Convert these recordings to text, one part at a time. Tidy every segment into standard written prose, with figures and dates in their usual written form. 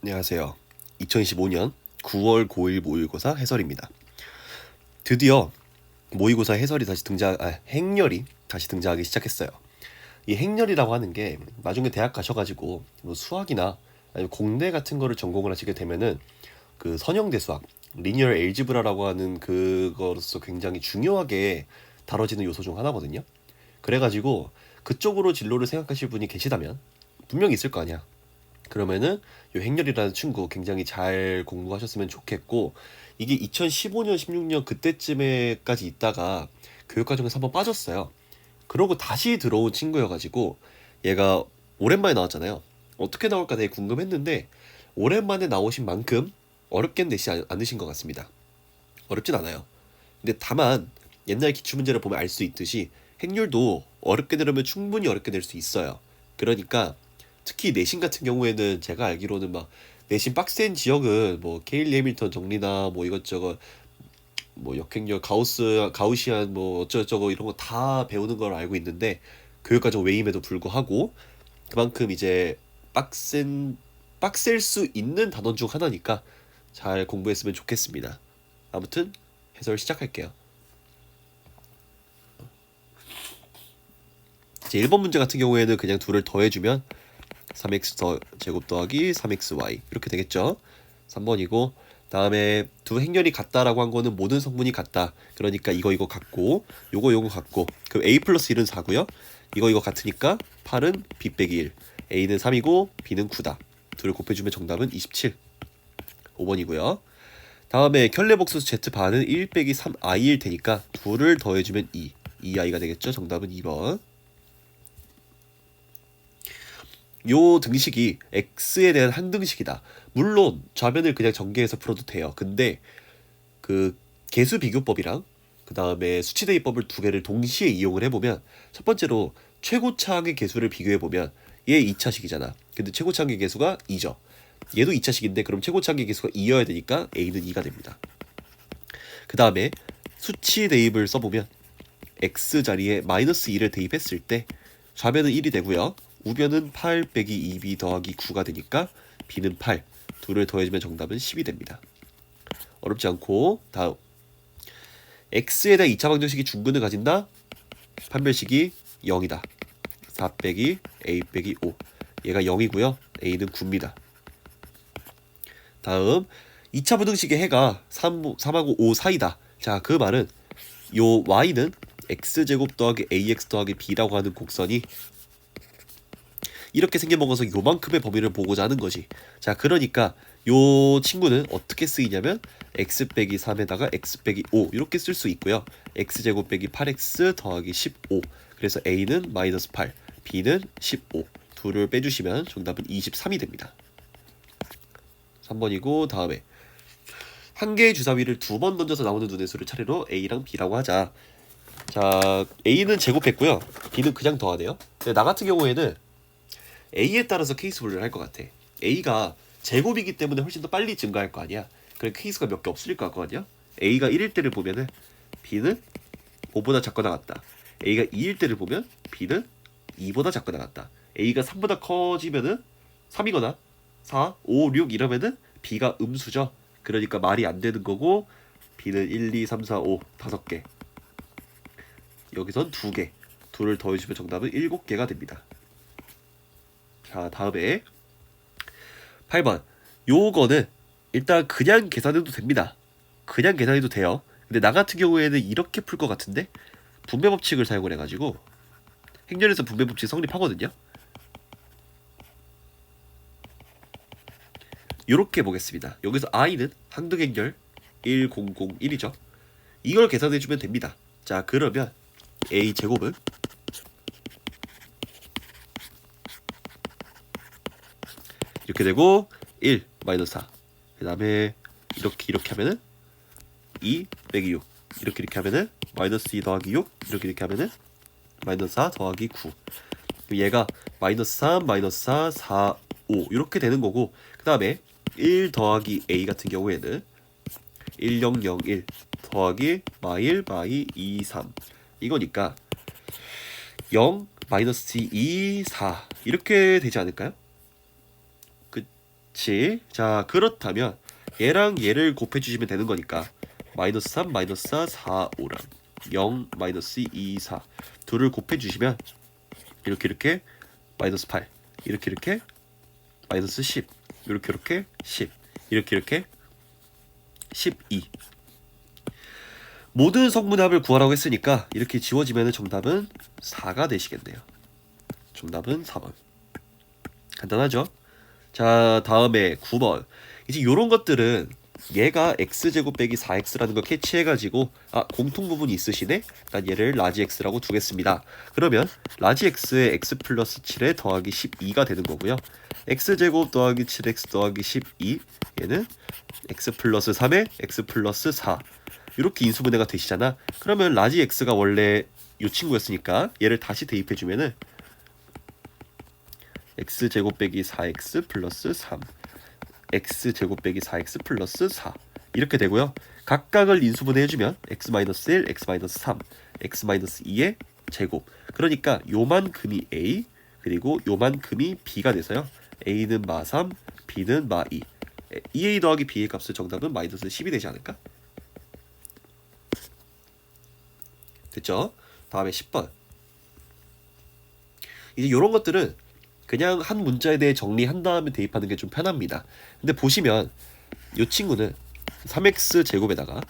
안녕하세요. 2025년 9월 고1 모의고사 해설입니다. 드디어 모의고사 해설이 다시 행렬이 다시 등장하기 시작했어요. 이 행렬이라고 하는 게 나중에 대학 가셔가지고 뭐 수학이나 아니면 공대 같은 거를 전공을 하시게 되면은 그 선형대 수학, 리니얼 엘지브라라고 하는 그거로서 굉장히 중요하게 다뤄지는 요소 중 하나거든요. 그래가지고 그쪽으로 진로를 생각하실 분이 계시다면 분명히 있을 거 아니야. 그러면은 요 행렬이라는 친구 굉장히 잘 공부하셨으면 좋겠고, 이게 2015년 16년 그때쯤에까지 있다가 교육과정에서 한번 빠졌어요. 그러고 다시 들어온 친구여가지고 얘가 오랜만에 나왔잖아요. 어떻게 나올까 되게 궁금했는데 오랜만에 나오신 만큼 어렵게 내지 않으신 것 같습니다. 어렵진 않아요. 근데 다만 옛날 기출문제를 보면 알 수 있듯이 행률도 어렵게 내려면 충분히 어렵게 낼 수 있어요. 그러니까 특히 내신 같은 경우에는 제가 알기로는 막 내신 빡센 지역은 뭐 케일리 해밀턴 정리나 뭐 이것저것 뭐 역행열 가우시안 뭐 어쩌고저쩌고 이런 거 다 배우는 걸 알고 있는데, 교육과정 외임에도 불구하고 그만큼 이제 빡센 빡셀 수 있는 단원 중 하나니까 잘 공부했으면 좋겠습니다. 아무튼 해설 시작할게요. 이제 1번 문제 같은 경우에는 그냥 둘을 더해주면 3x 제곱 더하기 3xy 이렇게 되겠죠. 3번이고, 다음에 두 행렬이 같다라고 한 거는 모든 성분이 같다. 그러니까 이거 같고 요거 같고, 그럼 a 플러스 1은 4고요. 이거 같으니까 8은 b 빼기 1, a는 3이고 b는 9다. 둘을 곱해주면 정답은 27. 5번이고요. 다음에 켤레복수 z반은 1 빼기 3i일 테니까 둘을 더해주면 2i가 되겠죠. 정답은 2번. 요 등식이 x에 대한 한 등식이다. 물론 좌변을 그냥 전개해서 풀어도 돼요. 근데 그 개수 비교법이랑 그 다음에 수치 대입법을 두 개를 동시에 이용을 해보면, 첫 번째로 최고차항의 개수를 비교해보면 얘 2차식이잖아. 근데 최고차항의 개수가 2죠. 얘도 2차식인데 그럼 최고차항의 개수가 2여야 되니까 a는 2가 됩니다. 그 다음에 수치 대입을 써보면 x 자리에 마이너스 2를 대입했을 때 좌변은 1이 되고요. 우변은 8 빼기 2b 더하기 9가 되니까 b는 8, 둘을 더해주면 정답은 10이 됩니다. 어렵지 않고, 다음 x에 대한 2차 방정식이 중근을 가진다. 판별식이 0이다. 4 빼기 a 빼기 5, 얘가 0이고요. a는 9입니다. 다음 2차 부등식의 해가 3하고 5 사이다. 자, 그 말은 요 y는 x제곱 더하기 ax 더하기 b라고 하는 곡선이 이렇게 생겨먹어서 요만큼의 범위를 보고자 하는 거지. 자, 그러니까 요 친구는 어떻게 쓰이냐면 x 빼기 3에다가 x 빼기 5 이렇게 쓸 수 있고요. x제곱 빼기 8x 더하기 15, 그래서 a는 마이너스 8, b는 15, 둘을 빼주시면 정답은 23이 됩니다. 3번이고, 다음에 한 개의 주사위를 두 번 던져서 나오는 눈의 수를 차례로 a랑 b라고 하자. 자, a는 제곱했고요. b는 그냥 더하네요. 근데 나 같은 경우에는 a에 따라서 케이스 분류를 할 것 같아. a가 제곱이기 때문에 훨씬 더 빨리 증가할 거 아니야. 그럼 케이스가 몇 개 없을 것 같거든요. a가 1일 때를 보면은 b는 5보다 작거나 같다. a가 2일 때를 보면 b는 2보다 작거나 같다. a가 3보다 커지면은 3이거나 4, 5, 6 이러면은 b가 음수죠. 그러니까 말이 안 되는 거고, b는 1, 2, 3, 4, 5 5개. 여기선 2개. 둘을 더해주면 정답은 7개가 됩니다. 자, 다음에 8번. 요거는 일단 그냥 계산해도 됩니다. 그냥 계산해도 돼요. 근데 나 같은 경우에는 이렇게 풀 것 같은데, 분배 법칙을 사용을 해가지고 행렬에서 분배 법칙 성립하거든요. 요렇게 보겠습니다. 여기서 i는 항등행렬 1001이죠. 이걸 계산해주면 됩니다. 자, 그러면 a 제곱은 이렇게 되고 1 마이너스 4, 그 다음에 이렇게 하면은 2 빼기 6, 이렇게 하면은 마이너스 2 더하기 6, 이렇게 하면은 마이너스 4 더하기 9. 얘가 마이너스 3 마이너스 4 4 5 이렇게 되는 거고, 그 다음에 1 더하기 a 같은 경우에는 1001 더하기 마일 2 3 이거니까 0 마이너스 2 4 이렇게 되지 않을까요? 됐지? 자, 그렇다면 얘랑 얘를 곱해주시면 되는 거니까 마이너스 3, 마이너스 4, 4, 5랑 0, 마이너스 2, 4 둘을 곱해주시면 이렇게 마이너스 8 이렇게 마이너스 10 이렇게 10 이렇게 12 모든 성분의 합을 구하라고 했으니까 이렇게 지워지면 정답은 4가 되시겠네요. 정답은 4번. 간단하죠? 자, 다음에 9번. 이제 요런 것들은 얘가 x제곱 빼기 4x라는 걸 캐치해가지고 공통 부분이 있으시네? 난 얘를 라지 x라고 두겠습니다. 그러면 라지 x에 x 플러스 7에 더하기 12가 되는 거고요. x제곱 더하기 7x 더하기 12 얘는 x 플러스 3에 x 플러스 4 이렇게 인수분해가 되시잖아. 그러면 라지 x가 원래 이 친구였으니까 얘를 다시 대입해주면은 x제곱 빼기 4x 플러스 3 x제곱 빼기 4x 플러스 4 이렇게 되고요. 각각을 인수분해 해주면 x-1, x-3, x-2의 제곱 그러니까 요만큼이 a 그리고 요만큼이 b가 돼서요. a는 마3, b는 마2 2a 더하기 b의 값의 정답은 마이너스 10이 되지 않을까? 됐죠? 다음에 10번 이제 요런 것들은 그냥 한 문자에 대해 정리한 다음에 대입하는 게 좀 편합니다. 근데 보시면 이 친구는 3x 제곱에다가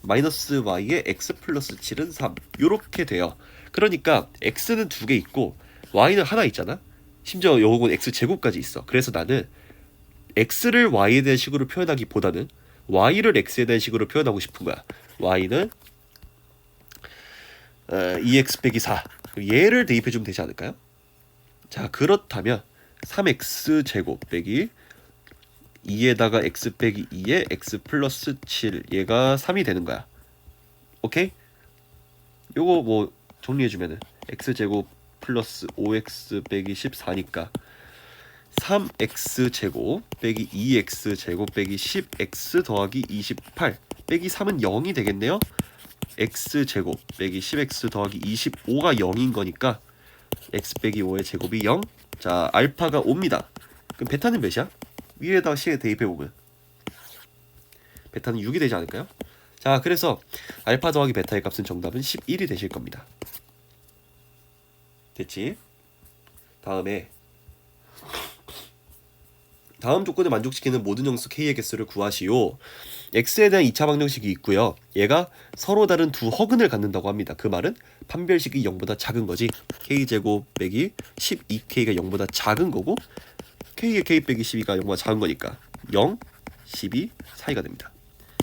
마이너스 y의 x 플러스 7은 3 요렇게 돼요. 그러니까 x는 2개 있고 y는 하나 있잖아. 심지어 요건 x 제곱까지 있어. 그래서 나는 x를 y에 대한 식으로 표현하기보다는 y를 x에 대한 식으로 표현하고 싶은 거야. y는 2x 빼기 4 얘를 대입해주면 되지 않을까요? 자, 그렇다면 3x 제곱 빼기 2에다가 x 빼기 2에 x 플러스 7 얘가 3이 되는 거야. 오케이? 요거 뭐 정리해주면은 x 제곱 플러스 5x 빼기 14니까 3x 제곱 빼기 2x 제곱 빼기 10x 더하기 28 빼기 3은 0이 되겠네요. x 제곱 빼기 10x 더하기 25가 0인 거니까 x 빼기 5의 제곱이 0. 자, 알파가 5입니다. 그럼 베타는 몇이야? 위에다가 C에 대입해보면 베타는 6이 되지 않을까요? 자, 그래서 알파 더하기 베타의 값은 정답은 11이 되실 겁니다. 됐지? 다음 조건을 만족시키는 모든 정수 K의 개수를 구하시오. X에 대한 2차 방정식이 있고요. 얘가 서로 다른 두 허근을 갖는다고 합니다. 그 말은 판별식이 0보다 작은 거지. K제곱 빼기 12K가 0보다 작은 거고 K의 K 빼기 12가 0보다 작은 거니까 0, 12 사이가 됩니다.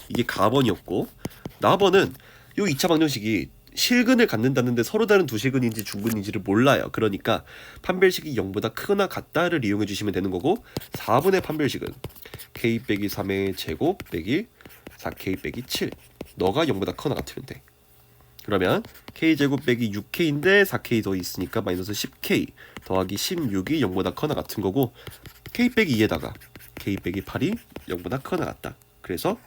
이게 가번이었고 나번은 요 2차 방정식이 실근을 갖는다는데 서로 다른 두 실근인지 중근인지를 몰라요. 그러니까 판별식이 0보다 크거나 같다를 이용해 주시면 되는 거고 4분의 판별식은 k 빼기 3의 제곱 빼기 4k 빼기 7 너가 0보다 크거나 같으면 돼. 그러면 k제곱 빼기 6k인데 4k 더 있으니까 마이너스 10k 더하기 16이 0보다 크거나 같은 거고 k 빼기 2에다가 k 빼기 8이 0보다 크거나 같다. 그래서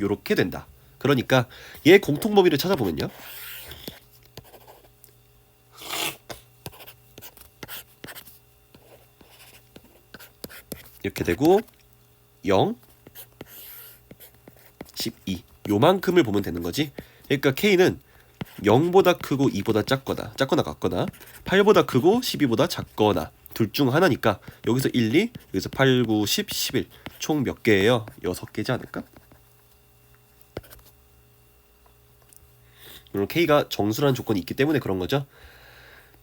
요렇게 된다. 그러니까 얘 공통 범위를 찾아보면요. 이렇게 되고 0, 12 요만큼을 보면 되는 거지. 그러니까 K는 0보다 크고 2보다 작거나 같거나 8보다 크고 12보다 작거나 둘 중 하나니까 여기서 1, 2, 여기서 8, 9, 10, 11 총 몇 개예요? 6개지 않을까? 물론 K가 정수라는 조건이 있기 때문에 그런 거죠.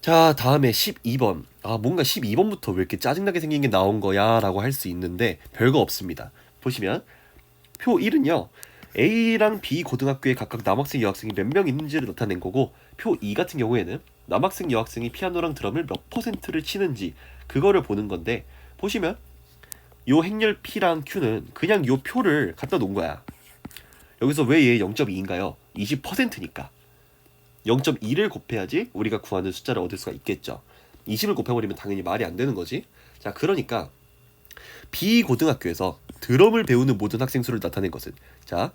자, 다음에 12번. 뭔가 12번부터 왜 이렇게 짜증나게 생긴 게 나온 거야? 라고 할 수 있는데 별거 없습니다. 보시면 표 1은요. A랑 B 고등학교에 각각 남학생, 여학생이 몇 명 있는지를 나타낸 거고 표 2 같은 경우에는 남학생, 여학생이 피아노랑 드럼을 몇 %를 치는지 그거를 보는 건데 보시면 요 행렬 P랑 Q는 그냥 요 표를 갖다 놓은 거야. 여기서 왜 얘 0.2인가요? 20%니까. 0.2를 곱해야지 우리가 구하는 숫자를 얻을 수가 있겠죠. 20을 곱해버리면 당연히 말이 안 되는 거지. 자, 그러니까 B고등학교에서 드럼을 배우는 모든 학생 수를 나타낸 것은 자,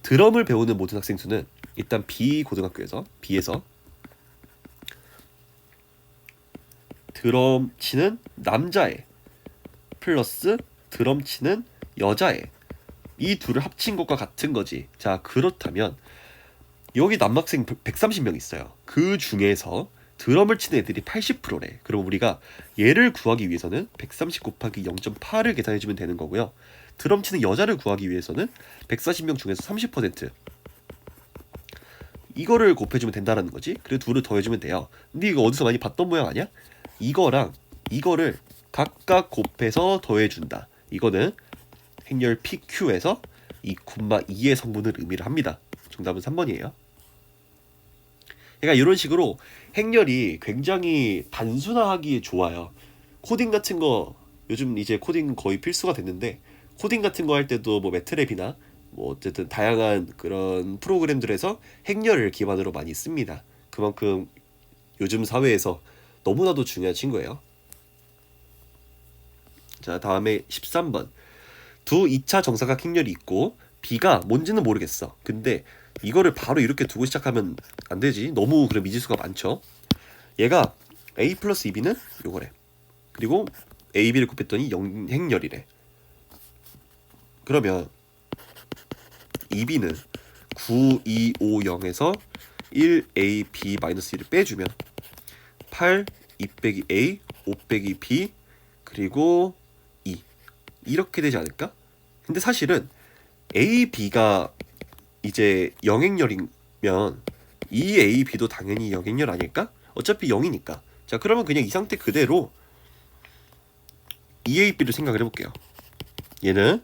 드럼을 배우는 모든 학생 수는 일단 B고등학교에서 B에서 드럼 치는 남자애 플러스 드럼 치는 여자애, 이 둘을 합친 것과 같은 거지. 자, 그렇다면 여기 남학생 130명 있어요. 그 중에서 드럼을 치는 애들이 80%래. 그럼 우리가 얘를 구하기 위해서는 130 곱하기 0.8을 계산해주면 되는 거고요. 드럼 치는 여자를 구하기 위해서는 140명 중에서 30% 이거를 곱해주면 된다라는 거지. 그리고 둘을 더해주면 돼요. 근데 이거 어디서 많이 봤던 모양 아니야? 이거랑 이거를 각각 곱해서 더해준다. 이거는 행렬 PQ에서 2,2의 성분을 의미를 합니다. 정답은 3번이에요. 그러니까 이런 식으로 행렬이 굉장히 단순화하기에 좋아요. 코딩 같은 거 요즘 이제 코딩 거의 필수가 됐는데, 코딩 같은 거 할 때도 뭐 매트랩이나 뭐 어쨌든 다양한 그런 프로그램들에서 행렬을 기반으로 많이 씁니다. 그만큼 요즘 사회에서 너무나도 중요한 친구예요. 자, 다음에 13번. 두 2차 정사각 행렬이 있고 B가 뭔지는 모르겠어. 근데 이거를 바로 이렇게 두고 시작하면 안 되지. 너무 그래 미지수가 많죠. 얘가 A 플러스 2B는 요거래. 그리고 AB를 곱했더니 0행렬이래. 그러면 2B는 9, 2, 5, 0에서 1AB-1을 빼주면 8, 2 빼기 A, 5 빼기 B, 그리고 2 이렇게 되지 않을까? 근데 사실은 A, B가 이제 영행렬이면 이 A, B도 당연히 영행렬 아닐까? 어차피 0이니까. 자, 그러면 그냥 이 상태 그대로 EAB를 생각을 해볼게요. 얘는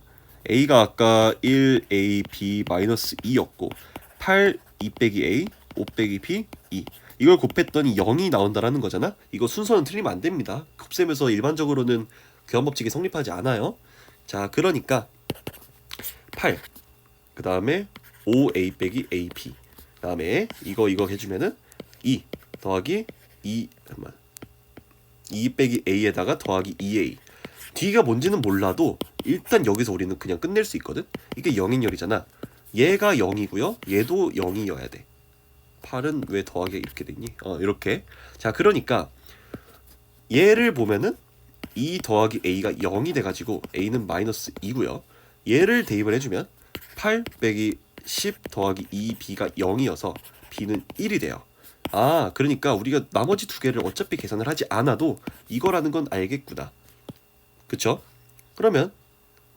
A가 아까 1AB-2였고 8, 2 빼기 A, 5 빼기 B, 2 이걸 곱했더니 0이 나온다라는 거잖아? 이거 순서는 틀리면 안 됩니다. 곱셈에서 일반적으로는 교환법칙이 성립하지 않아요. 자, 그러니까 8, 그 다음에 5A 빼기 AP, 그 다음에 이거 해주면은 2 더하기 2 빼기 A에다가 더하기 2A. D가 뭔지는 몰라도 일단 여기서 우리는 그냥 끝낼 수 있거든. 이게 0행렬이잖아. 얘가 0이고요. 얘도 0이어야 돼. 8은 왜 더하기 이렇게 됐니? 이렇게. 자, 그러니까 얘를 보면은 2 더하기 A가 0이 돼가지고 A는 마이너스 2고요. 얘를 대입을 해주면 8 빼기 10 더하기 2B가 0이어서 B는 1이 돼요. 아, 그러니까 우리가 나머지 두 개를 어차피 계산을 하지 않아도 이거라는 건 알겠구나. 그쵸? 그러면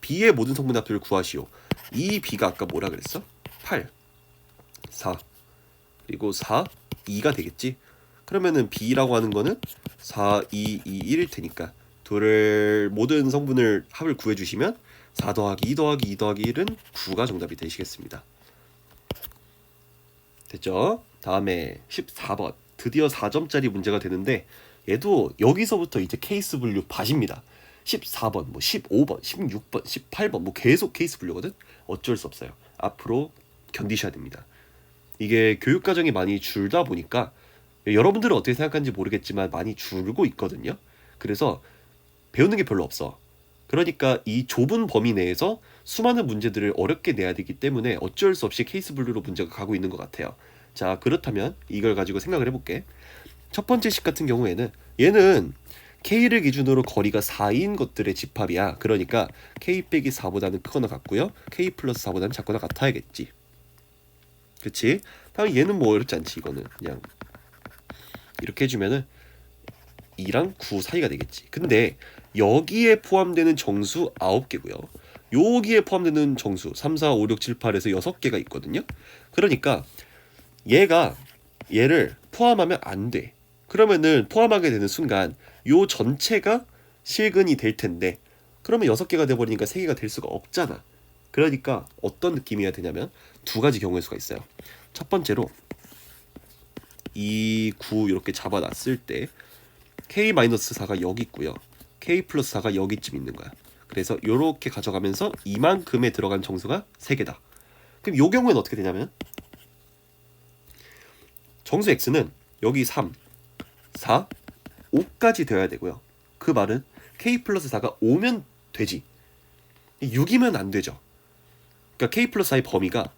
B의 모든 성분 합들을 구하시오. 이 B가 아까 뭐라 그랬어? 8, 4, 그리고 4, 2가 되겠지? 그러면은 B라고 하는 거는 4, 2, 2, 1일 테니까 둘을 모든 성분을 합을 구해주시면 4 더하기 2 더하기 2 더하기 1은 9가 정답이 되시겠습니다. 됐죠? 다음에 14번. 드디어 4점짜리 문제가 되는데 얘도 여기서부터 이제 케이스 분류 밭입니다. 14번, 뭐 15번, 16번, 18번 뭐 계속 케이스 분류거든? 어쩔 수 없어요. 앞으로 견디셔야 됩니다. 이게 교육과정이 많이 줄다 보니까 여러분들은 어떻게 생각하는지 모르겠지만 많이 줄고 있거든요. 그래서 배우는 게 별로 없어. 그러니까 이 좁은 범위 내에서 수많은 문제들을 어렵게 내야 되기 때문에 어쩔 수 없이 케이스 분류로 문제가 가고 있는 것 같아요. 자, 그렇다면 이걸 가지고 생각을 해볼게. 첫 번째 식 같은 경우에는 얘는 K를 기준으로 거리가 4인 것들의 집합이야. 그러니까 K 빼기 4보다는 크거나 같고요. K 플러스 4보다는 작거나 같아야겠지. 그치? 다음 얘는 뭐 어렵지 않지. 이거는 그냥 이렇게 해주면은 2랑 9 사이가 되겠지. 근데 여기에 포함되는 정수 9개고요. 여기에 포함되는 정수 3, 4, 5, 6, 7, 8에서 6개가 있거든요. 그러니까 얘를 포함하면 안 돼. 그러면은 포함하게 되는 순간 요 전체가 실근이 될 텐데, 그러면 6개가 돼버리니까 3개가 될 수가 없잖아. 그러니까 어떤 느낌이어야 되냐면 두 가지 경우의 수가 있어요. 첫 번째로 이 9 이렇게 잡아놨을 때 K-4가 여기 있고요. K 플러스 4가 여기쯤 있는 거야. 그래서 요렇게 가져가면서 이만큼에 들어간 정수가 3개다. 그럼 요 경우에는 어떻게 되냐면 정수 X는 여기 3, 4, 5까지 되어야 되고요. 그 말은 K 플러스 4가 5면 되지. 6이면 안 되죠. 그러니까 K 플러스 4의 범위가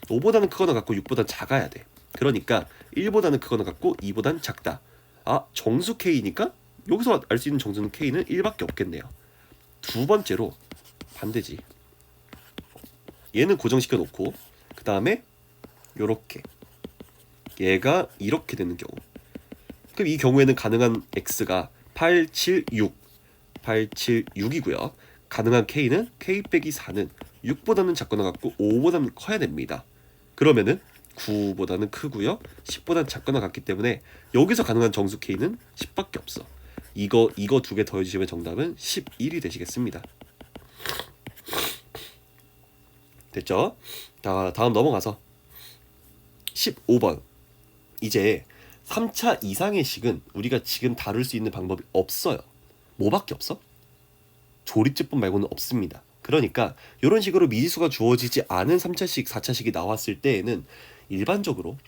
5보다는 크거나 같고 6보다는 작아야 돼. 그러니까 1보다는 크거나 같고 2보다는 작다. 아, 정수 K니까 여기서 알 수 있는 정수는 K는 1밖에 없겠네요. 두 번째로 반대지. 얘는 고정시켜 놓고 그 다음에 요렇게 얘가 이렇게 되는 경우, 그럼 이 경우에는 가능한 X가 876이고요. 가능한 K는 K 빼기 4는 6보다는 작거나 같고 5보다는 커야 됩니다. 그러면은 9보다는 크고요. 10보다는 작거나 같기 때문에 여기서 가능한 정수 K는 10밖에 없어. 이거 두 개 더해주시면 정답은 11이 되시겠습니다. 됐죠? 자, 다음 넘어가서 15번. 이제 3차 이상의 식은 우리가 지금 다룰 수 있는 방법이 없어요. 뭐밖에 없어? 조립제법 말고는 없습니다. 그러니까 이런 식으로 미지수가 주어지지 않은 3차식, 4차식이 나왔을 때에는 일반적으로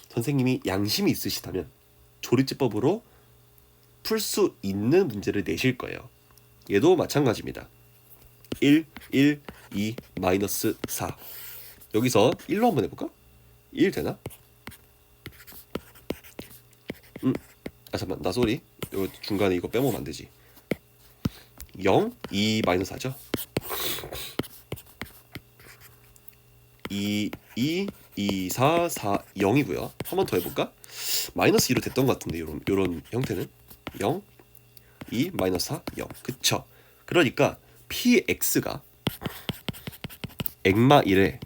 선생님이 양심이 있으시다면 조립제법으로 풀 수 있는 문제를 내실 거예요. 얘도 마찬가지입니다. 1, 1, 2, 마이너스 4. 여기서 1로 한번 해볼까? 1 되나? 잠깐만, 나 소리. 요 중간에 이거 빼먹으면 안 되지. 0, 2, 마이너스 4죠? 2, 2, 2, 4, 4, 0이고요. 한 번 더 해볼까? 마이너스 2로 됐던 것 같은데, 요런 형태는 0, 2, 마이너스 4, 0. 그쵸? 그러니까 px가 액마 1에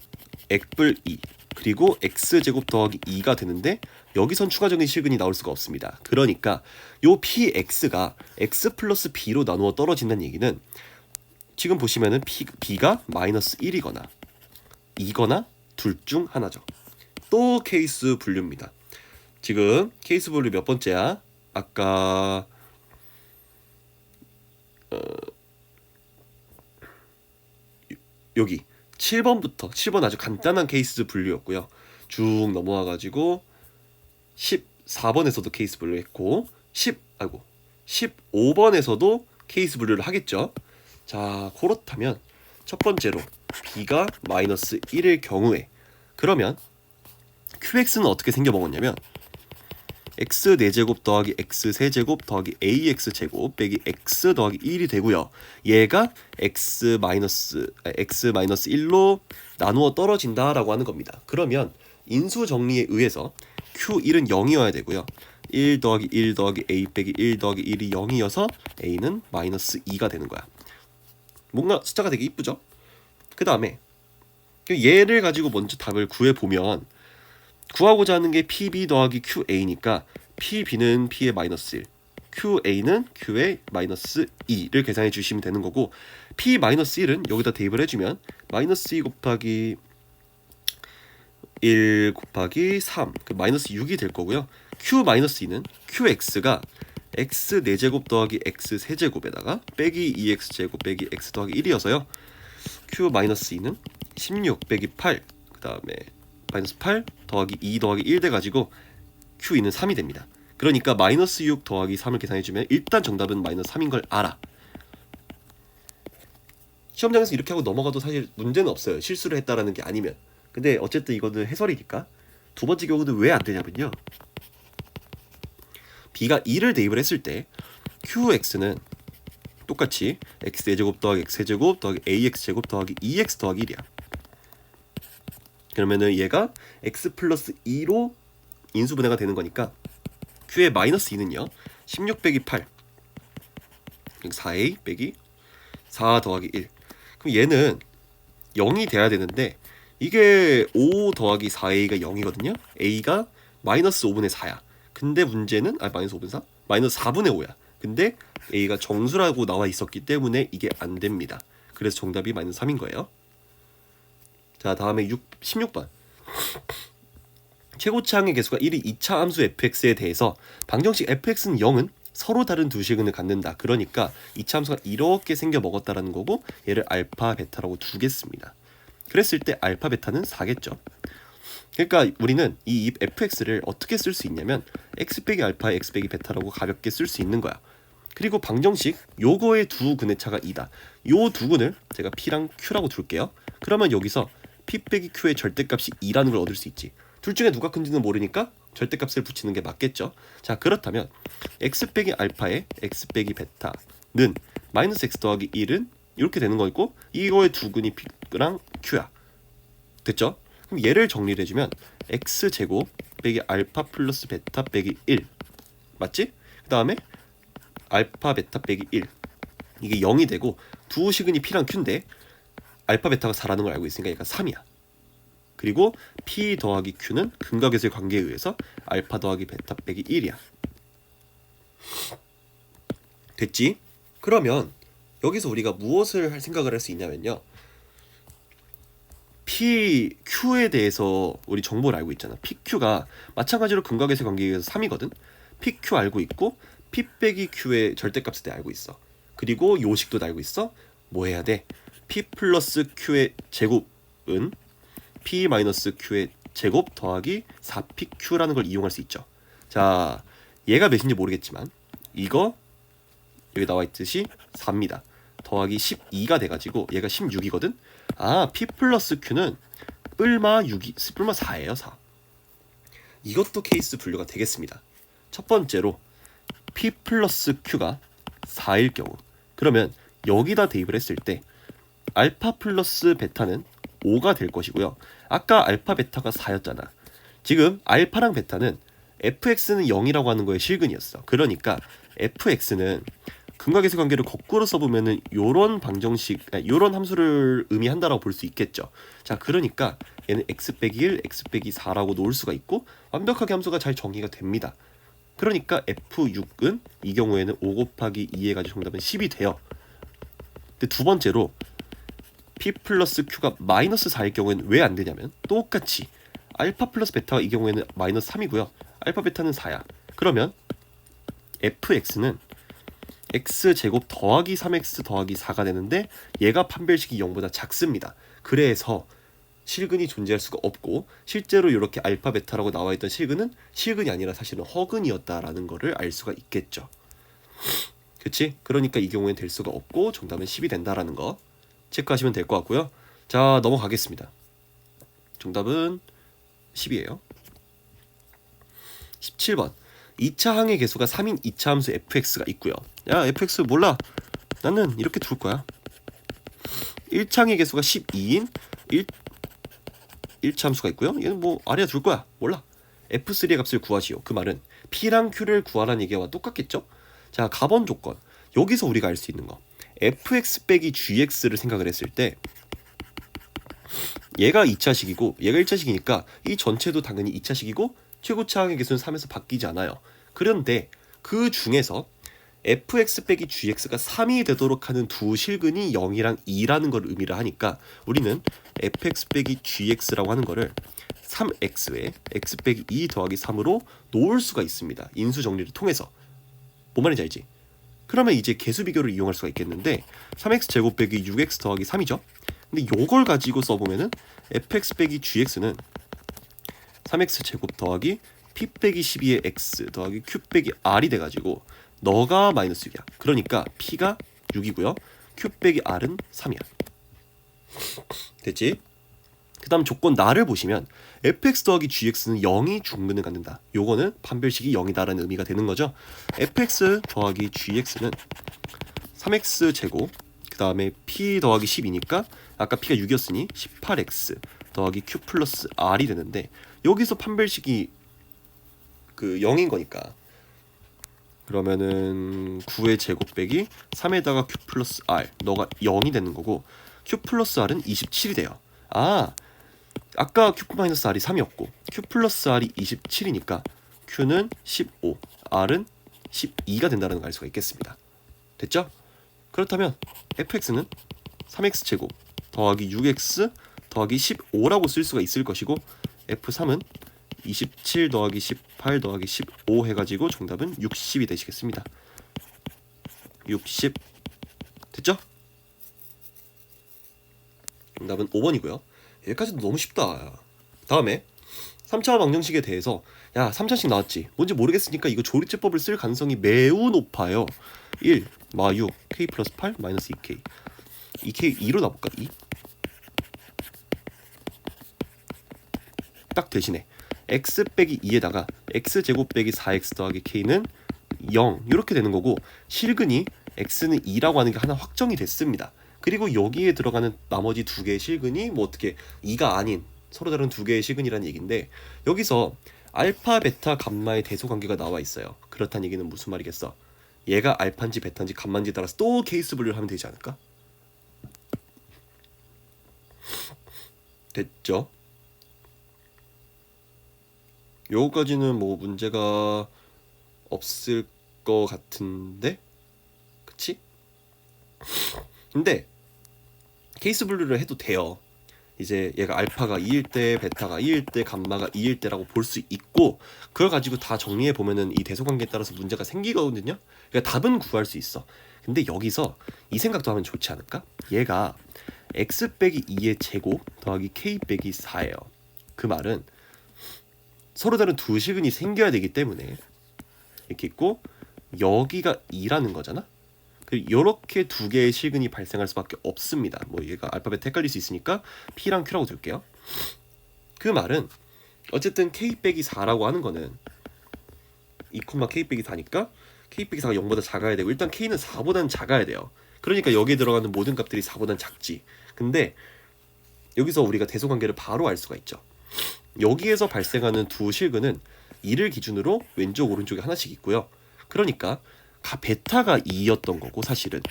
액불 2 그리고 x제곱 더하기 2가 되는데 여기선 추가적인 실근이 나올 수가 없습니다. 그러니까 요 px가 x 플러스 b로 나누어 떨어진다는 얘기는 지금 보시면은 b가 마이너스 1이거나 2거나 둘 중 하나죠. 또 케이스 분류입니다. 지금 케이스 분류 몇 번째야? 아까 여기 7번 아주 간단한 케이스 분류였고요. 쭉 넘어와가지고 14번에서도 케이스 분류했고 15번에서도 케이스 분류를 하겠죠. 자, 그렇다면 첫 번째로 b가 마이너스 1일 경우에 그러면 qx는 어떻게 생겨먹었냐면 x 4제곱 더하기 x 3제곱 더하기 ax 제곱 빼기 x 더하기 1이 되고요. 얘가 x 마이너스 1로 나누어 떨어진다라고 하는 겁니다. 그러면 인수 정리에 의해서 q1은 0이어야 되고요. 1 더하기 1 더하기 a 빼기 1 더하기 1이 0이어서 a는 마이너스 2가 되는 거야. 뭔가 숫자가 되게 이쁘죠? 그 다음에 얘를 가지고 먼저 답을 구해보면 구하고자 하는 게 pb 더하기 qa니까 pb는 p의 마이너스 1, qa는 q의 마이너스 2를 계산해 주시면 되는 거고 p 마이너스 1은 여기다 대입을 해주면 마이너스 2 곱하기 1 곱하기 3, 그 마이너스 6이 될 거고요. q 마이너스 2는 qx가 x 4제곱 더하기 x 3제곱에다가 빼기 2x제곱 빼기 x 더하기 1이어서요. q 마이너스 2는 16 빼기 8, 그 다음에 마이너스 8 더하기 2 더하기 1 돼가지고 Q2는 3이 됩니다. 그러니까 마이너스 6 더하기 3을 계산해주면 일단 정답은 마이너스 3인 걸 알아. 시험장에서 이렇게 하고 넘어가도 사실 문제는 없어요. 실수를 했다라는 게 아니면. 근데 어쨌든 이거는 해설이니까. 두 번째 경우는 왜 안 되냐면요. B가 2를 대입을 했을 때 QX는 똑같이 x 4제곱 더하기 x 3제곱 더하기 ax제곱 더하기 2x 더하기 1이야. 그러면은 얘가 x 플러스 2로 인수분해가 되는 거니까 q의 마이너스 2는요 16 빼기 8 4a 빼기 4 더하기 1. 그럼 얘는 0이 돼야 되는데 이게 5 더하기 4a가 0이거든요. a가 마이너스 5분의 4야. 근데 문제는 마이너스 5분의 4? 마이너스 4분의 5야. 근데 a가 정수라고 나와 있었기 때문에 이게 안 됩니다. 그래서 정답이 마이너스 3인 거예요. 자, 다음에 16번. 최고치 항의 개수가 1이 2차 함수 fx에 대해서 방정식 fx는 0은 서로 다른 두 시근을 갖는다. 그러니까 2차 함수가 이렇게 생겨 먹었다라는 거고 얘를 알파, 베타라고 두겠습니다. 그랬을 때 알파, 베타는 4겠죠. 그러니까 우리는 이 fx를 어떻게 쓸 수 있냐면 x 빼기 알파, x 빼기 베타라고 가볍게 쓸 수 있는 거야. 그리고 방정식 요거의 두 근의 차가 2다. 요 두 근을 제가 p랑 q라고 둘게요. 그러면 여기서 p 빼기 q의 절대값이 2라는 걸 얻을 수 있지. 둘 중에 누가 큰지는 모르니까 절대값을 붙이는 게 맞겠죠. 자, 그렇다면 x 빼기 알파에 x 빼기 베타는 마이너스 x 더하기 1은 이렇게 되는 거고, 이거의 두근이 p랑 q야. 됐죠? 그럼 얘를 정리를 해주면 x제곱 빼기 알파 플러스 베타 빼기 1 맞지? 그 다음에 알파 베타 빼기 1 이게 0이 되고, 두 시근이 p랑 q인데 알파 베타가 4라는 걸 알고 있으니까 얘가 3이야. 그리고 p 더하기 q는 근각에서의 관계에 의해서 알파 더하기 베타 빼기 1이야. 됐지? 그러면 여기서 우리가 무엇을 할 생각을 할 수 있냐면요, PQ에 대해서 우리 정보를 알고 있잖아. PQ가 마찬가지로 근각에서의 관계에 의해서 3이거든. PQ 알고 있고 P 빼기 Q의 절대값에 대해 알고 있어. 그리고 요식도 알고 있어. 뭐 해야 돼? P 플러스 Q의 제곱은 P 마이너스 Q의 제곱 더하기 4PQ라는 걸 이용할 수 있죠. 자, 얘가 몇인지 모르겠지만 이거 여기 나와 있듯이 4입니다. 더하기 12가 돼가지고 얘가 16이거든. 아, P 플러스 Q는 뿔마 6이 뿔마 4예요. 4. 이것도 케이스 분류가 되겠습니다. 첫 번째로 P 플러스 Q가 4일 경우, 그러면 여기다 대입을 했을 때 알파 플러스 베타는 5가 될 것이고요. 아까 알파 베타가 4였잖아. 지금 알파랑 베타는 fx는 0이라고 하는 거의 실근이었어. 그러니까 fx는 근각에서 관계를 거꾸로 써보면은 요런 방정식, 요런 함수를 의미한다라고 볼 수 있겠죠. 자, 그러니까 얘는 x 빼기 1, x 빼기 4라고 놓을 수가 있고 완벽하게 함수가 잘 정의가 됩니다. 그러니까 f6은 이 경우에는 5 곱하기 2 해가지고 정답은 10이 돼요. 근데 두 번째로 p 플러스 q가 마이너스 4일 경우에는 왜 안 되냐면, 똑같이 알파 플러스 베타가 이 경우에는 마이너스 3이고요. 알파 베타는 4야. 그러면 fx는 x제곱 더하기 3x 더하기 4가 되는데 얘가 판별식이 0보다 작습니다. 그래서 실근이 존재할 수가 없고, 실제로 이렇게 알파 베타라고 나와 있던 실근은 실근이 아니라 사실은 허근이었다라는 거를 알 수가 있겠죠. 그치? 그러니까 이 경우엔 될 수가 없고 정답은 10이 된다라는 거 체크하시면 될 것 같고요. 자, 넘어가겠습니다. 정답은 10이에요. 17번. 2차 항의 개수가 3인 2차 함수 fx가 있고요. 야, fx 몰라. 나는 이렇게 둘 거야. 1차 항의 개수가 12인 1차 함수가 있고요. 얘는 뭐 아래에 둘 거야. 몰라. f3의 값을 구하시오. 그 말은 p랑 q를 구하라는 얘기와 똑같겠죠? 자, 가번 조건. 여기서 우리가 알 수 있는 거. fx 빼기 gx를 생각을 했을 때 얘가 2차식이고 얘가 1차식이니까 이 전체도 당연히 2차식이고 최고차 항의 개수는 3에서 바뀌지 않아요. 그런데 그 중에서 fx 빼기 gx가 3이 되도록 하는 두 실근이 0이랑 2라는 걸 의미를 하니까 우리는 fx 빼기 gx라고 하는 거를 3x에 x 빼기 2 더하기 3으로 놓을 수가 있습니다. 인수 정리를 통해서. 뭔 말인지 알지? 그러면 이제 개수 비교를 이용할 수가 있겠는데 3x 제곱 빼기 6x 더하기 3이죠. 근데 요걸 가지고 써보면은 fx 빼기 gx는 3x 제곱 더하기 p 빼기 12의 x 더하기 q 빼기 r이 돼가지고 너가 마이너스 6이야. 그러니까 p가 6이고요. q 빼기 r은 3이야. 됐지? 그 다음 조건 나를 보시면 fx 더하기 gx는 0이 중근을 갖는다. 요거는 판별식이 0이다라는 의미가 되는 거죠. fx 더하기 gx는 3x 제곱 그 다음에 p 더하기 10이니까 아까 p가 6이었으니 18x 더하기 q 플러스 r이 되는데, 여기서 판별식이 그 0인 거니까 그러면은 9의 제곱 빼기 3에다가 q 플러스 r 너가 0이 되는 거고, q 플러스 r은 27이 돼요. 아, 아까 q 마이너스 r이 3이었고 q 플러스 r이 27이니까 q는 15, r은 12가 된다는 걸 알 수가 있겠습니다. 됐죠? 그렇다면 fx는 3x 제곱 더하기 6x 더하기 15라고 쓸 수가 있을 것이고, f3은 27 더하기 18 더하기 15 해가지고 정답은 60이 되시겠습니다. 60 됐죠? 정답은 5번이고요. 여기까지도 너무 쉽다. 다음에 3차 방정식에 대해서 3차식 나왔지. 뭔지 모르겠으니까 이거 조리제법을 쓸 가능성이 매우 높아요. 1 마 6 k 플러스 8 마이너스 2k 2k 2로 나볼까? 2 딱 대신에 x 빼기 2에다가 x제곱 빼기 4x 더하기 k는 0 이렇게 되는 거고, 실근이 x는 2라고 하는 게 하나 확정이 됐습니다. 그리고 여기에 들어가는 나머지 두 개의 실근이 뭐 어떻게 2가 아닌 서로 다른 두 개의 실근이라는 얘기인데, 여기서 알파, 베타, 감마의 대소관계가 나와 있어요. 그렇다는 얘기는 무슨 말이겠어? 얘가 알파인지 베타인지 감마인지 따라서 또 케이스 분류를 하면 되지 않을까? 됐죠? 요거까지는 뭐 문제가 없을 것 같은데? 그치? 근데 케이스 분류를 해도 돼요. 이제 얘가 알파가 2일 때, 베타가 2일 때, 감마가 2일 때라고 볼 수 있고, 그걸 가지고 다 정리해 보면은 이 대소관계에 따라서 문제가 생기거든요. 그러니까 답은 구할 수 있어. 근데 여기서 이 생각도 하면 좋지 않을까? 얘가 x 빼기 2의 제곱 더하기 k 빼기 4예요. 그 말은 서로 다른 두 실근이 생겨야 되기 때문에 이렇게 있고, 여기가 2라는 거잖아. 이렇게 두 개의 실근이 발생할 수밖에 없습니다. 뭐 얘가 알파벳 헷갈릴 수 있으니까 P랑 Q라고 둘게요. 그 말은 어쨌든 K 빼기 4라고 하는 거는 2, K 빼기 4니까 K 빼기 4가 0보다 작아야 되고, 일단 K는 4보다는 작아야 돼요. 그러니까 여기에 들어가는 모든 값들이 4보다는 작지. 근데 여기서 우리가 대소관계를 바로 알 수가 있죠. 여기에서 발생하는 두 실근은 2를 기준으로 왼쪽 오른쪽에 하나씩 있고요. 그러니까 베타가 2였던 거고, 사실은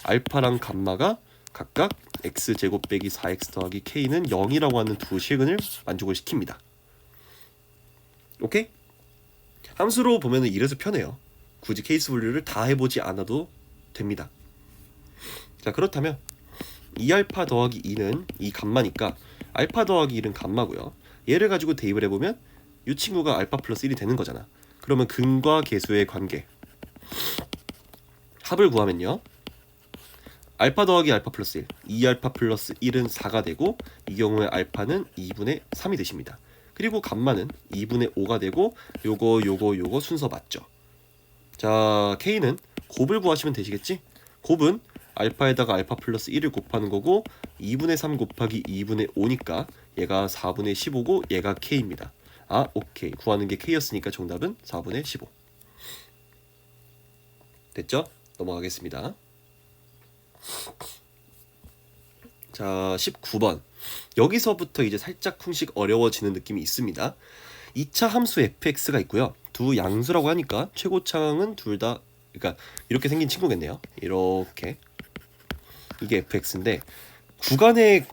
알파랑 감마가 각각 x제곱 빼기 4x 더하기 k는 0이라고 하는 두 실근을 만족을 시킵니다. 오케이? 함수로 보면은 이래서 편해요. 굳이 케이스 분류를 다 해보지 않아도 됩니다. 자, 그렇다면 2알파 더하기 2는 이 감마니까 알파 더하기 1은 감마고요. 얘를 가지고 대입을 해보면 이 친구가 알파 플러스 1이 되는 거잖아. 그러면 근과 계수의 관계, 합을 구하면요, 알파 더하기 알파 플러스 1, 2알파 플러스 1은 4가 되고, 이 경우에 알파는 2분의 3이 되십니다. 그리고 감마는 2분의 5가 되고, 요거 순서 맞죠? 자, K는 곱을 구하시면 되시겠지? 곱은 알파에다가 알파 플러스 1을 곱하는 거고, 2분의 3 곱하기 2분의 5니까 얘가 4분의 15고 얘가 K입니다. 아, 오케이. 구하는 게 K였으니까 정답은 4분의 15. 됐죠? 넘어가겠습니다. 자, 19번. 여기서부터 이제 살짝 쿵씩 어려워지는 느낌이 있습니다. 2차 함수 fx가 있고요. 두 양수라고 하니까 최고차항은 둘 다, 그러니까 이렇게 생긴 친구겠네요. 이렇게. 이게 fx인데, 구간의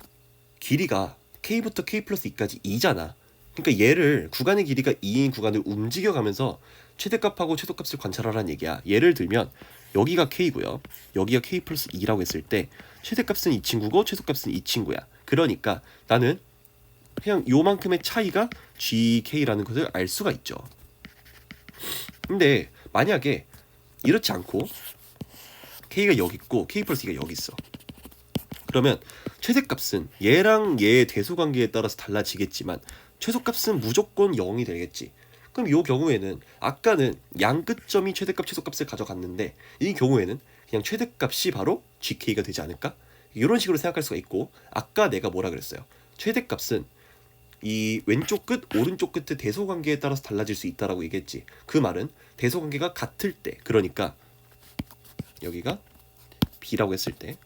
길이가 k부터 k 플러스 2까지 2잖아. 그러니까 얘를, 구간의 길이가 2인 구간을 움직여가면서 최대값하고 최소값을 관찰하라는 얘기야. 예를 들면 여기가 k고요. 여기가 k 플러스 2라고 했을 때 최대값은 이 친구고 최소값은 이 친구야. 그러니까 나는 그냥 요만큼의 차이가 gk라는 것을 알 수가 있죠. 근데 만약에 이렇지 않고 k가 여기 있고 k 플러스 2가 여기 있어. 그러면 최대값은 얘랑 얘의 대소관계에 따라서 달라지겠지만 최소값은 무조건 0이 되겠지. 그럼 이 경우에는 아까는 양 끝점이 최대값 최소값을 가져갔는데, 이 경우에는 그냥 최대값이 바로 gk가 되지 않을까? 이런 식으로 생각할 수가 있고, 아까 내가 뭐라 그랬어요? 최대값은 이 왼쪽 끝, 오른쪽 끝의 대소관계에 따라서 달라질 수 있다라고 얘기했지. 그 말은 대소관계가 같을 때, 그러니까 여기가 b라고 했을 때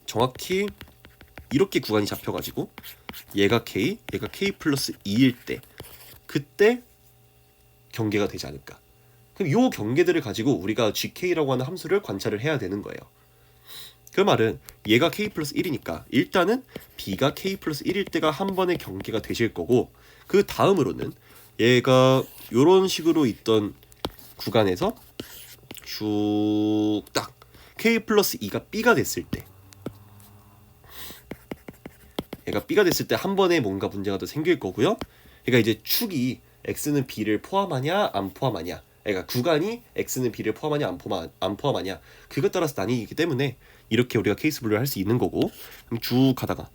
정확히 이렇게 구간이 잡혀가지고 얘가 k 플러스 2일 때, 그때 경계가 되지 않을까. 그럼 요 경계들을 가지고 우리가 gk라고 하는 함수를 관찰을 해야 되는 거예요. 그 말은 얘가 k 플러스 1이니까 일단은 b가 k 플러스 1일 때가 한 번의 경계가 되실 거고, 그 다음으로는 얘가 요런 식으로 있던 구간에서 쭉 딱 k 플러스 2가 b가 됐을 때, 얘가 b가 됐을 때 한 번에 뭔가 문제가 더 생길 거고요. 그러니까 이제 축이 x는 b를 포함하냐 안 포함하냐, 그러니까 구간이 x는 b를 포함하냐 안 포함하냐, 그것 따라서 나뉘기 때문에 이렇게 우리가 케이스 분류를 할 수 있는 거고, 그럼 쭉 가다가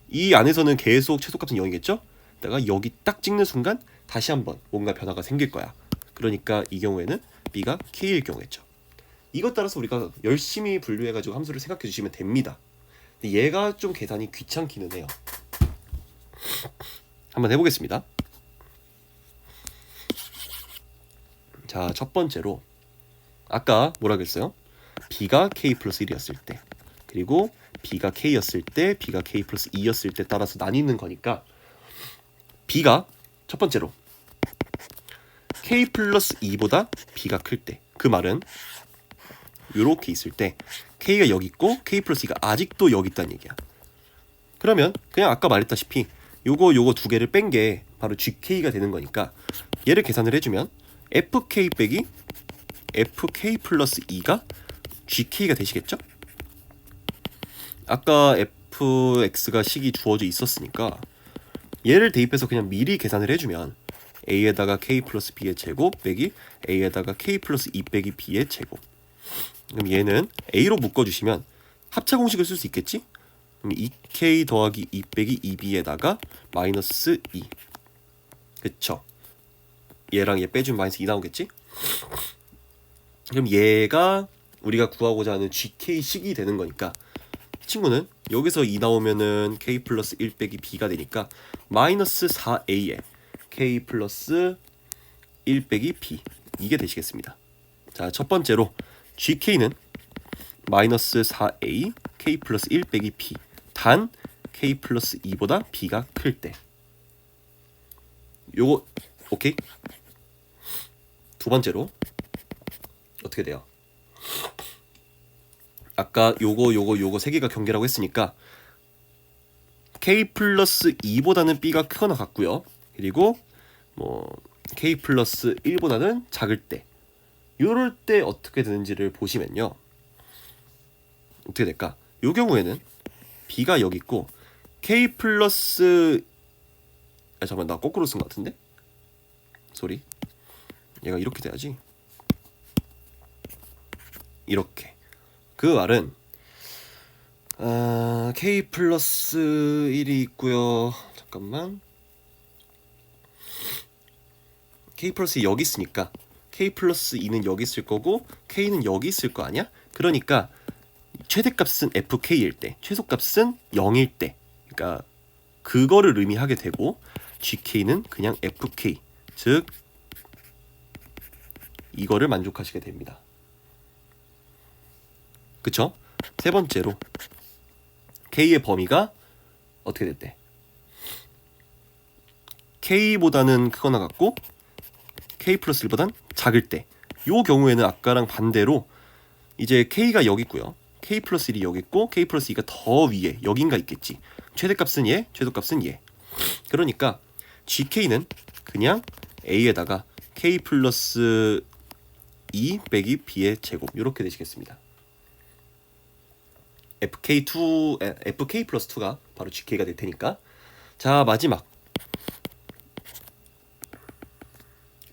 이 안에서는 계속 최소값은 0이겠죠? 내가 여기 딱 찍는 순간 다시 한번 뭔가 변화가 생길 거야. 그러니까 이 경우에는 b가 k일 경우겠죠. 이것 따라서 우리가 열심히 분류해가지고 함수를 생각해 주시면 됩니다. 근데 얘가 좀 계산이 귀찮기는 해요. 한번 해보겠습니다. 자, 첫 번째로 아까 뭐라 그랬어요? b가 k 플러스 1이었을 때, 그리고 b가 k였을 때, b가 k 플러스 2였을 때 따라서 나뉘는 거니까 b가 첫 번째로 k 플러스 2보다 b가 클 때, 그 말은 요렇게 있을 때 k가 여기 있고 k 플러스 2가 아직도 여기 있다는 얘기야. 그러면 그냥 아까 말했다시피 요거 두 개를 뺀 게 바로 gk가 되는 거니까 얘를 계산을 해주면 fk 빼기 fk 플러스 2가 gk가 되시겠죠? 아까 fx가 식이 주어져 있었으니까 얘를 대입해서 그냥 미리 계산을 해주면 a에다가 k 플러스 b의 제곱 빼기 a에다가 k 플러스 2 빼기 b의 제곱. 그럼 얘는 a로 묶어주시면 합차 공식을 쓸 수 있겠지? 그럼 2k 더하기 2 빼기 2b에다가 마이너스 2. 그쵸? 얘랑 얘 빼주면 마이너스 2 나오겠지? 그럼 얘가 우리가 구하고자 하는 gk식이 되는 거니까 이 친구는 여기서 2 나오면은 k 플러스 1 빼기 b가 되니까 마이너스 4a에 k 플러스 1 빼기 b, 이게 되시겠습니다. 자, 첫 번째로 gk는 마이너스 4a k 플러스 1 빼기 b, 단 k 플러스 2보다 b가 클 때. 요거 오케이? 두 번째로 어떻게 돼요? 아까 요거 세 개가 경계라고 했으니까 k 플러스 2보다는 b가 크거나 같고요. 그리고 뭐 k 플러스 1보다는 작을 때, 요럴 때 어떻게 되는지를 보시면요. 어떻게 될까? 요 경우에는 b가 여기 있고 k 플러스 잠깐만, 나 거꾸로 쓴 것 같은데? 소리. 얘가 이렇게 돼야지. 이렇게. 그 말은 k 플러스 1이 있고요. 잠깐만. k 플러스 2 여기 있으니까 k 플러스 2는 여기 있을 거고 k는 여기 있을 거 아니야? 그러니까 최대값은 fk일 때, 최소값은 0일 때, 그러니까 그거를 의미하게 되고 gk는 그냥 fk, 즉 이거를 만족하시게 됩니다. 그쵸? 세 번째로 k의 범위가 어떻게 됐대? k보다는 크거나 같고 k 플러스 1보단 작을 때, 요 경우에는 아까랑 반대로 이제 k가 여기 있고요, k 플러스 1이 여기 있고 k 플러스 2가 더 위에 여긴가 있겠지. 최대값은 얘, 최소값은 얘. 그러니까 gk는 그냥 a에다가 k 플러스 2 빼기 b의 제곱, 이렇게 되시겠습니다. fk 플러스 2가 바로 gk가 될 테니까. 자, 마지막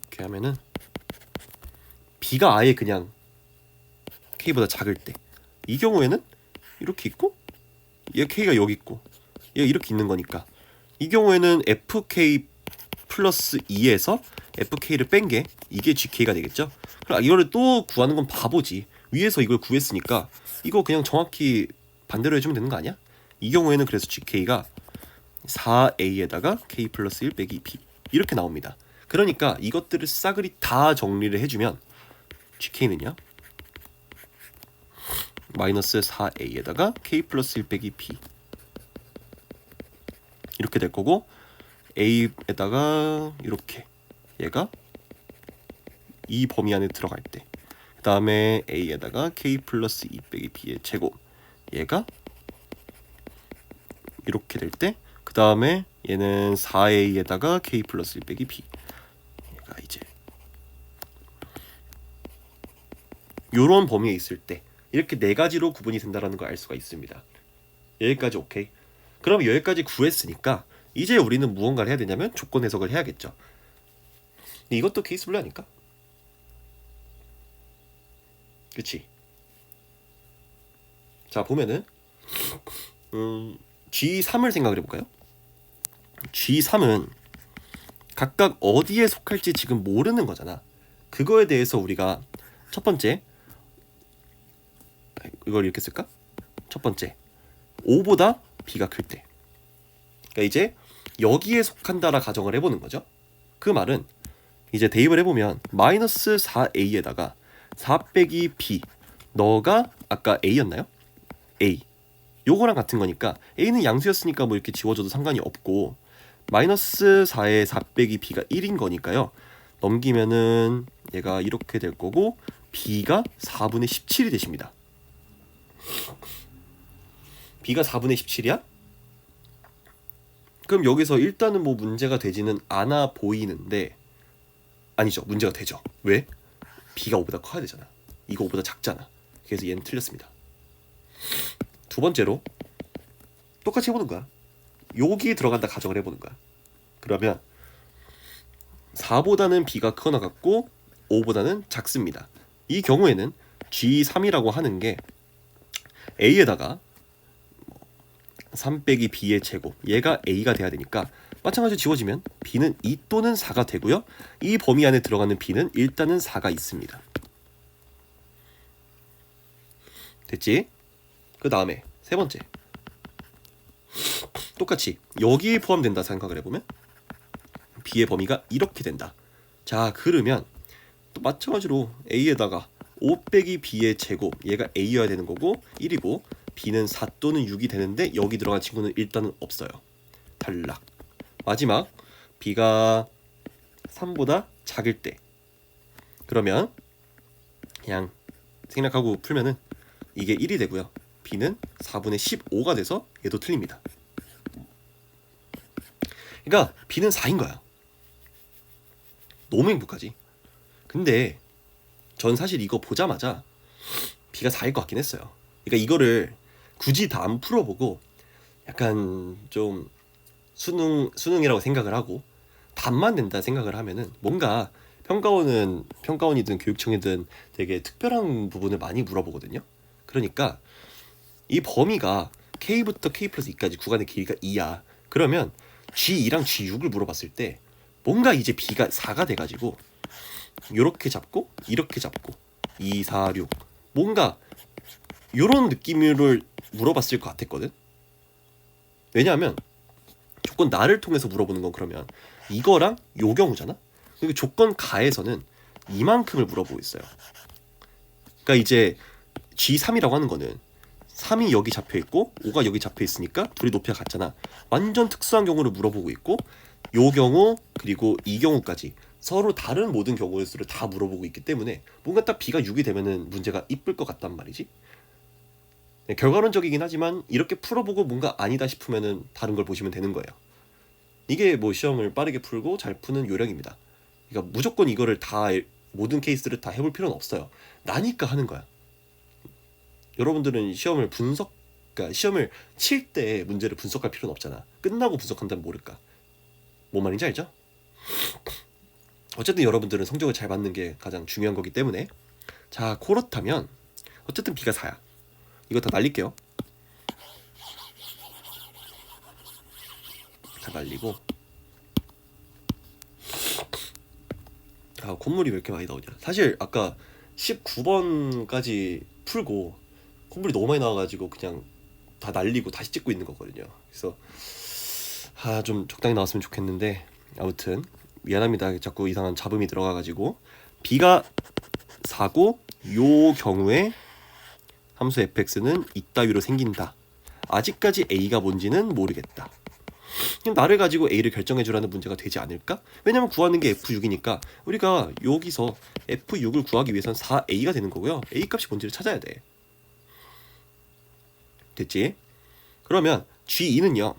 이렇게 하면은 b가 아예 그냥 k보다 작을 때, 이 경우에는 이렇게 있고 얘 k가 여기 있고 얘 이렇게 있는 거니까 이 경우에는 fk 플러스 2에서 fk를 뺀 게 이게 gk가 되겠죠. 그럼 이거를 또 구하는 건 바보지. 위에서 이걸 구했으니까 이거 그냥 정확히 반대로 해주면 되는 거 아니야? 이 경우에는 그래서 gk가 4a에다가 k 플러스 1 빼기 b, 이렇게 나옵니다. 그러니까 이것들을 싸그리 다 정리를 해주면 gk는요 마이너스 4a에다가 k 플러스 1 빼기 b, 이렇게 될 거고, a에다가 이렇게 얘가 이 범위 안에 들어갈 때, 그 다음에 a에다가 k 플러스 2 빼기 b의 제곱, 얘가 이렇게 될 때, 그 다음에 얘는 4a에다가 k 플러스 1 빼기 b, 얘가 이제 요런 범위에 있을 때 이렇게 네 가지로 구분이 된다는 걸 알 수가 있습니다. 여기까지 오케이? 그럼 여기까지 구했으니까 이제 우리는 무언가를 해야 되냐면 조건 해석을 해야겠죠. 근데 이것도 케이스 분류 아닐까? 그치? 자, 보면은 G3을 생각을 해볼까요? G3은 각각 어디에 속할지 지금 모르는 거잖아. 그거에 대해서 우리가 첫 번째, 이걸 이렇게 쓸까? 첫 번째, 5보다 b가 클 때. 그러니까 이제 여기에 속한다라 가정을 해보는 거죠. 그 말은 이제 대입을 해보면 마이너스 4a에다가 4 빼기 b, 너가 아까 a였나요? a, 요거랑 같은 거니까 a는 양수였으니까 뭐 이렇게 지워줘도 상관이 없고, 마이너스 4에 4 빼기 b가 1인 거니까요, 넘기면은 얘가 이렇게 될 거고 b가 4분의 17이 되십니다. b가 4분의 17이야? 그럼 여기서 일단은 뭐 문제가 되지는 않아 보이는데, 아니죠, 문제가 되죠. 왜? b가 5보다 커야 되잖아. 이거 5보다 작잖아. 그래서 얘는 틀렸습니다. 두 번째로 똑같이 해보는 거야. 여기 들어간다 가정을 해보는 거야. 그러면 4보다는 b가 크거나 같고 5보다는 작습니다. 이 경우에는 G3이라고 하는 게 a에다가 3 빼기 b의 제곱, 얘가 a가 돼야 되니까 마찬가지로 지워지면 b는 2 또는 4가 되고요. 이 범위 안에 들어가는 b는 일단은 4가 있습니다. 됐지? 그 다음에 세 번째, 똑같이 여기에 포함된다 생각을 해보면 b의 범위가 이렇게 된다. 자, 그러면 또 마찬가지로 a에다가 5 빼기 b의 제곱, 얘가 a여야 되는 거고 1이고 b는 4 또는 6이 되는데 여기 들어간 친구는 일단은 없어요. 탈락. 마지막, b가 3보다 작을 때, 그러면 그냥 생략하고 풀면은 이게 1이 되고요, b는 4분의 15가 돼서 얘도 틀립니다. 그러니까 b는 4인 거야. 너무 행복하지. 근데 전 사실 이거 보자마자 b가 4일 것 같긴 했어요. 그러니까 이거를 굳이 다 안 풀어보고 약간 좀 수능이라고 생각을 하고 답만 된다 생각을 하면은 뭔가 평가원이든 교육청이든 되게 특별한 부분을 많이 물어보거든요. 그러니까 이 범위가 K부터 K 플러스 2까지 구간의 길이가 2야. 그러면 G2랑 G6을 물어봤을 때 뭔가 이제 B가 4가 돼가지고 요렇게 잡고 이렇게 잡고 2, 4, 6 뭔가 요런 느낌을 물어봤을 것 같았거든. 왜냐하면 조건 나를 통해서 물어보는 건 그러면 이거랑 요 경우잖아. 그리고 조건 가에서는 이만큼을 물어보고 있어요. 그러니까 이제 G3이라고 하는 거는 3이 여기 잡혀있고 5가 여기 잡혀있으니까 둘이 높이가 같잖아. 완전 특수한 경우를 물어보고 있고 요 경우 그리고 이 경우까지 서로 다른 모든 경우의 수를 다 물어보고 있기 때문에 뭔가 딱 B가 6이 되면은 문제가 이쁠 것 같단 말이지. 네, 결과론적이긴 하지만 이렇게 풀어보고 뭔가 아니다 싶으면은 다른 걸 보시면 되는 거예요. 이게 뭐 시험을 빠르게 풀고 잘 푸는 요령입니다. 그러니까 무조건 이거를 다 모든 케이스를 다 해볼 필요는 없어요. 나니까 하는 거야. 여러분들은 그러니까 시험을 칠 때 문제를 분석할 필요는 없잖아. 끝나고 분석한다면 모를까. 뭔 말인지 알죠? 어쨌든 여러분들은 성적을 잘 받는 게 가장 중요한 거기 때문에, 자, 그렇다면 어쨌든 B가 4야. 이거 다 날릴게요. 다 날리고, 콧물이 왜 이렇게 많이 나오냐. 사실 아까 19번까지 풀고 콧물이 너무 많이 나와가지고 그냥 다 날리고 다시 찍고 있는 거거든요. 그래서 좀 적당히 나왔으면 좋겠는데, 아무튼 미안합니다. 자꾸 이상한 잡음이 들어가가지고. B가 4고 요 경우에 함수 fx는 이따위로 생긴다. 아직까지 a가 뭔지는 모르겠다. 그럼 나를 가지고 a를 결정해주라는 문제가 되지 않을까? 왜냐면 구하는 게 f6이니까 우리가 여기서 f6을 구하기 위해선 4a가 되는 거고요. a 값이 뭔지를 찾아야 돼. 됐지? 그러면 G2는요,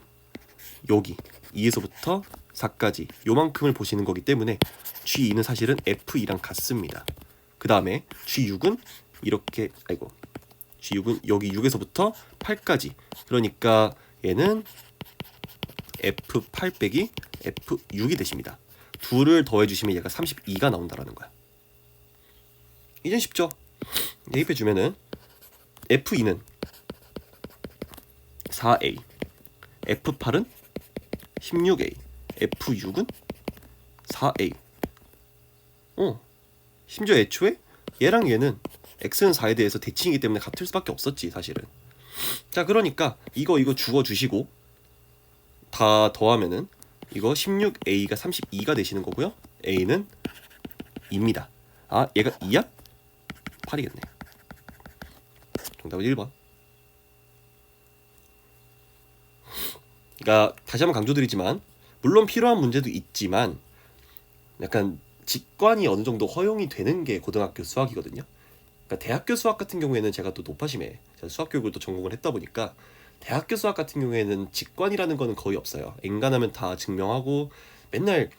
여기 2에서부터 4까지 요만큼을 보시는 거기 때문에 G2는 사실은 F2랑 같습니다. 그 다음에 G6은 이렇게, G6은 여기 6에서부터 8까지, 그러니까 얘는 F8 빼기 F6이 되십니다. 둘을 더해주시면 얘가 32가 나온다라는 거야. 이젠 쉽죠? 대입해주면은 F2는 4a, F8은 16a, F6은 4a. 심지어 애초에 얘랑 얘는 x는 4에 대해서 대칭이기 때문에 같을 수밖에 없었지 사실은. 자, 그러니까 이거 주워 주시고 다 더하면은 이거 16A가 32가 되시는 거고요. A는 2입니다. 아, 얘가 2야? 8이겠네. 정답은 1번. 그러니까 다시 한번 강조드리지만 물론 필요한 문제도 있지만 약간 직관이 어느 정도 허용이 되는 게 고등학교 수학이거든요. 그러니까 대학교 수학 같은 경우에는 제가 또 노파심에 제가 수학 교육을 또 전공을 했다 보니까 대학교 수학 같은 경우에는 직관이라는 거는 거의 없어요. 엔간하면 다 증명하고 맨날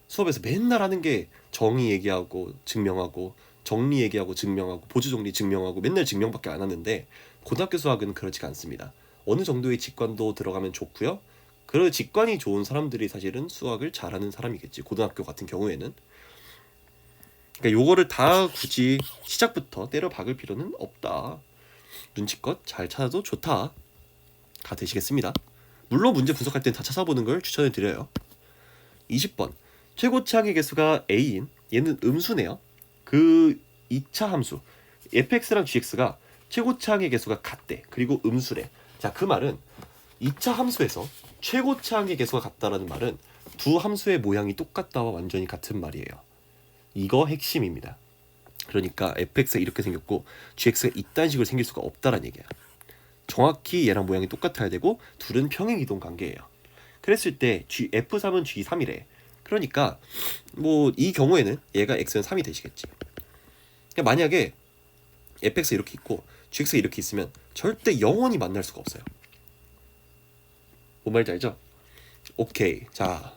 수업에서 맨날 하는 게 정의 얘기하고 증명하고 정리 얘기하고 증명하고 보조 정리 증명하고 맨날 증명밖에 안 하는데 고등학교 수학은 그렇지가 않습니다. 어느 정도의 직관도 들어가면 좋고요. 그 직관이 좋은 사람들이 사실은 수학을 잘하는 사람이겠지. 고등학교 같은 경우에는. 그러니까 요거를 다 굳이 시작부터 때려 박을 필요는 없다. 눈치껏 잘 찾아도 좋다. 다 되시겠습니다. 물론 문제 분석할 땐 다 찾아보는 걸 추천해 드려요. 20번. 최고 최악의 개수가 A인 얘는 음수네요. 그 2차 함수 fx랑 gx가 최고 최악의 개수가 같대. 그리고 음수래. 자, 그 말은 2차 함수에서 최고 최악의 개수가 같다라는 말은 두 함수의 모양이 똑같다와 완전히 같은 말이에요. 이거 핵심입니다. 그러니까 fx가 이렇게 생겼고 gx가 이딴 식으로 생길 수가 없다라는 얘기야. 정확히 얘랑 모양이 똑같아야 되고 둘은 평행이동 관계예요. 그랬을 때 f3은 g3이래. 그러니까 뭐 이 경우에는 얘가 x는 3이 되시겠지. 그러니까 만약에 fx가 이렇게 있고 gx가 이렇게 있으면 절대 영원히 만날 수가 없어요. 뭔 말인지 알죠? 오케이. 자,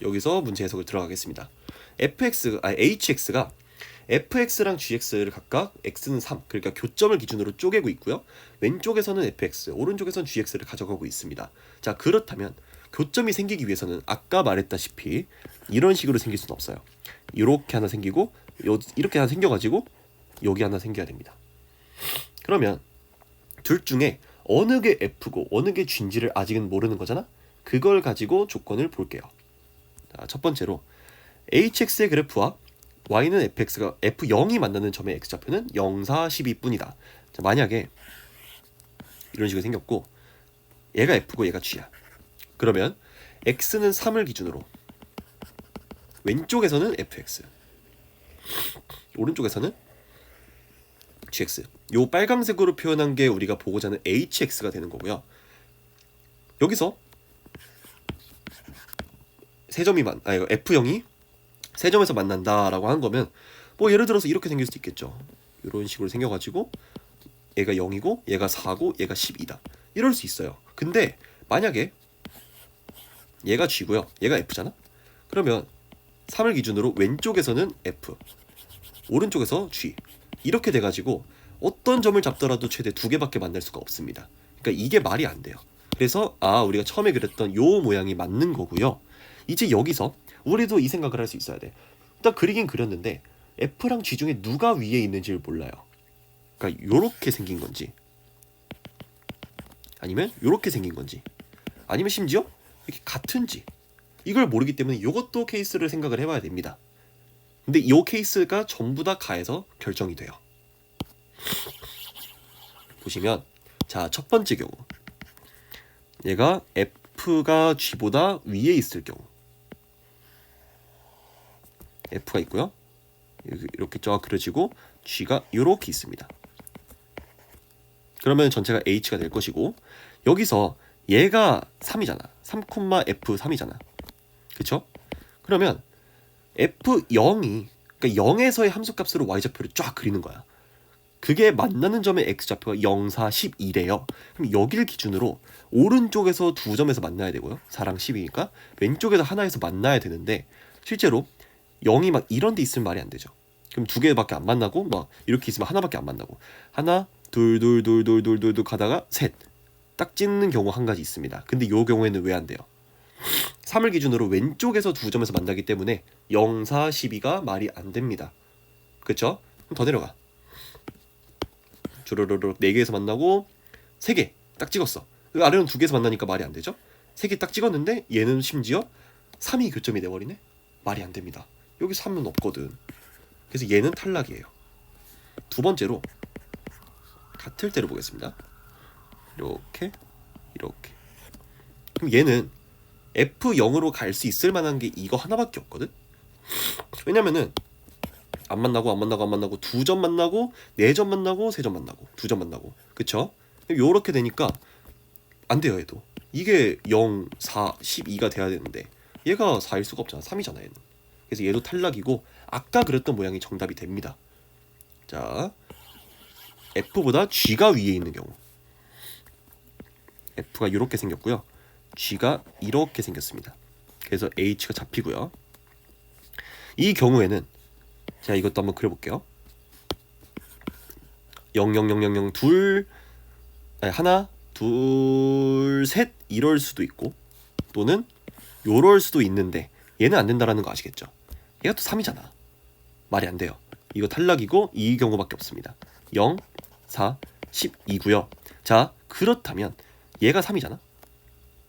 여기서 문제 해석을 들어가겠습니다. hx가 fx랑 gx를 각각 x는 3, 그러니까 교점을 기준으로 쪼개고 있고요. 왼쪽에서는 fx, 오른쪽에서는 gx를 가져가고 있습니다. 자, 그렇다면 교점이 생기기 위해서는 아까 말했다시피 이런 식으로 생길 수는 없어요. 이렇게 하나 생기고 이렇게 하나 생겨가지고 여기 하나 생겨야 됩니다. 그러면 둘 중에 어느 게 f고 어느 게 g인지를 아직은 모르는 거잖아. 그걸 가지고 조건을 볼게요. 자, 첫 번째로 hx의 그래프와 y는 fx가 f0이 만나는 점의 x좌표는 0, 4, 12뿐이다. 자, 만약에 이런 식으로 생겼고 얘가 f고 얘가 g야. 그러면 x는 3을 기준으로 왼쪽에서는 fx, 오른쪽에서는 gx. 요 빨강색으로 표현한 게 우리가 보고자 하는 hx가 되는 거고요. 여기서 세 점이 이거 f0이 세 점에서 만난다라고 한 거면 뭐 예를 들어서 이렇게 생길 수도 있겠죠. 이런 식으로 생겨가지고 얘가 0이고 얘가 4고 얘가 12다. 이럴 수 있어요. 근데 만약에 얘가 g고요. 얘가 f잖아. 그러면 3을 기준으로 왼쪽에서는 f, 오른쪽에서 g 이렇게 돼가지고 어떤 점을 잡더라도 최대 2개밖에 만날 수가 없습니다. 그러니까 이게 말이 안 돼요. 그래서 우리가 처음에 그렸던 요 모양이 맞는 거고요. 이제 여기서 우리도 이 생각을 할 수 있어야 돼. 일단 그리긴 그렸는데 f랑 g 중에 누가 위에 있는지를 몰라요. 그러니까 요렇게 생긴 건지 아니면 요렇게 생긴 건지 아니면 심지어 이렇게 같은지 이걸 모르기 때문에 요것도 케이스를 생각을 해봐야 됩니다. 근데 이 케이스가 전부 다 가해서 결정이 돼요. 보시면 자, 첫 번째 경우 얘가 f가 g보다 위에 있을 경우 f가 있고요. 이렇게 쫙 그려지고 g가 이렇게 있습니다. 그러면 전체가 h가 될 것이고 여기서 얘가 3이잖아. 3,f3이잖아. 그쵸? 그러면 f0이 그러니까 0에서의 함수값으로 y좌표를 쫙 그리는 거야. 그게 만나는 점의 x좌표가 0, 4, 12래요. 그럼 여기를 기준으로 오른쪽에서 두 점에서 만나야 되고요. 4랑 10이니까 왼쪽에서 하나에서 만나야 되는데 실제로 0이 막 이런 데 있으면 말이 안 되죠. 그럼 두 개밖에 안 만나고 막 이렇게 있으면 하나밖에 안 만나고 하나, 둘 가다가 셋 딱 찍는 경우 한 가지 있습니다. 근데 이 경우에는 왜 안 돼요? 3을 기준으로 왼쪽에서 두 점에서 만나기 때문에 0, 4, 12가 말이 안 됩니다. 그쵸? 그럼 더 내려가. 주르르륵 4개에서 만나고 3개 딱 찍었어. 그 아래는 2개에서 만나니까 말이 안 되죠? 3개 딱 찍었는데 얘는 심지어 3이 교점이 돼버리네? 말이 안 됩니다. 여기 3은 없거든. 그래서 얘는 탈락이에요. 두 번째로 같을 때로 보겠습니다. 이렇게 그럼 얘는 F0으로 갈 수 있을 만한 게 이거 하나밖에 없거든. 왜냐면은 안 만나고 두 점 만나고 네 점 만나고 세 점 만나고 두 점 만나고, 그쵸? 요렇게 되니까 안 돼요. 얘도 이게 0, 4, 12가 돼야 되는데 얘가 4일 수가 없잖아. 3이잖아 얘는. 그래서 얘도 탈락이고 아까 그랬던 모양이 정답이 됩니다. 자, F보다 G가 위에 있는 경우, F가 이렇게 생겼고요, G가 이렇게 생겼습니다. 그래서 H가 잡히고요. 이 경우에는 제가 이것도 한번 그려볼게요. 0, 0, 0, 0, 0, 둘, 아니, 하나, 둘, 셋 이럴 수도 있고 또는 요럴 수도 있는데 얘는 안 된다라는 거 아시겠죠? 얘가 또 3이잖아. 말이 안 돼요. 이거 탈락이고 이 경우밖에 없습니다. 0, 4, 12고요. 자, 그렇다면 얘가 3이잖아.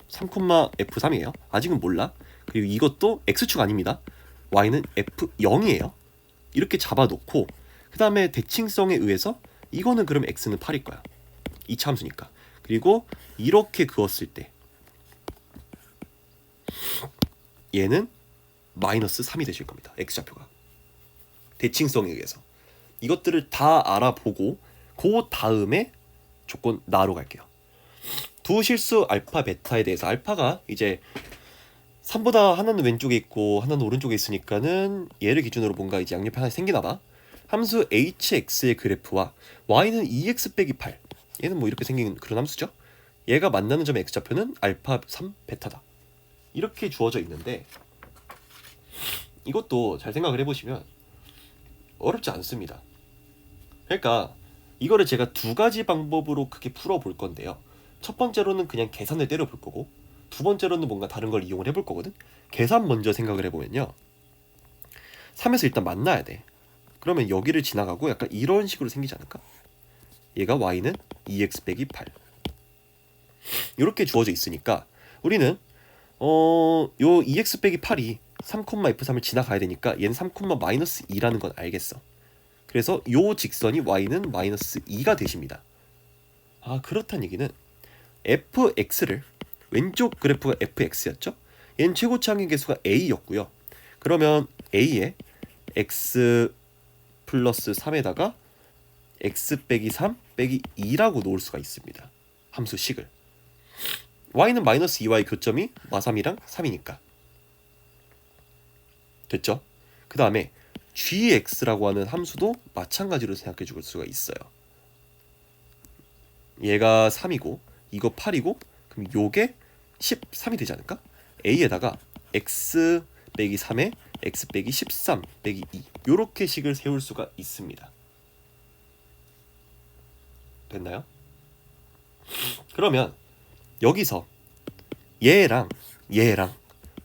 3,F3이에요. 아직은 몰라. 그리고 이것도 X축 아닙니다. Y는 F0이에요. 이렇게 잡아놓고 그 다음에 대칭성에 의해서 이거는 그럼 X는 8일 거야. 2차 함수니까. 그리고 이렇게 그었을 때 얘는 마이너스 3이 되실 겁니다. X좌표가. 대칭성에 의해서. 이것들을 다 알아보고 그 다음에 조건 나로 갈게요. 두 실수 알파 베타에 대해서, 알파가 이제 3보다 하나는 왼쪽에 있고 하나는 오른쪽에 있으니까는 얘를 기준으로 뭔가 이제 양옆에 하나 생기나봐. 함수 hx의 그래프와 y는 2x 빼기 8, 얘는 뭐 이렇게 생긴 그런 함수죠. 얘가 만나는 점의 x좌표는 알파 3 베타다. 이렇게 주어져 있는데 이것도 잘 생각을 해보시면 어렵지 않습니다. 그러니까 이거를 제가 두 가지 방법으로 크게 풀어볼 건데요. 첫 번째로는 그냥 계산을 때려볼 거고, 두 번째로는 뭔가 다른 걸 이용을 해볼 거거든. 계산 먼저 생각을 해보면요, 3에서 일단 만나야 돼. 그러면 여기를 지나가고 약간 이런 식으로 생기지 않을까? 얘가 y는 2x 빼기 8 이렇게 주어져 있으니까 우리는 요 2x 빼기 8이 3,f3을 지나가야 되니까 얘는 3,-2라는 건 알겠어. 그래서 요 직선이 y는 마이너스 2가 되십니다. 아, 그렇다는 얘기는 fx를, 왼쪽 그래프가 fx였죠? 얘는 최고치 항의 계수가 a였고요. 그러면 a에 x 플러스 3에다가 x 빼기 3 빼기 2라고 놓을 수가 있습니다. 함수식을. y는 마이너스 2와의 교점이 마3이랑 3이니까 됐죠? 그 다음에 gx라고 하는 함수도 마찬가지로 생각해 줄 수가 있어요. 얘가 3이고 이거 8이고 그럼 요게 13이 되지 않을까? a에다가 x 빼기 3에 x 빼기 13 빼기 2 요렇게 식을 세울 수가 있습니다. 됐나요? 그러면 여기서 얘랑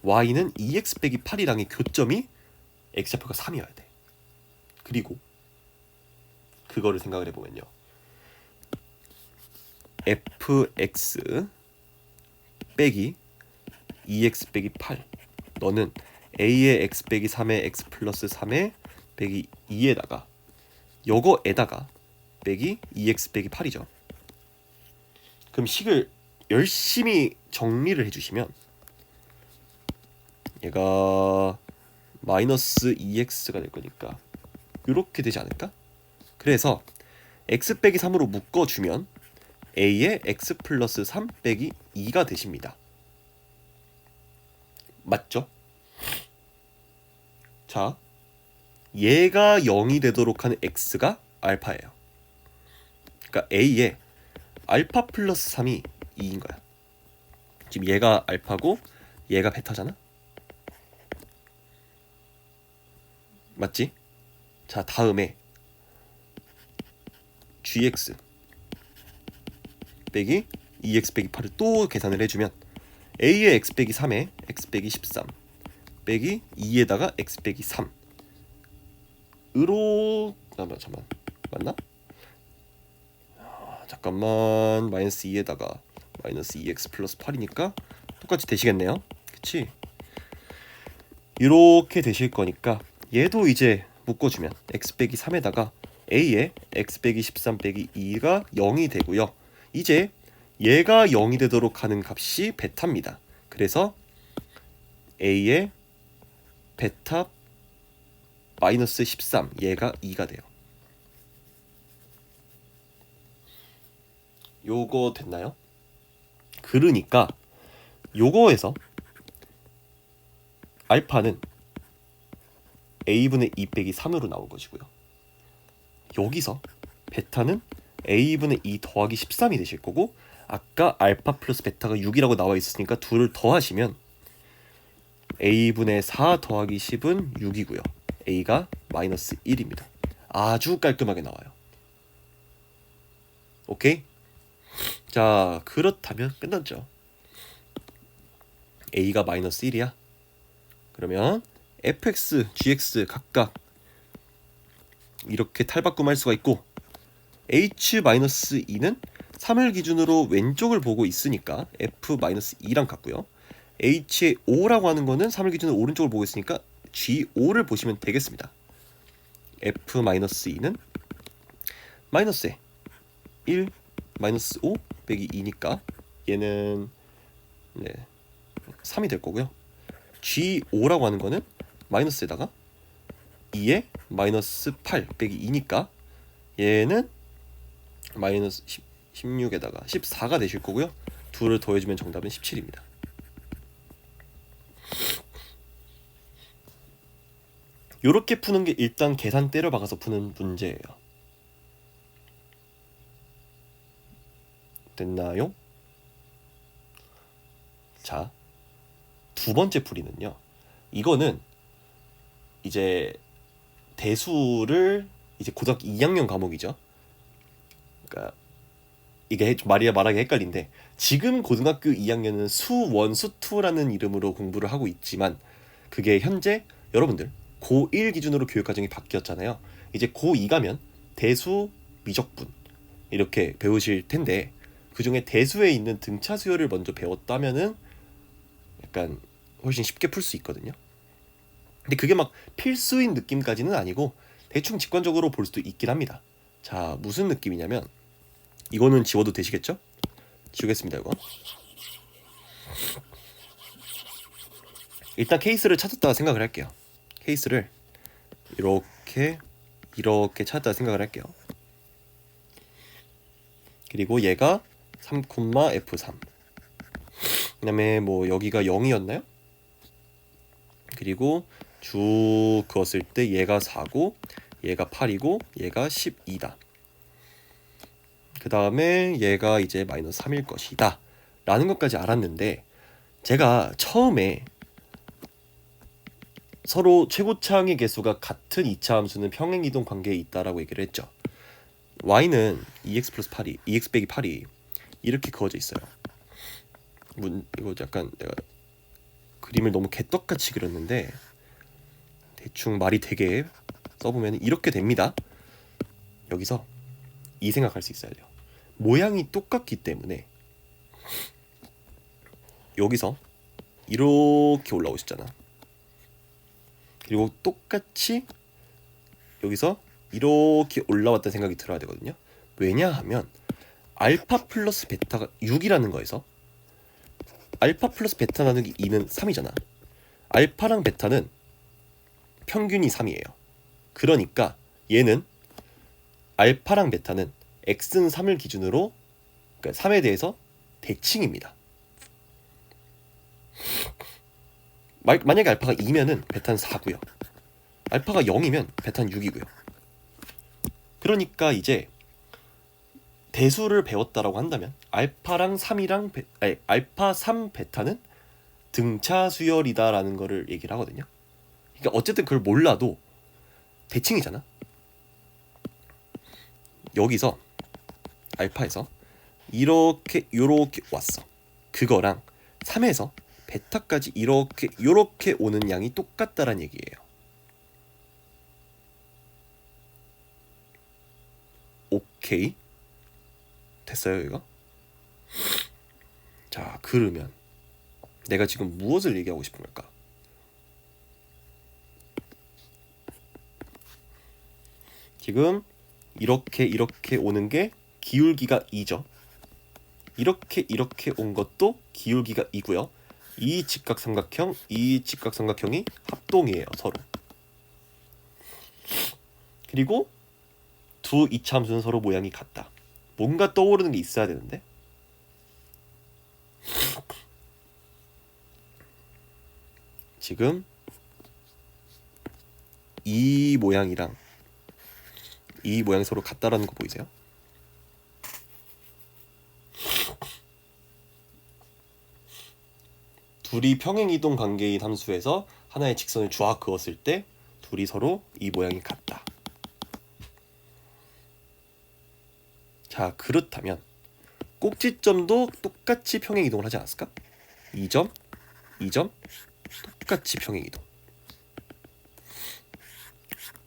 y는 2x 빼기 8이랑의 교점이 x좌표가 3이어야 돼. 그리고 그거를 생각을 해보면요, fx 빼기 2x 빼기 8, 너는 a의 x 빼기 3의 x 플러스 3의 빼기 2에다가 요거에다가 빼기 2x 빼기 8이죠. 그럼 식을 열심히 정리를 해주시면 얘가 마이너스 2x가 될 거니까 이렇게 되지 않을까? 그래서 x 빼기 3으로 묶어주면 a의 x 플러스 3 빼기 2가 되십니다. 맞죠? 자, 얘가 0이 되도록 하는 x가 알파예요. 그러니까 a에 알파 플러스 3이 2인 거야. 지금 얘가 알파고 얘가 베타잖아? 맞지? 자, 다음에 gx 빼기 2x 빼기 8을 또 계산을 해주면 a의 x 빼기 3에 x 빼기 13 빼기 2에다가 x 빼기 3으로 잠깐만 맞나? 잠깐만, 마이너스 2에다가 마이너스 2x 플러스 8이니까 똑같이 되시겠네요. 그치? 이렇게 되실 거니까 얘도 이제 묶어주면 x 빼기 3에다가 a의 x 빼기 13 빼기 2가 0이 되고요. 이제 얘가 0이 되도록 하는 값이 베타입니다. 그래서 A의 베타 마이너스 13 얘가 2가 돼요. 요거 됐나요? 그러니까 요거에서 알파는 a분의 2 빼기 3으로 나올 것이고요. 여기서 베타는 a분의 2 더하기 13이 되실 거고, 아까 알파 플러스 베타가 6이라고 나와 있으니까 둘을 더하시면 a분의 4 더하기 10은 6이고요. a가 마이너스 1입니다. 아주 깔끔하게 나와요. 오케이? 자, 그렇다면 끝났죠. a가 마이너스 1이야. 그러면 fx, gx 각각 이렇게 탈바꿈할 수가 있고, h-2는 3을 기준으로 왼쪽을 보고 있으니까 f-2랑 같고요. h의 5라고 하는 거는 3을 기준으로 오른쪽을 보고 있으니까 g5를 보시면 되겠습니다. f-2는 마이너스에 1 마이너스 5 빼기 2니까 얘는 3이 될 거고요. g5라고 하는 거는 마이너스에다가 2에 마이너스 8 빼기 2니까 얘는 마이너스 16에다가 14가 되실 거고요. 둘을 더해주면 정답은 17입니다. 요렇게 푸는 게 일단 계산 때려 박아서 푸는 문제예요. 됐나요? 자, 두 번째 풀이는요. 이거는 이제 대수를 이제 고등학교 2학년 과목이죠. 그러니까 이게 좀 말하기 헷갈린데, 지금 고등학교 2학년은 수1, 수2라는 이름으로 공부를 하고 있지만 그게 현재 여러분들 고1 기준으로 교육과정이 바뀌었잖아요. 이제 고2 가면 대수, 미적분 이렇게 배우실 텐데, 그 중에 대수에 있는 등차 수열을 먼저 배웠다면은 약간 훨씬 쉽게 풀 수 있거든요. 근데 그게 막 필수인 느낌까지는 아니고 대충 직관적으로 볼 수도 있긴 합니다. 자, 무슨 느낌이냐면, 이거는 지워도 되시겠죠? 지우겠습니다. 이거 일단 케이스를 찾았다 생각을 할게요. 케이스를 이렇게 찾았다 생각을 할게요. 그리고 얘가 3,f3, 그 다음에 뭐 여기가 0이었나요? 그리고 쭉 그었을 때 얘가 4고 얘가 8이고 얘가 12다. 그 다음에 얘가 이제 마이너스 3일 것이다 라는 것까지 알았는데, 제가 처음에 서로 최고차항의 개수가 같은 2차 함수는 평행이동 관계에 있다라고 얘기를 했죠. y는 2x 플러스 8이 2x 빼기 8이 이렇게 그어져 있어요. 이거 약간 내가 그림을 너무 개떡같이 그렸는데 대충 말이 되게 써보면 이렇게 됩니다. 여기서 이 생각할 수 있어야 돼요. 모양이 똑같기 때문에 여기서 이렇게 올라오셨잖아. 그리고 똑같이 여기서 이렇게 올라왔다는 생각이 들어야 되거든요. 왜냐하면 알파 플러스 베타가 6이라는 거에서 알파 플러스 베타 나누기 2는 3이잖아. 알파랑 베타는 평균이 3이에요. 그러니까 얘는 알파랑 베타는 x는 3을 기준으로, 그러니까 3에 대해서 대칭입니다. 만약에 알파가 2면은 베타는 4고요. 알파가 0이면 베타는 6이고요. 그러니까 이제 대수를 배웠다라고 한다면 알파 3 베타는 등차 수열이다라는 거를 얘기를 하거든요. 그러니까 어쨌든 그걸 몰라도 대칭이잖아. 여기서 알파에서 이렇게 왔어. 그거랑 3에서 베타까지 이렇게 오는 양이 똑같다란 얘기예요. 오케이, 됐어요 이거? 자, 그러면 내가 지금 무엇을 얘기하고 싶은 걸까? 지금 이렇게 오는 게 기울기가 2죠. 이렇게 온 것도 기울기가 2고요. 이 직각삼각형, 이 직각삼각형이 합동이에요, 서로. 그리고 두 이차함수는 서로 모양이 같다. 뭔가 떠오르는 게 있어야 되는데. 지금 이 모양이랑 이 모양이 서로 같다라는 거 보이세요? 둘이 평행이동 관계인 함수에서 하나의 직선을 쫙 그었을 때 둘이 서로 이 모양이 같다. 자, 그렇다면 꼭지점도 똑같이 평행이동을 하지 않았을까? 2점, 2점 똑같이 평행이동.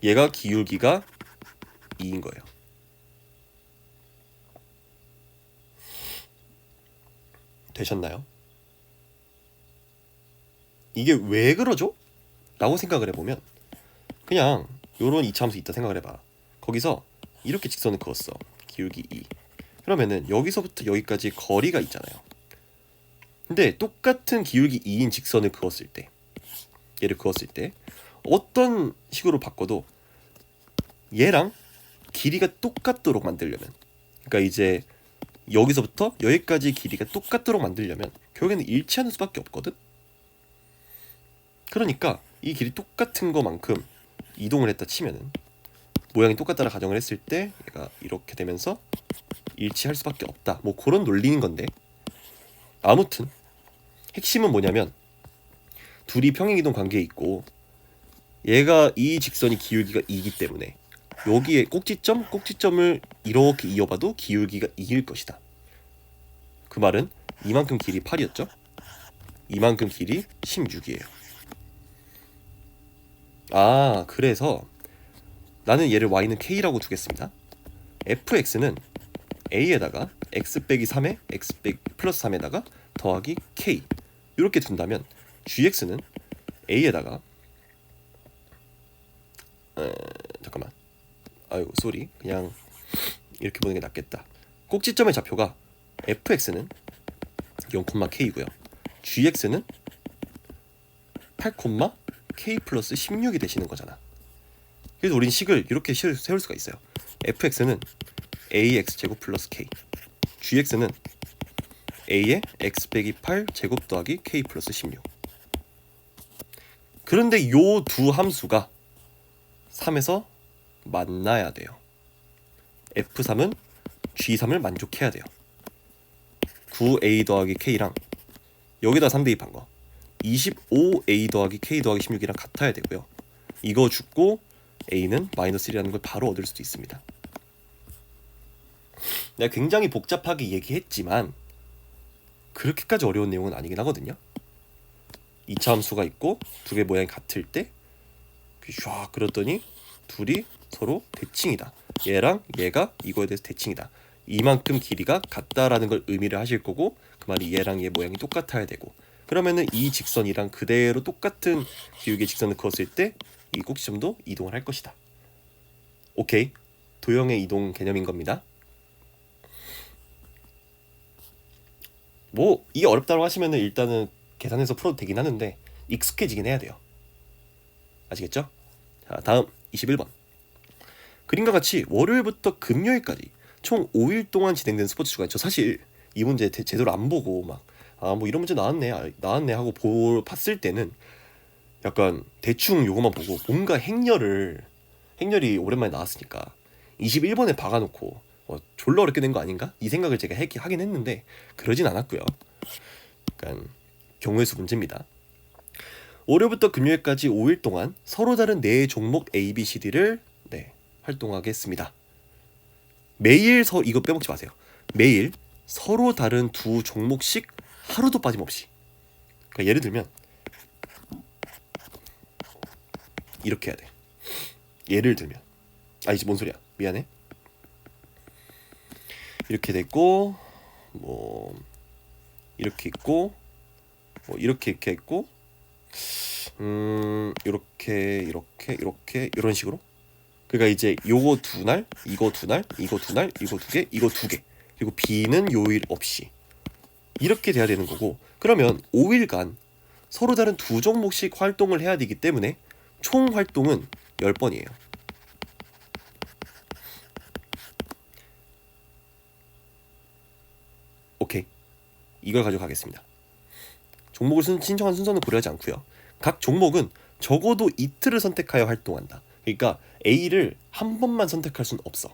얘가 기울기가 2인 거예요. 되셨나요? 이게 왜 그러죠? 라고 생각을 해보면 그냥 요런 이차함수 있다 생각을 해봐. 거기서 이렇게 직선을 그었어. 기울기 2. 그러면은 여기서부터 여기까지 거리가 있잖아요. 근데 똑같은 기울기 2인 직선을 그었을 때, 얘를 그었을 때 어떤 식으로 바꿔도 얘랑 길이가 똑같도록 만들려면, 그러니까 이제 여기서부터 여기까지 길이가 똑같도록 만들려면 결국에는 일치하는 수밖에 없거든. 그러니까 이 길이 똑같은 것만큼 이동을 했다 치면은 모양이 똑같다라 가정을 했을 때 얘가 이렇게 되면서 일치할 수밖에 없다. 뭐 그런 논리인 건데, 아무튼 핵심은 뭐냐면 둘이 평행이동 관계에 있고 얘가 이 직선이 기울기가 2이기 때문에 여기에 꼭지점을 이렇게 이어봐도 기울기가 2일 것이다. 그 말은 이만큼 길이 8이었죠? 이만큼 길이 16이에요. 아, 그래서 나는 얘를 y는 k라고 두겠습니다. fx는 a에다가 x 빼기 3에 x 빼기 플러스 3에다가 더하기 k 이렇게 둔다면 gx는 a에다가 잠깐만, 아이고 쏘리, 그냥 이렇게 보는 게 낫겠다. 꼭지점의 좌표가 fx는 0,k이고요 gx는 8,k 플러스 16이 되시는 거잖아. 그래서 우린 식을 이렇게 세울 수가 있어요. fx는 ax 제곱 플러스 k, gx는 a의 x 빼기 8 제곱 더하기 k 플러스 16. 그런데 요 두 함수가 3에서 만나야 돼요. f3은 g3을 만족해야 돼요. 9a 더하기 k랑 여기다 3 대입한 거 25a 더하기 k 더하기 16이랑 같아야 되고요. 이거 죽고 a는 마이너스 1이라는 걸 바로 얻을 수도 있습니다. 내가 굉장히 복잡하게 얘기했지만 그렇게까지 어려운 내용은 아니긴 하거든요. 2차 함수가 있고 두 개 모양이 같을 때 쫙 그렸더니 둘이 서로 대칭이다. 얘랑 얘가 이거에 대해서 대칭이다. 이만큼 길이가 같다라는 걸 의미를 하실 거고, 그 말이 얘랑 얘 모양이 똑같아야 되고, 그러면은 이 직선이랑 그대로 똑같은 기울기의 직선을 그었을 때 이 꼭지점도 이동을 할 것이다. 오케이, 도형의 이동 개념인 겁니다. 뭐 이게 어렵다고 하시면은 일단은 계산해서 풀어도 되긴 하는데 익숙해지긴 해야 돼요. 아시겠죠? 자, 다음 21번. 그림과 같이 월요일부터 금요일까지 총 5일 동안 진행된 스포츠 주간. 저 사실 이 문제 제대로 안 보고 막 뭐 이런 문제 나왔네 하고 봤을 때는 약간 대충 요거만 보고 뭔가 행렬이 오랜만에 나왔으니까 21번에 박아놓고 졸라 어렵게 된 거 아닌가? 이 생각을 제가 하긴 했는데 그러진 않았고요. 약간 경우의 수 문제입니다. 월요일부터 금요일까지 5일 동안 서로 다른 4종목 A, B, C, D를 활동하겠습니다. 매일 이거 빼먹지 마세요. 매일 서로 다른 2종목씩 하루도 빠짐없이. 그러니까 예를 들면 이렇게 해야 돼. 예를 들면 이제 뭔 소리야? 미안해. 이렇게 됐고 뭐 이렇게 있고 뭐 이렇게 있고 이렇게 이런 식으로. 그러니까 이제 요거 두 날, 이거 두 날, 이거 두 날, 이거 두 개, 이거 두 개. 그리고 B는 요일 없이 이렇게 돼야 되는 거고, 그러면 5일간 서로 다른 두 종목씩 활동을 해야 되기 때문에 총 활동은 10번이에요. 오케이. 이걸 가져가겠습니다. 종목을 신청한 순서는 고려하지 않고요. 각 종목은 적어도 이틀을 선택하여 활동한다. 그러니까 A를 한 번만 선택할 수는 없어.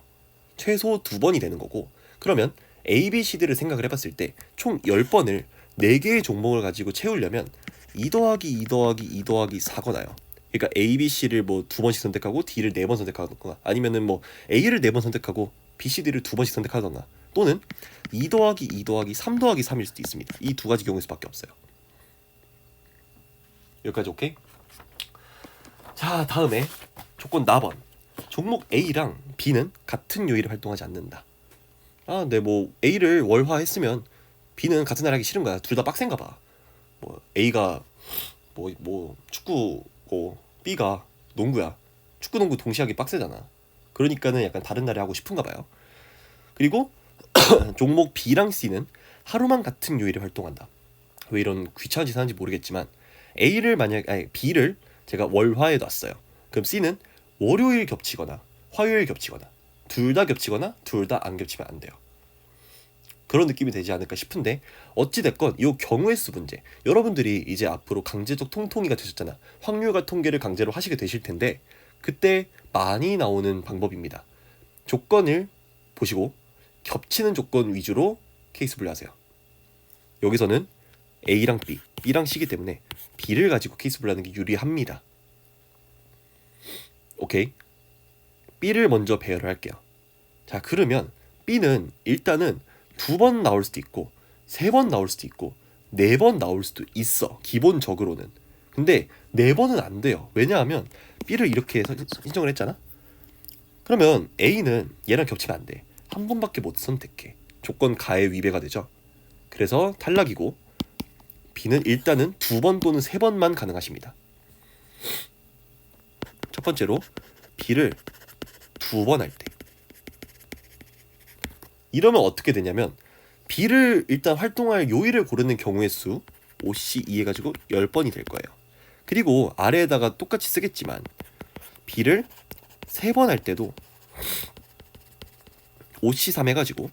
최소 2번이 되는 거고, 그러면 A, B, C, D를 생각을 해봤을 때 총 10번을 4개의 종목을 가지고 채우려면 2 더하기 2 더하기 2 더하기 4가 나요. 그러니까 A, B, C를 뭐 2번씩 선택하고 D를 4번 선택하거나, 아니면은 뭐 A를 4번 선택하고 B, C, D를 2번씩 선택하거나, 또는 2 더하기 2 더하기 3 더하기 3일 수도 있습니다. 이 두 가지 경우일 수밖에 없어요. 여기까지 오케이? 자, 다음에 조건 4번. 종목 A랑 B는 같은 요일에 활동하지 않는다. 아, 근데 뭐 A를 월화했으면 B는 같은 날 하기 싫은 거야. 둘 다 빡센가 봐. 뭐 A가 뭐 축구고 B가 농구야. 축구 농구 동시에 하기 빡세잖아. 그러니까는 약간 다른 날에 하고 싶은가 봐요. 그리고 종목 B랑 C는 하루만 같은 요일에 활동한다. 왜 이런 귀찮은 짓 하는지 모르겠지만 B를 제가 월화에 놨어요. 그럼 C는 월요일 겹치거나 화요일 겹치거나 둘 다 겹치거나 둘 다 안 겹치면 안 돼요. 그런 느낌이 되지 않을까 싶은데, 어찌됐건 이 경우의 수 문제, 여러분들이 이제 앞으로 강제적 통통이가 되셨잖아. 확률과 통계를 강제로 하시게 되실 텐데, 그때 많이 나오는 방법입니다. 조건을 보시고 겹치는 조건 위주로 케이스 분류하세요. 여기서는 A랑 B, B랑 C이기 때문에 B를 가지고 케이스 분류하는 게 유리합니다. 오케이. B를 먼저 배열을 할게요. 자, 그러면 B는 일단은 2번 나올 수도 있고 3번 나올 수도 있고 4번 나올 수도 있어, 기본적으로는. 근데 4번은 안 돼요. 왜냐하면 B를 이렇게 신청을 했잖아. 그러면 A는 얘랑 겹치면 안 돼. 한 번밖에 못 선택해. 조건 가해 위배가 되죠. 그래서 탈락이고, B는 일단은 2번 또는 3번만 가능하십니다. 첫 번째로 B를 2번 할 때, 이러면 어떻게 되냐면 B를 일단 활동할 요일을 고르는 경우의 수 OC2 해가지고 10번이 될 거예요. 그리고 아래에다가 똑같이 쓰겠지만 B를 3번 할 때도 OC3 해가지고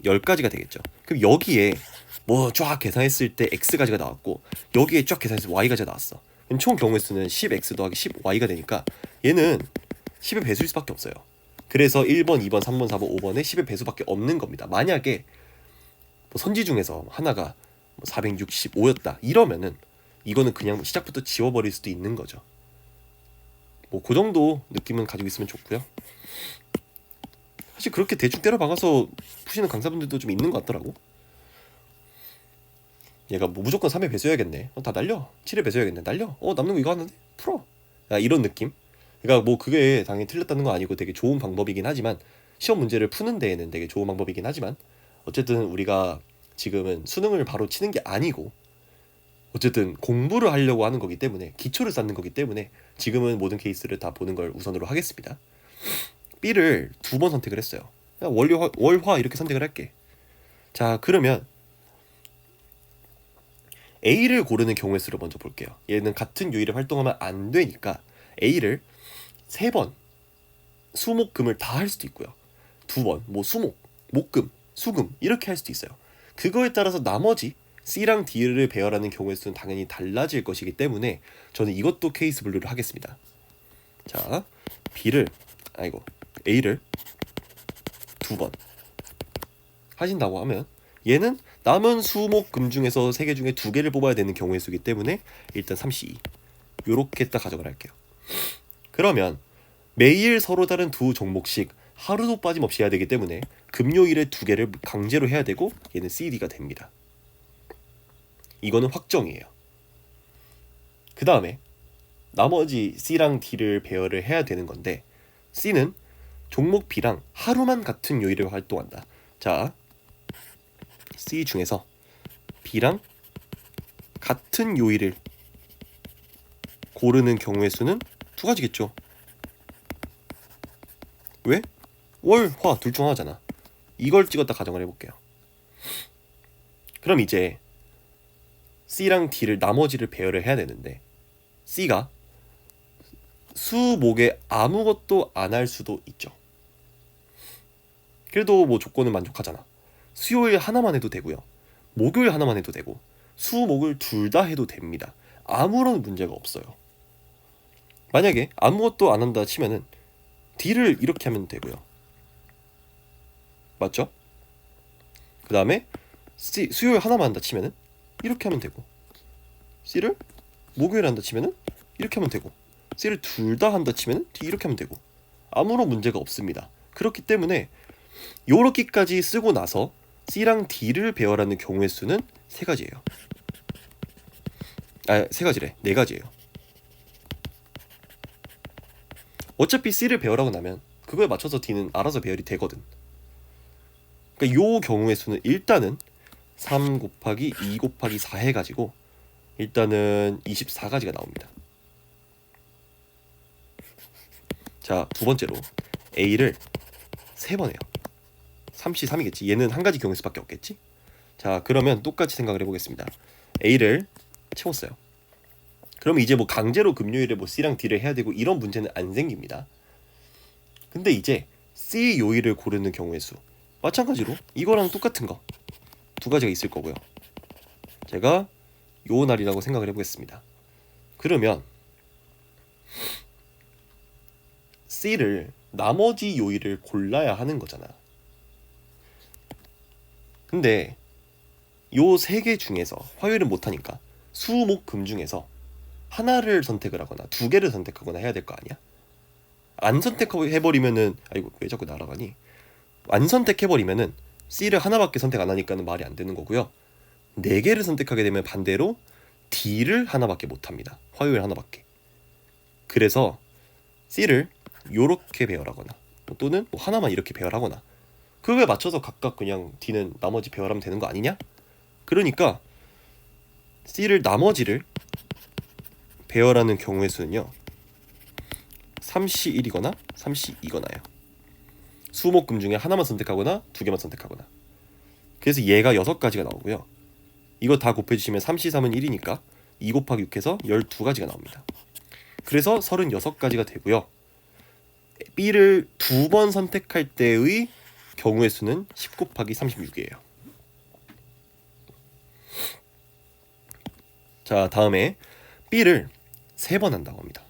10가지가 되겠죠. 그럼 여기에 뭐 쫙 계산했을 때 X가지가 나왔고, 여기에 쫙 계산했을 때 Y가지가 나왔어. 그럼 총 경우의 수는 10X 더하기 10Y가 되니까 얘는 10의 배수일 수밖에 없어요. 그래서 1번, 2번, 3번, 4번, 5번에 10의 배수밖에 없는 겁니다. 만약에 뭐 선지 중에서 하나가 465였다 이러면은 이거는 그냥 시작부터 지워버릴 수도 있는 거죠. 뭐 그 정도 느낌은 가지고 있으면 좋고요. 사실 그렇게 대충 때려 박아서 푸시는 강사분들도 좀 있는 것 같더라고. 얘가 뭐 무조건 3회 배수해야겠네. 다 날려. 7회 배수해야겠네. 날려. 남는 거 이거 하는데 풀어. 이런 느낌. 그러니까 뭐 그게 당연히 틀렸다는 거 아니고 되게 좋은 방법이긴 하지만, 시험 문제를 푸는 데에는 되게 좋은 방법이긴 하지만, 어쨌든 우리가 지금은 수능을 바로 치는 게 아니고 어쨌든 공부를 하려고 하는 거기 때문에, 기초를 쌓는 거기 때문에 지금은 모든 케이스를 다 보는 걸 우선으로 하겠습니다. B를 2번 선택을 했어요. 그냥 월화 이렇게 선택을 할게. 자, 그러면 A를 고르는 경우의 수를 먼저 볼게요. 얘는 같은 요일에 활동하면 안 되니까 A를 3번, 수목금을 다 할 수도 있고요. 2번, 뭐 수목, 목금, 수금 이렇게 할 수도 있어요. 그거에 따라서 나머지 C랑 D를 배열하는 경우의 수는 당연히 달라질 것이기 때문에 저는 이것도 케이스 분류를 하겠습니다. 자, A를 2번 하신다고 하면 얘는 남은 수목금 중에서 3개 중에 2개를 뽑아야 되는 경우의 수이기 때문에 일단 3C2 요렇게 딱 가져가 할게요. 그러면 매일 서로 다른 두 종목씩 하루도 빠짐없이 해야 되기 때문에 금요일에 2개를 강제로 해야 되고, 얘는 CD가 됩니다. 이거는 확정이에요. 그 다음에 나머지 C랑 D를 배열을 해야 되는 건데, C는 종목 B랑 하루만 같은 요일에 활동한다. 자, C 중에서 B랑 같은 요일을 고르는 경우의 수는 2가지겠죠. 왜? 월, 화 둘 중 하나잖아. 이걸 찍었다 가정을 해볼게요. 그럼 이제 C랑 D를 나머지를 배열을 해야 되는데 C가 수목에 아무것도 안 할 수도 있죠. 그래도 뭐 조건은 만족하잖아. 수요일 하나만 해도 되고요. 목요일 하나만 해도 되고 수목을 둘 다 해도 됩니다. 아무런 문제가 없어요. 만약에 아무것도 안 한다 치면은 D를 이렇게 하면 되고요. 맞죠? 그 다음에 수요일 하나만 한다 치면은 이렇게 하면 되고 C를 목요일 한다 치면은 이렇게 하면 되고 C를 둘 다 한다 치면은 D 이렇게 하면 되고 아무런 문제가 없습니다. 그렇기 때문에 요렇게까지 쓰고 나서 C랑 D를 배열하는 경우의 수는 세 가지예요. 세 가지래. 네 가지예요. 어차피 C를 배열하고 나면 그거에 맞춰서 D는 알아서 배열이 되거든. 그러니까 요 경우의 수는 일단은 3 곱하기 2 곱하기 4 해가지고 일단은 24가지가 나옵니다. 자, 두 번째로 A를 3번 해요. 3시 3이겠지. 얘는 한 가지 경우의 수밖에 없겠지. 자, 그러면 똑같이 생각을 해보겠습니다. A를 채웠어요. 그럼 이제 뭐 강제로 금요일에 뭐 C랑 D를 해야 되고 이런 문제는 안 생깁니다. 근데 이제 C 요일을 고르는 경우의 수 마찬가지로 이거랑 똑같은 거 두 가지가 있을 거고요. 제가 요 날이라고 생각을 해보겠습니다. 그러면 C를 나머지 요일을 골라야 하는 거잖아. 근데 요 세 개 중에서 화요일은 못하니까 수, 목, 금 중에서 하나를 선택을 하거나 두 개를 선택하거나 해야 될 거 아니야? 안 선택해버리면은 아이고 왜 자꾸 날아가니? 안 선택해버리면은 C를 하나밖에 선택 안 하니까는 말이 안 되는 거고요. 네 개를 선택하게 되면 반대로 D를 하나밖에 못 합니다. 화요일 하나밖에. 그래서 C를 요렇게 배열하거나 또는 뭐 하나만 이렇게 배열하거나 그거에 맞춰서 각각 그냥 D는 나머지 배열하면 되는 거 아니냐? 그러니까 C를 나머지를 배열하는 경우의 수는요 3시 1이거나 3시 2거나요. 수목금 중에 하나만 선택하거나 두 개만 선택하거나. 그래서 얘가 6가지가 나오고요. 이거 다 곱해주시면 3시 3은 1이니까 2 곱하기 6해서 12가지가 나옵니다. 그래서 36가지가 되고요. B를 두 번 선택할 때의 경우의 수는 10 곱하기 36이에요. 자, 다음에 B를 3번 한다고 합니다.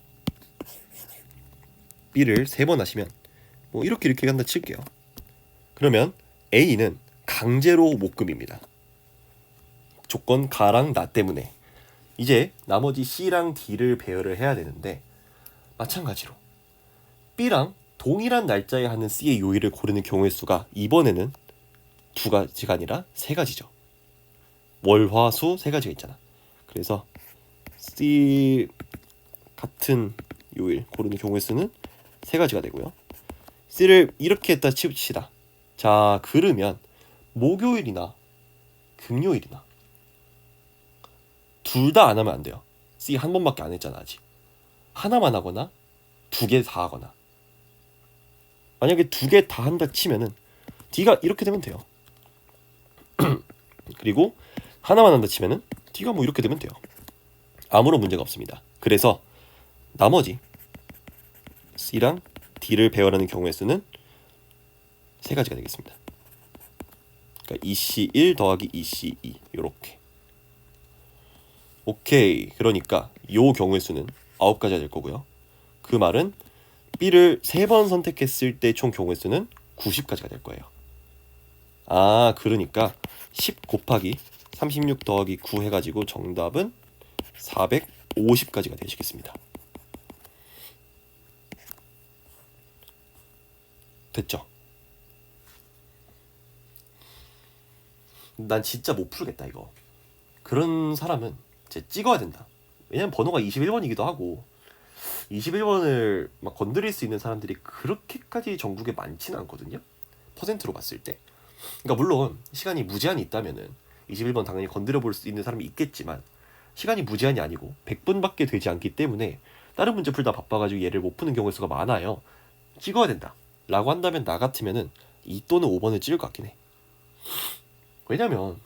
B를 3번 하시면 뭐 이렇게 한다 칠게요. 그러면 A는 강제로 목금입니다. 조건 가랑 나 때문에. 이제 나머지 C랑 D를 배열을 해야 되는데 마찬가지로 B랑 동일한 날짜에 하는 C의 요일을 고르는 경우의 수가 이번에는 2가지가 아니라 3가지죠. 월, 화, 수 3가지가 있잖아. 그래서 C 같은 요일 고르는 경우의 수는 3가지가 되고요. C를 이렇게 했다 칩시다. 자, 그러면 목요일이나 금요일이나 둘 다 안 하면 안 돼요. C 한 번밖에 안 했잖아 아직. 하나만 하거나 2개 다 하거나. 만약에 2개 다 한다 치면은 D가 이렇게 되면 돼요. 그리고 하나만 한다 치면은 D가 뭐 이렇게 되면 돼요. 아무런 문제가 없습니다. 그래서 나머지 C랑 D를 배열하는 경우의 수는 3가지가 되겠습니다. 그러니까 2C1 더하기 2C2 요렇게. 오케이. 그러니까 요 경우의 수는 9가지가 될 거고요. 그 말은 B를 3번 선택했을 때 총 경우의 수는 90가지가 될 거예요. 아, 그러니까 10 곱하기 36 더하기 9 해가지고 정답은 450가지가 되시겠습니다. 됐죠? 난 진짜 못 풀겠다 이거. 그런 사람은 이제 찍어야 된다. 왜냐면 번호가 21번이기도 하고 21번을 막 건드릴 수 있는 사람들이 그렇게까지 전국에 많지는 않거든요. 퍼센트로 봤을 때. 그러니까 물론 시간이 무제한이 있다면은 21번 당연히 건드려 볼 수 있는 사람이 있겠지만 시간이 무제한이 아니고 100분밖에 되지 않기 때문에 다른 문제 풀다 바빠가지고 얘를 못 푸는 경우의 수가 많아요. 찍어야 된다 라고 한다면 나 같으면은 2 또는 5번을 찍을 것 같긴 해. 왜냐면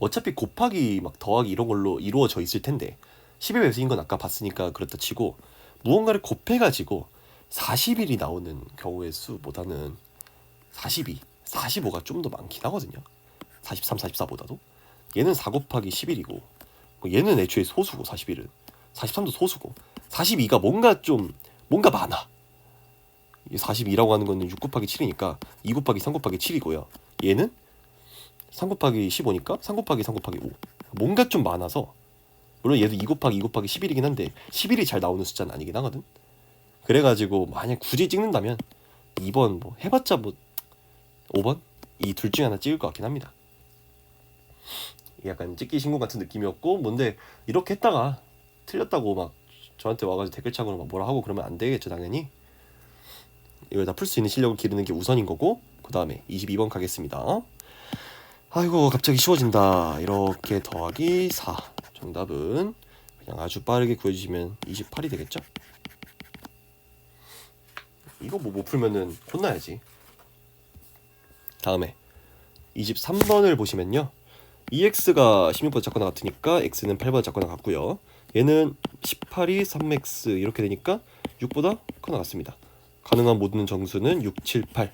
어차피 곱하기 막 더하기 이런 걸로 이루어져 있을 텐데 10의 배수인 건 아까 봤으니까 그렇다 치고 무언가를 곱해가지고 40일이 나오는 경우의 수보다는 42, 45가 좀 더 많긴 하거든요. 43, 44보다도. 얘는 4 곱하기 11이고 얘는 애초에 소수고 41은 43도 소수고 42가 뭔가 많아. 42라고 하는 거는 6 곱하기 7이니까 2 곱하기 3 곱하기 7이고요. 얘는 3 곱하기 15니까 3 곱하기 3 곱하기 5. 뭔가 좀 많아서 물론 얘도 2 곱하기 2 곱하기 11이긴 한데 11이 잘 나오는 숫자는 아니긴 하거든. 그래가지고 만약 굳이 찍는다면 2번 뭐 해봤자 뭐 5번? 이 둘 중에 하나 찍을 것 같긴 합니다. 약간 찍기 신고 같은 느낌이었고 뭔데 이렇게 했다가 틀렸다고 막 저한테 와가지고 댓글창으로 막 뭐라 하고 그러면 안 되겠죠 당연히. 이걸 다 풀 수 있는 실력을 기르는 게 우선인 거고 그 다음에 22번 가겠습니다. 아이고 갑자기 쉬워진다. 이렇게 더하기 4 정답은 그냥 아주 빠르게 구해주시면 28이 되겠죠? 이거 뭐 못 풀면은 혼나야지. 다음에 23번을 보시면요. EX가 16보다 작거나 같으니까 X는 8보다 작거나 같고요. 얘는 18이 3x 이렇게 되니까 6보다 크거나 같습니다. 가능한 모든 정수는 6, 7, 8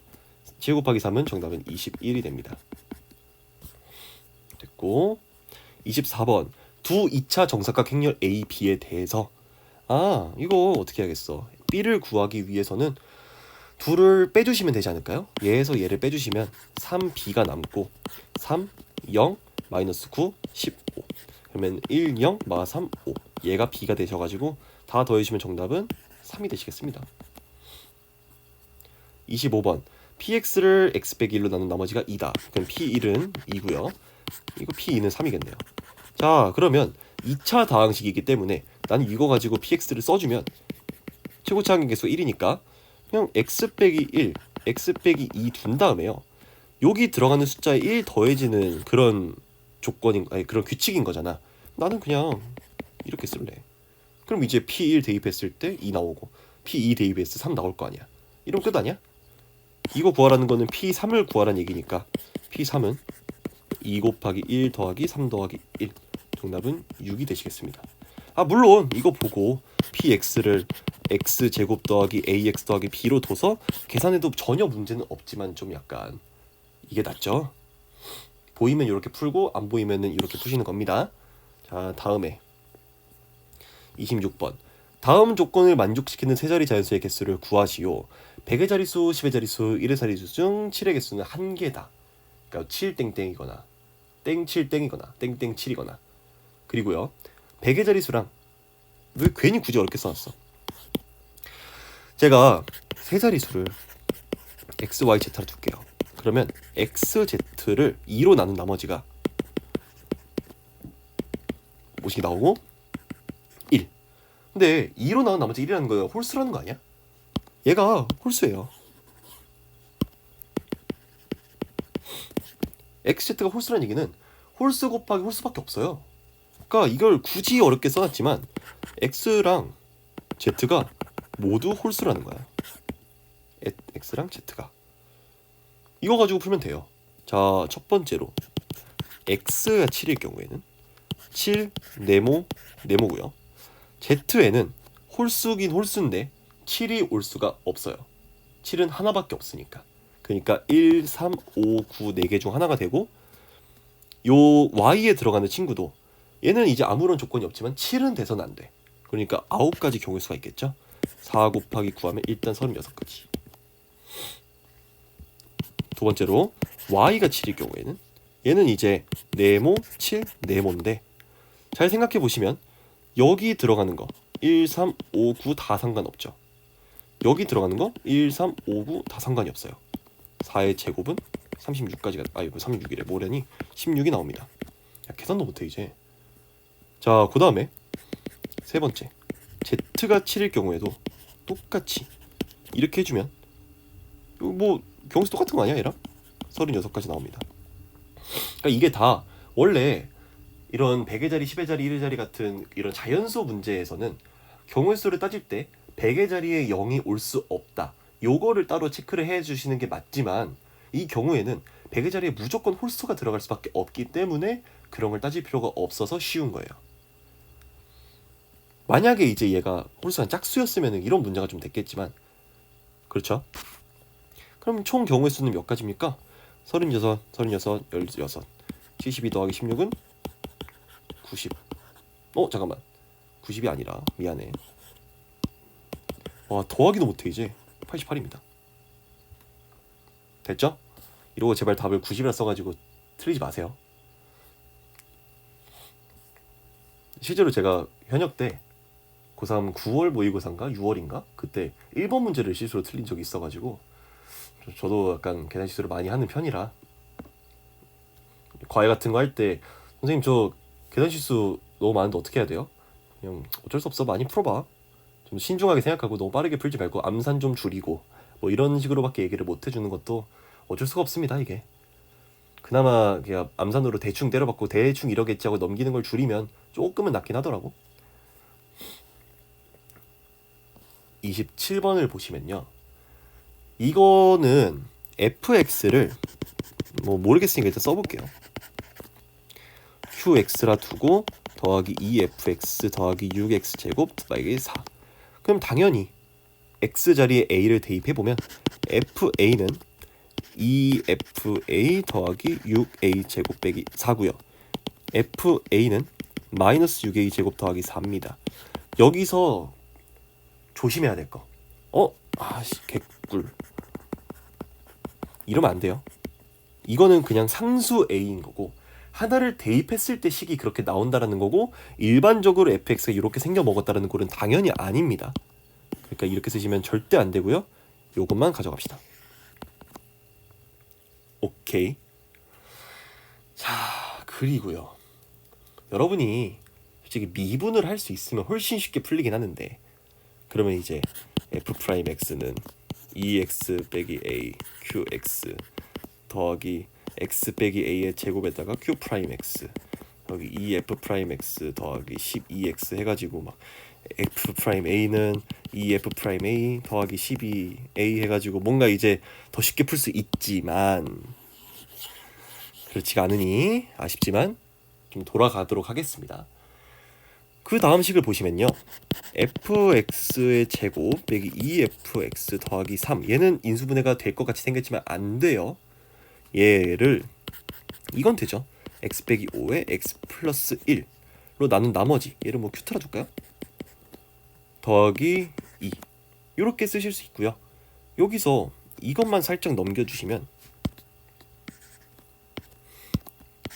7 곱하기 3은 정답은 21이 됩니다. 됐고 24번 두 2차 정사각 행렬 A, B에 대해서 이거 어떻게 해야겠어. B를 구하기 위해서는 둘을 빼주시면 되지 않을까요? 얘에서 얘를 빼주시면 3B가 남고 3, 0, 마이너스 9, 15 그러면 1, 0, 마 3, 5 얘가 B가 되셔가지고 다 더해주시면 정답은 3이 되시겠습니다. 25번 PX를 X 빼기 1로 나눈 나머지가 2다. 그럼 P1은 2고요. 이거 P2는 3이겠네요. 자 그러면 2차 다항식이기 때문에 나는 이거 가지고 PX를 써주면 최고차 항의 개수 1이니까 그냥 X 빼기 1, X 빼기 2 둔 다음에요. 여기 들어가는 숫자에 1 더해지는 그런 그런 규칙인 거잖아. 나는 그냥 이렇게 쓸래. 그럼 이제 P1 대입했을 때 2 나오고 P2 대입했을 때 3 나올 거 아니야. 이러면 끝 아니야? 이거 구하라는 거는 P3을 구하라는 얘기니까 P3은 2 곱하기 1 더하기 3 더하기 1 정답은 6이 되시겠습니다. 물론 이거 보고 PX를 X제곱 더하기 AX 더하기 B로 둬서 계산해도 전혀 문제는 없지만 좀 약간 이게 낫죠? 보이면 이렇게 풀고 안 보이면은 이렇게 푸시는 겁니다. 자 다음에 26번 다음 조건을 만족시키는 세 자리 자연수의 개수를 구하시오. 100의 자릿수, 10의 자릿수, 1의 자릿수 중 7의 개수는 한 개다. 그러니까 7땡땡이거나 땡7땡이거나 땡땡7이거나 그리고요 100의 자릿수랑 왜 괜히 굳이 어렵게 써놨어. 제가 세 자릿수를 x, y, z로 둘게요. 그러면 x, z를 2로 나눈 나머지가 뭐씩 나오고 1. 근데 2로 나눈 나머지 1이라는 거예요. 홀수라는 거 아니야? 얘가 홀수예요. x, z가 홀수라는 얘기는 홀수 곱하기 홀수밖에 없어요. 그러니까 이걸 굳이 어렵게 써놨지만 x랑 z가 모두 홀수라는 거야. x랑 z가 이거 가지고 풀면 돼요. 자, 첫 번째로 x가 7일 경우에는 7 네모고요. z에는 홀수긴 홀수인데 7이 올 수가 없어요. 7은 하나밖에 없으니까. 그러니까 1, 3, 5, 9, 4개 중 하나가 되고 요 y에 들어가는 친구도 얘는 이제 아무런 조건이 없지만 7은 돼서는 안 돼. 그러니까 9가지 경우의 수가 있겠죠. 4 곱하기 9하면 일단 36가지. 두 번째로 y가 7일 경우에는 얘는 이제 네모, 7, 네모인데 잘 생각해 보시면 여기 들어가는 거 1, 3, 5, 9 다 상관없죠. 여기 들어가는 거 1, 3, 5, 9 다 상관이 없어요. 4의 제곱은 36까지가 36이래 모래니 16이 나옵니다. 야, 계산도 못해 이제. 자, 그 다음에 세 번째 z가 7일 경우에도 똑같이 이렇게 해주면 뭐 경수 똑같은 거 아니야 얘랑? 36까지 나옵니다. 그러니까 이게 다 원래 이런 100의 자리, 10의 자리, 1의 자리 같은 이런 자연수 문제에서는 경우의 수를 따질 때 100의 자리에 0이 올 수 없다. 요거를 따로 체크를 해주시는 게 맞지만 이 경우에는 100의 자리에 무조건 홀수가 들어갈 수밖에 없기 때문에 그런 걸 따질 필요가 없어서 쉬운 거예요. 만약에 이제 얘가 홀수가 짝수였으면 이런 문제가 좀 됐겠지만, 그렇죠? 그럼 총 경우의 수는 몇 가지입니까? 36, 16, 16. 72 더하기 16은 90. 잠깐만. 90이 아니라 미안해. 와, 더하기도 못해 이제. 88입니다. 됐죠? 이러고 제발 답을 90이라 써가지고 틀리지 마세요. 실제로 제가 현역 때 고3 9월 모의고사인가 6월인가 그때 1번 문제를 실수로 틀린 적이 있어가지고 저도 약간 계산 실수를 많이 하는 편이라 과외 같은 거 할 때 선생님 저 계산 실수 너무 많은데 어떻게 해야 돼요? 그냥 어쩔 수 없어 많이 풀어봐. 좀 신중하게 생각하고 너무 빠르게 풀지 말고 암산 좀 줄이고 뭐 이런 식으로밖에 얘기를 못 해주는 것도 어쩔 수가 없습니다. 이게 그나마 그냥 암산으로 대충 때려박고 대충 이러겠지 하고 넘기는 걸 줄이면 조금은 낫긴 하더라고. 27번을 보시면요, 이거는 fx를 뭐 모르겠으니까 일단 써볼게요. qx라 두고 더하기 2fx 더하기 6x제곱 더하기 4. 그럼 당연히 x 자리에 a를 대입해보면 fa는 2fa 더하기 6a제곱 빼기 4고요. fa는 마이너스 6a제곱 더하기 4입니다. 여기서 조심해야 될 거. 개꿀. 이러면 안 돼요. 이거는 그냥 상수 a인 거고 하나를 대입했을 때 식이 그렇게 나온다라는 거고 일반적으로 fx가 이렇게 생겨 먹었다라는 꼴은 당연히 아닙니다. 그러니까 이렇게 쓰시면 절대 안 되고요. 요것만 가져갑시다. 오케이. 자, 그리고요. 여러분이 솔직히 미분을 할 수 있으면 훨씬 쉽게 풀리긴 하는데 그러면 이제 f'x는 2x 빼기 a qx 더하기 x 빼기 a의 제곱에다가 q'x 여기 2f'x 더하기 12x 해가지고 막 f'a는 2f'a 더하기 12a 해가지고 뭔가 이제 더 쉽게 풀 수 있지만 그렇지가 않으니 아쉽지만 좀 돌아가도록 하겠습니다. 그 다음 식을 보시면요, fx의 제곱 빼기 2fx 더하기 3 얘는 인수분해가 될 것 같이 생겼지만 안 돼요. 얘를 이건 되죠. x 빼기 5에 x 플러스 1로 나눈 나머지 얘를 뭐 큐트라 줄까요? 더하기 2 이렇게 쓰실 수 있고요. 여기서 이것만 살짝 넘겨주시면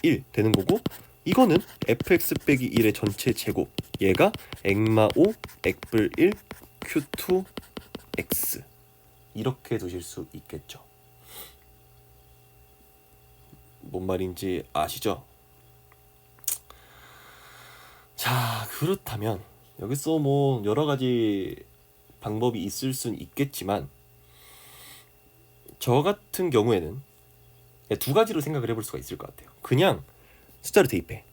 1 되는 거고 이거는 fx 빼기 1의 전체 제곱 얘가 액마 5 액불 1 q2 x 이렇게 두실 수 있겠죠. 뭔 말인지 아시죠? 자, 그렇다면 여기서 뭐 여러 가지 방법이 있을 순 있겠지만 저 같은 경우에는 두 가지로 생각을 해볼 수가 있을 것 같아요. 그냥 숫자를 대입해.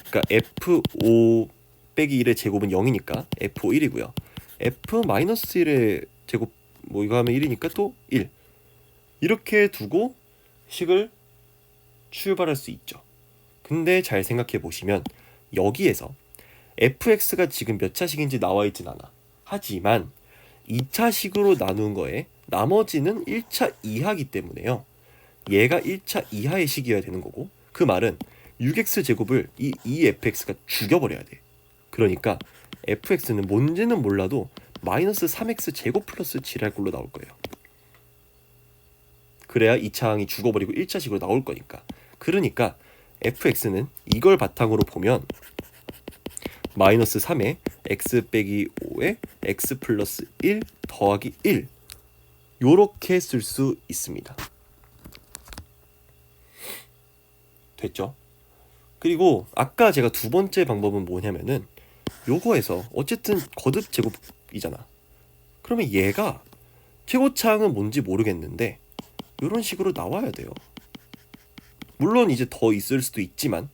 그러니까 f5 빼기 1의 제곱은 0이니까 f5 1이고요. f-1의 제곱 뭐 이거 하면 1이니까 또 1 이렇게 두고 식을 출발할 수 있죠. 근데 잘 생각해 보시면 여기에서 fx가 지금 몇 차식인지 나와 있진 않아. 하지만 2차식으로 나눈 거에 나머지는 1차 이하기 때문에요. 얘가 1차 이하의 식이어야 되는 거고 그 말은 6x제곱을 이 2fx가 죽여버려야 돼. 그러니까 fx는 뭔지는 몰라도 마이너스 3x제곱 플러스 7할 걸로 나올 거예요. 그래야 2차항이 죽어버리고 1차식으로 나올 거니까. 그러니까 fx는 이걸 바탕으로 보면 마이너스 3에 x 빼기 5에 x 플러스 1 더하기 1 요렇게 쓸 수 있습니다. 됐죠? 그리고 아까 제가 두 번째 방법은 뭐냐면은 요거에서 어쨌든 거듭 제곱이잖아. 그러면 얘가 최고차항은 뭔지 모르겠는데 요런 식으로 나와야 돼요. 물론 이제 더 있을 수도 있지만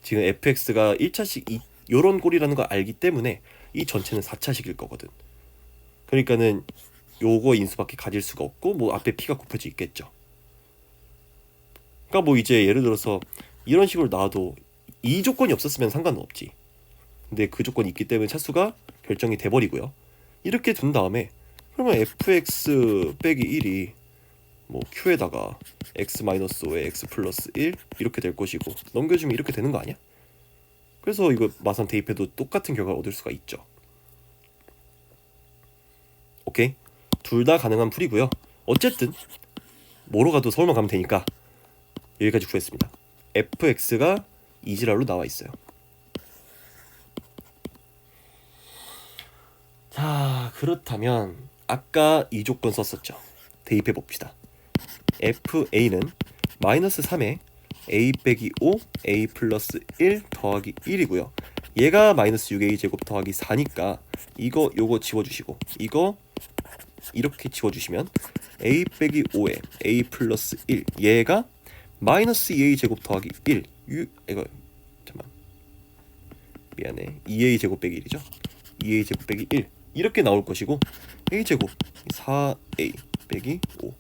지금 fx가 1차식 요런 꼴이라는 걸 알기 때문에 이 전체는 4차식일 거거든. 그러니까는 요거 인수밖에 가질 수가 없고 뭐 앞에 p가 곱해져 있겠죠. 그러니까 뭐 이제 예를 들어서 이런 식으로 나와도 이 조건이 없었으면 상관은 없지. 근데 그 조건이 있기 때문에 차수가 결정이 돼버리고요. 이렇게 둔 다음에 그러면 fx 빼기 1이 뭐 q에다가 x-5에 x 플러스 1 이렇게 될 것이고, 넘겨주면 이렇게 되는 거 아니야? 그래서 이거 마산 대입해도 똑같은 결과를 얻을 수가 있죠. 오케이? 둘 다 가능한 풀이고요. 어쨌든 뭐로 가도 서울만 가면 되니까 여기까지 구했습니다. fx가 이지랄로 나와 있어요. 자, 그렇다면 아까 이 조건 썼었죠. 대입해 봅시다. fa는 마이너스 3에 a 빼기 5 a 플러스 1 더하기 1이고요. 얘가 마이너스 6a 제곱 더하기 4니까 이거 요거 지워주시고 이거 이렇게 지워주시면 a 빼기 5에 a 플러스 1, 얘가 마이너스 2a 제곱 더하기 1 이거 잠깐만 미안해 2a 제곱 빼기 1이죠. 2a 제곱 빼기 1 이렇게 나올 것이고, a 제곱 4a 빼기 5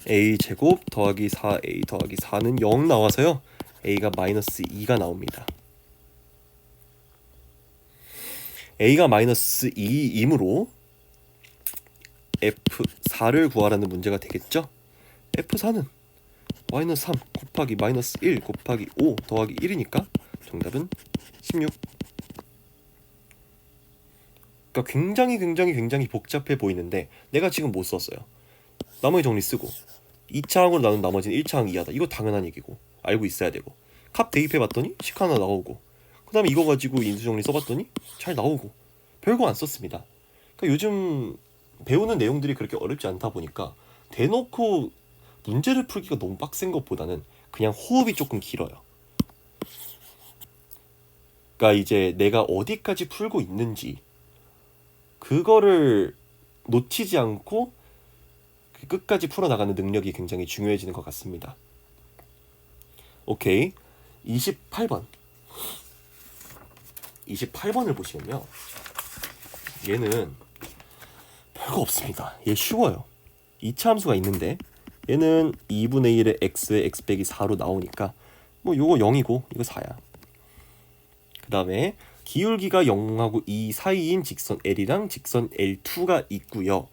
a 제곱 더하기 4a 더하기 4는 0 나와서요. a가 마이너스 2가 나옵니다. a가 마이너스 2이므로 f4를 구하라는 문제가 되겠죠. f4는 마이너스 3 곱하기 마이너스 1 곱하기 5 더하기 1이니까 정답은 16. 그러니까 굉장히 복잡해 보이는데 내가 지금 못 썼어요. 나머지 정리 쓰고 2차항으로 나눈 나머지는 1차항 이하다. 이거 당연한 얘기고 알고 있어야 되고, 값 대입해봤더니 식 하나 나오고, 그 다음에 이거 가지고 인수정리 써봤더니 잘 나오고, 별거 안 썼습니다. 그러니까 요즘 배우는 내용들이 그렇게 어렵지 않다 보니까 대놓고 문제를 풀기가 너무 빡센 것보다는 그냥 호흡이 조금 길어요. 그러니까 이제 내가 어디까지 풀고 있는지 그거를 놓치지 않고 끝까지 풀어나가는 능력이 굉장히 중요해지는 것 같습니다. 오케이, 28번 28번을 보시면요, 얘는 별거 없습니다. 얘 쉬워요. 2차 함수가 있는데 얘는 2분의 1의 x에 x 빼기 4로 나오니까 뭐 요거 0이고 이거 4야. 그 다음에 기울기가 0하고 2 사이인 직선 L이랑 직선 L2가 있고요.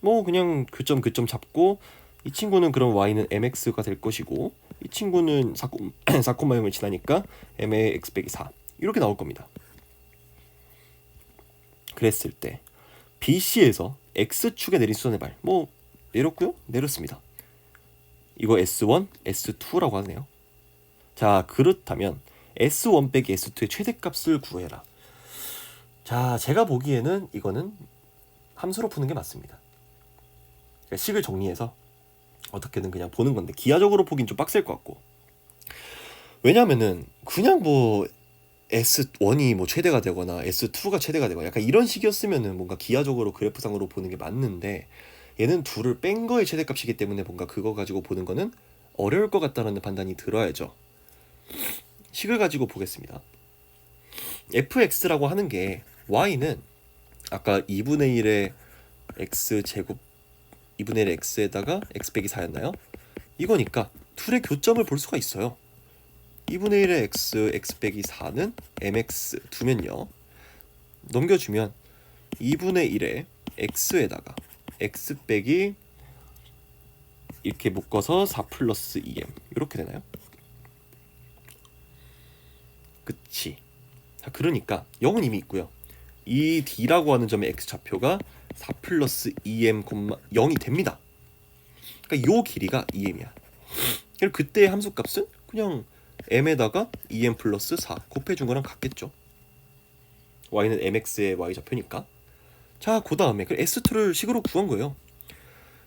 뭐 그냥 교점 잡고, 이 친구는 그럼 y는 mx가 될 것이고, 이 친구는 4,0을 지나니까 m의 x 빼기 4 이렇게 나올 겁니다. 그랬을 때 BC에서 x축에 내린 수선의 발 뭐 내렸고요, 내렸습니다. 이거 S1, S2라고 하네요. 자, 그렇다면 S1 빼기 S2의 최대값을 구해라. 자, 제가 보기에는 이거는 함수로 푸는 게 맞습니다. 그러니까 식을 정리해서 어떻게든 그냥 보는 건데, 기하적으로 보긴 좀 빡셀 것 같고, 왜냐면은 그냥 뭐 S1이 뭐 최대가 되거나 S2가 최대가 되거나 약간 이런 식이었으면은 뭔가 기하적으로 그래프상으로 보는 게 맞는데, 얘는 둘을 뺀 거의 최대값이기 때문에 뭔가 그거 가지고 보는 거는 어려울 것 같다는 판단이 들어야죠. 식을 가지고 보겠습니다. fx라고 하는 게 y는 아까 2분의 1의 x제곱 2분의 1의 x에다가 x 빼기 4였나요? 이거니까 둘의 교점을 볼 수가 있어요. 2분의 1의 x 빼기 4는 mx 두면요, 넘겨주면 2분의 1의 x에다가 x 빼기 이렇게 묶어서 4 플러스 2m 이렇게 되나요? 그치. 자, 그러니까 0은 이미 있고요. 이 d라고 하는 점의 x좌표가 4 플러스 2m, 0이 됩니다. 그러니까 요 길이가 2m이야. 그럼 그때의 함수값은 그냥 m에다가 2m 플러스 4 곱해준 거랑 같겠죠. y는 mx의 y좌표니까. 자, 그 다음에 S2를 식으로 구한 거예요.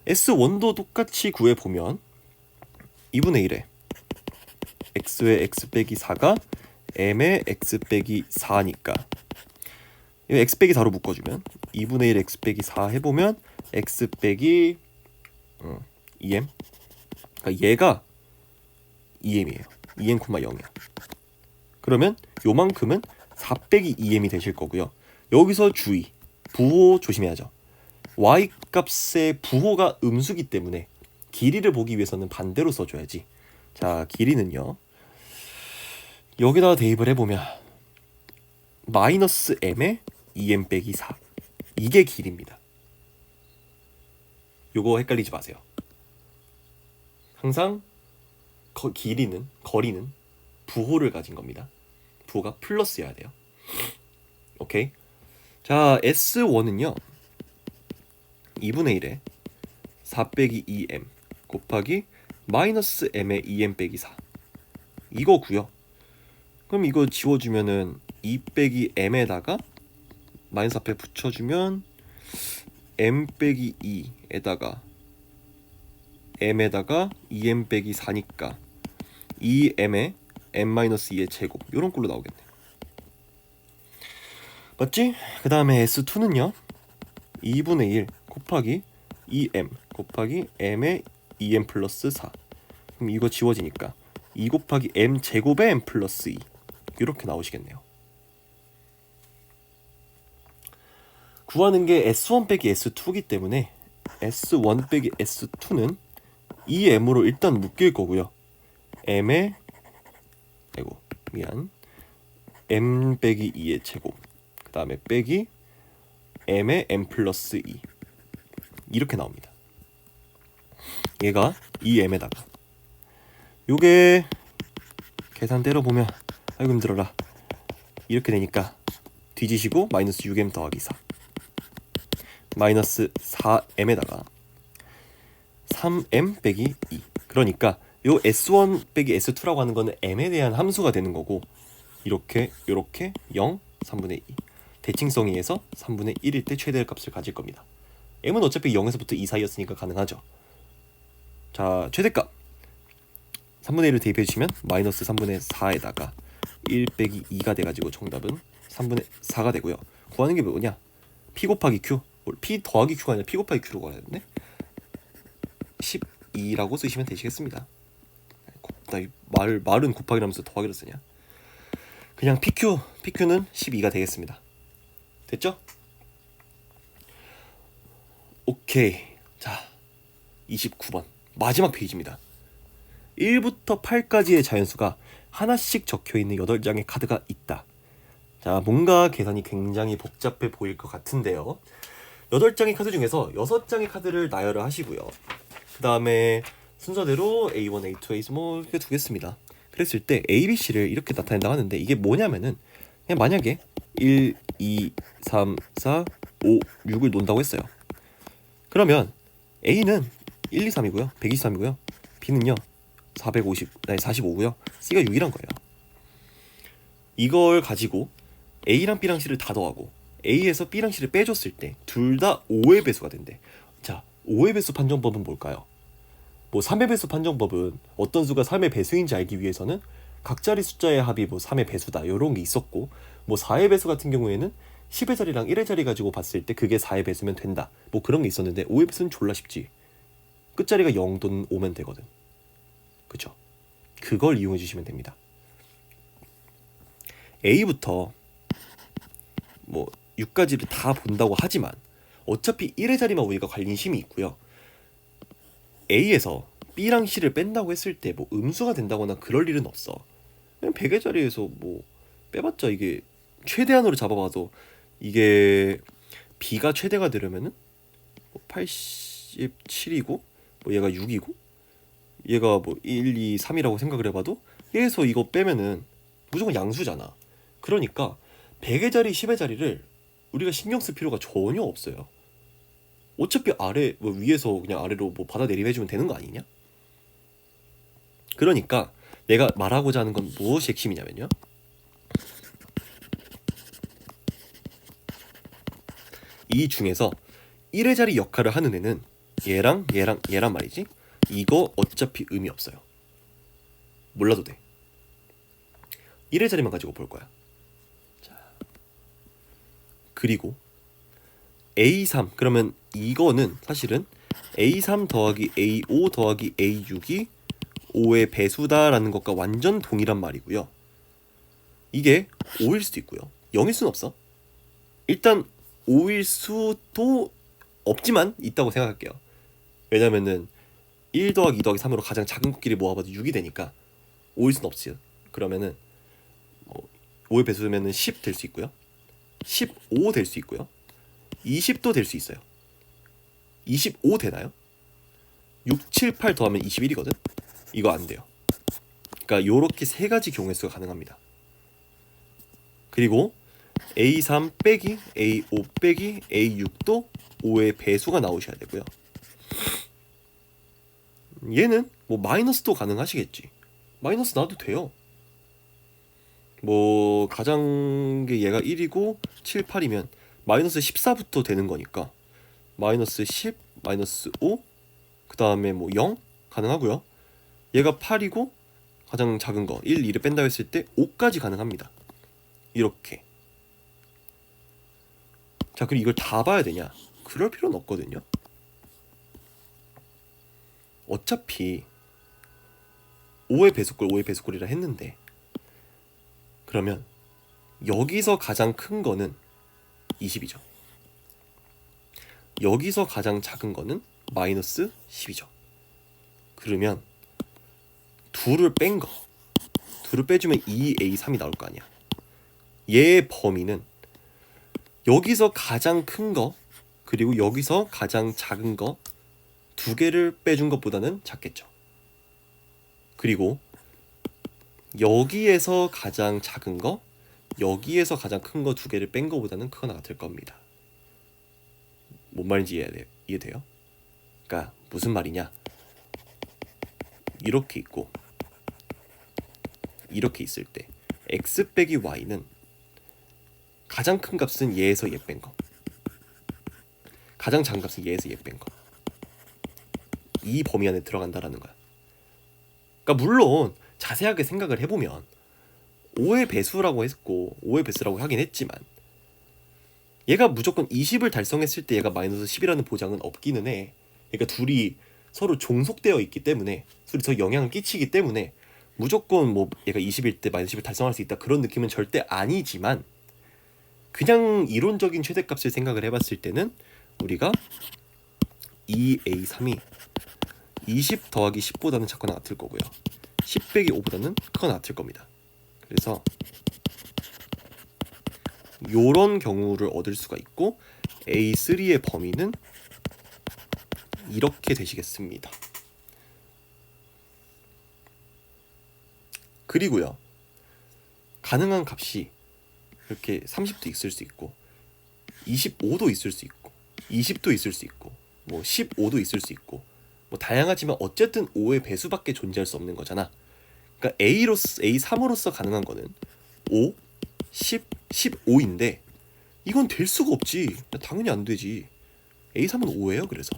S1도 똑같이 구해보면 2분의 1에 x의 x 빼기 4가 m의 x 빼기 4니까 이거 x 빼기 4로 묶어주면 2분의 1 x 빼기 4 해보면 x 빼기 2m, 그러니까 얘가 2m이에요. 2m, 0이야. 그러면 요만큼은 4 빼기 2m이 되실 거고요. 여기서 주의, 부호 조심해야죠. y 값의 부호가 음수기 때문에 길이를 보기 위해서는 반대로 써줘야지. 자, 길이는요, 여기다가 대입을 해보면 마이너스 m에 2m 빼기 4 이게 길입니다. 요거 헷갈리지 마세요. 항상 거리는 부호를 가진 겁니다. 부호가 플러스여야 돼요. 오케이. 자, S1은요 2분의 1에 4 빼기 2m 곱하기 마이너스 m에 2m 빼기 4 이거고요. 그럼 이거 지워주면은 2 빼기 m에다가 마이너스 앞에 붙여주면 m 빼기 2에다가 m에다가 2m 빼기 4니까 2m에 m-2의 제곱 요런 꼴로 나오겠네. 맞지? 그 다음에 S2는요 2분의 1 곱하기 2m 곱하기 m에 2m 플러스 4 그럼 이거 지워지니까 2 곱하기 m 제곱에 m 플러스 2 이렇게 나오시겠네요. 구하는 게 S1 빼기 S2이기 때문에 S1 빼기 S2는 2m으로 일단 묶일 거고요. m에 m 빼기 2의 제곱 그 다음에 빼기 m에 m 플러스 2 이렇게 나옵니다. 얘가 2m에다가 요게 계산 때려보면 아이고 힘들어라 이렇게 되니까 뒤지시고 마이너스 6m 더하기 4 마이너스 4m에다가 3m 빼기 2 그러니까 요 S1 빼기 S2라고 하는 거는 m에 대한 함수가 되는 거고 이렇게 0 3분의 2 대칭성에 의해서 3분의 1일 때 최대의 값을 가질 겁니다. m은 어차피 0에서부터 2 사이였으니까 가능하죠. 자, 최대값 3분의 1을 대입해 주시면 마이너스 3분의 4에다가 1 빼기 2가 돼가지고 정답은 3분의 4가 되고요. 구하는 게 뭐냐? P 곱하기 Q P 더하기 Q가 아니라 P 곱하기 Q로 구해야 되는데 12라고 쓰시면 되시겠습니다. 나 말은 곱하기라면서 더하기로 쓰냐? 그냥 PQ는 12가 되겠습니다. 됐죠? 오케이. 자, 29번 마지막 페이지입니다. 1부터 8까지의 자연수가 하나씩 적혀있는 8장의 카드가 있다. 자, 뭔가 계산이 굉장히 복잡해 보일 것 같은데요. 8장의 카드 중에서 6장의 카드를 나열을 하시고요. 그 다음에 순서대로 A1, A2, A3 뭐 이렇게 두겠습니다. 그랬을 때 A, B, C를 이렇게 나타낸다고 하는데 이게 뭐냐면은 그냥 만약에 1, 2, 3, 4, 5, 6을 논다고 했어요. 그러면 A는 1, 2, 3이고요. 123이고요. B는요 45고요. C가 6이란 거예요. 이걸 가지고 A랑 B랑 C를 다 더하고 A에서 B랑 C를 빼줬을 때 둘 다 5의 배수가 된대. 자, 5의 배수 판정법은 뭘까요? 뭐 3의 배수 판정법은 어떤 수가 3의 배수인지 알기 위해서는 각자리 숫자의 합이 뭐 3의 배수다 이런 게 있었고, 뭐 4의 배수 같은 경우에는 10의 자리랑 1의 자리 가지고 봤을 때 그게 4의 배수면 된다 뭐 그런 게 있었는데 5의 배수는 졸라 쉽지. 끝자리가 0 또는 5면 되거든. 그쵸? 그걸 이용해 주시면 됩니다. A부터 뭐 6까지를 다 본다고 하지만 어차피 1의 자리만 우리가 관심이 있고요. A에서 B랑 C를 뺀다고 했을 때 뭐 음수가 된다거나 그럴 일은 없어. 그냥 100의 자리에서 뭐 빼봤자 이게 최대한으로 잡아봐도 이게 B가 최대가 되려면은 87이고 뭐 얘가 6이고 얘가 뭐 1, 2, 3이라고 생각을 해봐도 얘에서 이거 빼면은 무조건 양수잖아. 그러니까 100의 자리, 10의 자리를 우리가 신경 쓸 필요가 전혀 없어요. 어차피 아래 뭐 위에서 그냥 아래로 뭐 받아내림 해주면 되는 거 아니냐? 그러니까 내가 말하고자 하는 건 무엇이 핵심이냐면요. 이 중에서 1의 자리 역할을 하는 애는 얘랑 말이지. 이거 어차피 의미 없어요. 몰라도 돼. 1의 자리만 가지고 볼 거야. 자, 그리고 A3 그러면 이거는 사실은 A3 더하기 A5 더하기 A6이 5의 배수다라는 것과 완전 동일한 말이고요. 이게 5일 수도 있고요. 0일 수는 없어. 일단 5일 수도 없지만 있다고 생각할게요. 왜냐면은 1 더하기 2 더하기 3으로 가장 작은 코끼리 모아봐도 6이 되니까 5일 수는 없지. 그러면은 5의 배수면은 10 될 수 있고요. 15 될 수 있고요. 20도 될 수 있어요. 25 되나요? 6, 7, 8 더하면 21이거든? 이거 안 돼요. 그러니까 요렇게 세 가지 경우의 수가 가능합니다. 그리고 A3 빼기 A5 빼기 A6도 5의 배수가 나오셔야 되고요. 얘는 뭐 마이너스도 가능하시겠지. 마이너스 나도 돼요. 뭐 가장 게 얘가 1이고 7, 8이면 마이너스 14부터 되는 거니까 마이너스 10, 마이너스 5, 그 다음에 뭐 0 가능하고요. 얘가 8이고 가장 작은 거 1, 2를 뺀다고 했을 때 5까지 가능합니다. 이렇게. 자, 그리고 이걸 다 봐야 되냐? 그럴 필요는 없거든요. 어차피 5의 배수꼴, 5의 배수꼴이라 했는데 그러면 여기서 가장 큰 거는 20이죠. 여기서 가장 작은 거는 마이너스 10이죠. 그러면 둘을 뺀 거, 둘을 빼주면 2A3이 나올 거 아니야. 얘의 범위는 여기서 가장 큰 거 그리고 여기서 가장 작은 거 두 개를 빼준 것보다는 작겠죠. 그리고 여기에서 가장 작은 거 여기에서 가장 큰 거 두 개를 뺀 거보다는 크거나 같을 겁니다. 뭔 말인지 이해돼요? 그러니까 무슨 말이냐, 이렇게 있고 이렇게 있을 때 x 빼기 y는 가장 큰 값은 얘에서 얘 뺀 거, 가장 작은 값은 얘에서 얘 뺀 거, 이 범위 안에 들어간다라는 거야. 그러니까 물론 자세하게 생각을 해보면 5의 배수라고 했고 5의 배수라고 하긴 했지만 얘가 무조건 20을 달성했을 때 얘가 마이너스 10이라는 보장은 없기는 해. 그러니까 둘이 서로 종속되어 있기 때문에 서로 더 영향을 끼치기 때문에 무조건 뭐 얘가 20일 때 마이너스 10을 달성할 수 있다 그런 느낌은 절대 아니지만, 그냥 이론적인 최대값을 생각을 해봤을 때는 우리가 2A3이 20 더하기 10보다는 작거나 같을 거고요. 10 빼기 5보다는 크거나 같을 겁니다. 그래서 요런 경우를 얻을 수가 있고 A3의 범위는 이렇게 되시겠습니다. 그리고요, 가능한 값이 이렇게 30도 있을 수 있고 25도 있을 수 있고 20도 있을 수 있고 뭐 15도 있을 수 있고 뭐 다양하지만 어쨌든 5의 배수밖에 존재할 수 없는 거잖아. 그러니까 A3으로서 가능한 거는 5, 10, 15인데 이건 될 수가 없지. 당연히 안 되지. A3은 5예요. 그래서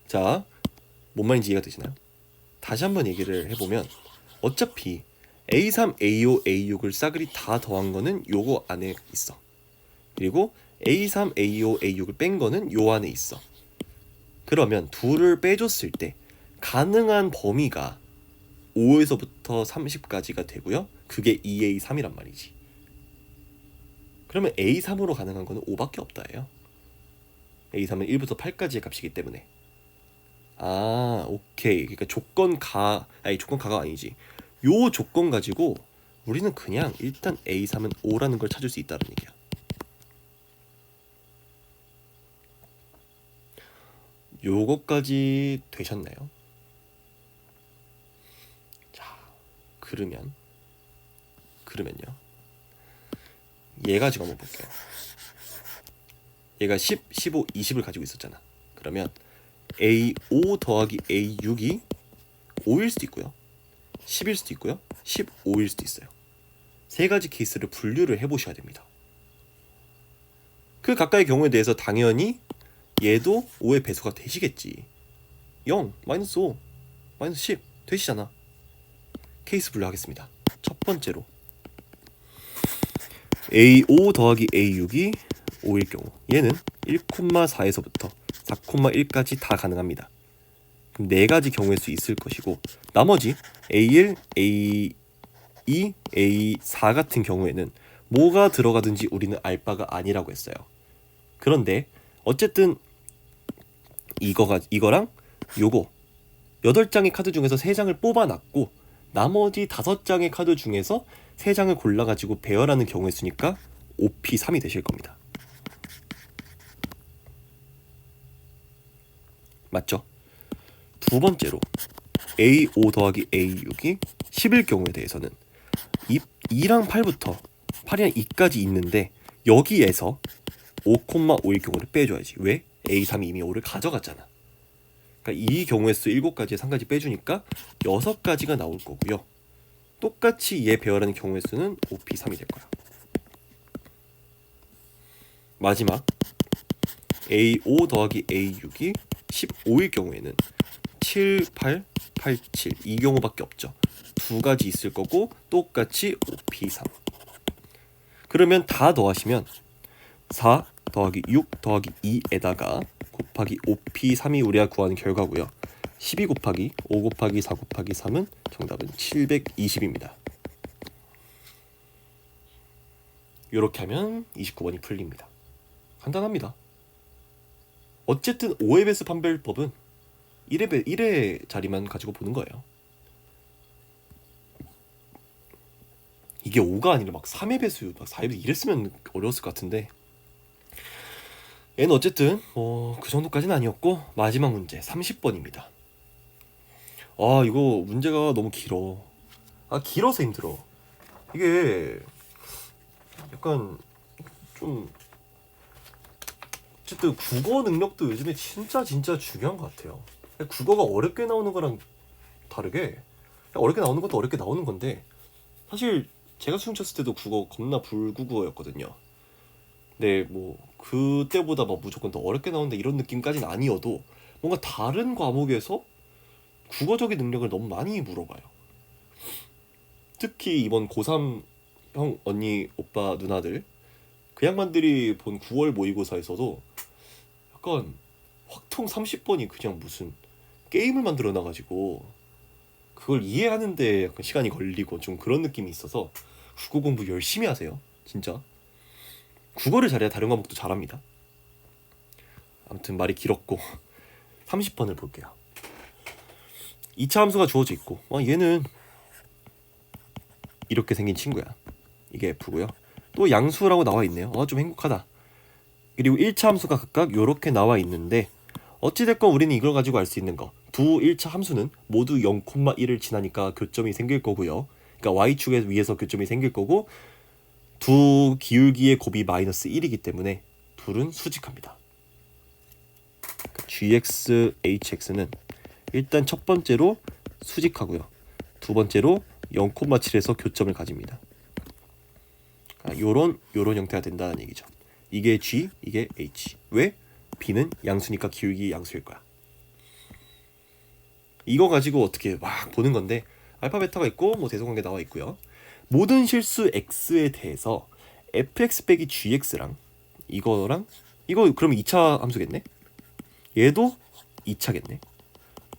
자, 뭔 말인지 이해가 되시나요? 다시 한번 얘기를 해보면 어차피 A3, A5, A6을 싸그리 다 더한 거는 요거 안에 있어. 그리고 A3, A5, A6을 뺀 거는 요 안에 있어. 그러면 둘을 빼줬을 때 가능한 범위가 5에서부터 30까지가 되고요. 그게 2A3이란 말이지. 그러면 A3으로 가능한 거는 5밖에 없다예요. A3은 1부터 8까지의 값이기 때문에. 아, 오케이. 그러니까 조건가가 아니지. 요 조건 가지고 우리는 그냥 일단 A3은 5라는 걸 찾을 수 있다는 얘기야. 요거까지 되셨나요? 자, 그러면요. 얘 가지고 한번 볼게요. 얘가 10, 15, 20을 가지고 있었잖아. 그러면 A5 더하기 A6이 5일 수도 있고요. 10일 수도 있고요. 15일 수도 있어요. 세 가지 케이스를 분류를 해보셔야 됩니다. 그 각각의 경우에 대해서 당연히 얘도 5의 배수가 되시겠지. 0, 마이너스 5, 마이너스 10 되시잖아. 케이스 분류하겠습니다. 첫 번째로 A5 더하기 A6이 5일 경우 얘는 1,4에서부터 4,1까지 다 가능합니다. 그럼 네 가지 경우의 수 있을 것이고 나머지 A1, A2, A4 같은 경우에는 뭐가 들어가든지 우리는 알 바가 아니라고 했어요. 그런데 어쨌든 이거랑 요거 8장의 카드 중에서 3장을 뽑아놨고 나머지 5장의 카드 중에서 3장을 골라가지고 배열하는 경우의 수니까 OP3이 되실 겁니다. 맞죠? 두 번째로 A5 더하기 A6이 10일 경우에 대해서는 2랑 8부터 8이랑 2까지 있는데 여기에서 5,5일 경우를 빼줘야지. 왜? A3이 이미 5를 가져갔잖아. 그러니까 이 경우의 수 7가지에 3가지 빼주니까 6가지가 나올 거고요. 똑같이 얘 배열하는 경우의 수는 OP3이 될 거야. 마지막 A5 더하기 A6이 15일 경우에는 7, 8, 8, 7 이 경우밖에 없죠. 2가지 있을 거고 똑같이 OP3. 그러면 다 더하시면 4 더하기 6 더하기 2에다가 곱하기 OP3이 우리가 구하는 결과고요. 12 곱하기 5 곱하기 4 곱하기 3은 정답은 720입니다. 이렇게 하면 29번이 풀립니다. 간단합니다. 어쨌든 5의 배수 판별법은 1의 자리만 가지고 보는 거예요. 이게 5가 아니라 막 3의 배수, 막 4의 배수 이랬으면 어려웠을 것 같은데 얘는 어쨌든 그 정도까지는 아니었고 마지막 문제 30번입니다. 아 이거 문제가 너무 길어. 길어서 힘들어. 이게 약간 좀 어쨌든 국어 능력도 요즘에 진짜 중요한 것 같아요. 국어가 어렵게 나오는 거랑 다르게 어렵게 나오는 것도 어렵게 나오는 건데 사실 제가 수능 쳤을 때도 국어 겁나 불국어였거든요. 근데 뭐 그때보다 막 무조건 더 어렵게 나오는데 이런 느낌까지는 아니어도 뭔가 다른 과목에서 국어적인 능력을 너무 많이 물어봐요. 특히 이번 고3 형, 언니, 오빠, 누나들 그 양반들이 본 9월 모의고사에서도 약간 확통 30번이 그냥 무슨 게임을 만들어 놔가지고 그걸 이해하는데 약간 시간이 걸리고 좀 그런 느낌이 있어서 국어 공부 열심히 하세요. 진짜 국어를 잘해야 다른 과목도 잘합니다. 아무튼 말이 길었고 30번을 볼게요. 2차 함수가 주어져 있고 얘는 이렇게 생긴 친구야. 이게 F고요. 또 양수라고 나와 있네요. 좀 행복하다. 그리고 1차 함수가 각각 이렇게 나와 있는데 어찌됐건 우리는 이걸 가지고 알 수 있는 거 두 1차 함수는 모두 0,1을 지나니까 교점이 생길 거고요. 그러니까 y축에 위에서 교점이 생길 거고 두 기울기의 곱이 마이너스 1이기 때문에 둘은 수직합니다. 그러니까 gx, hx는 일단 첫 번째로 수직하고요. 두 번째로 0,7에서 교점을 가집니다. 요런 형태가 된다는 얘기죠. 이게 G, 이게 H. 왜? B는 양수니까 기울기 양수일 거야. 이거 가지고 어떻게 막 보는 건데 알파 베타가 있고 뭐 대소관계 나와 있고요. 모든 실수 x에 대해서 fx 빼기 gx랑 이거 그럼 2차 함수겠네? 얘도 2차겠네.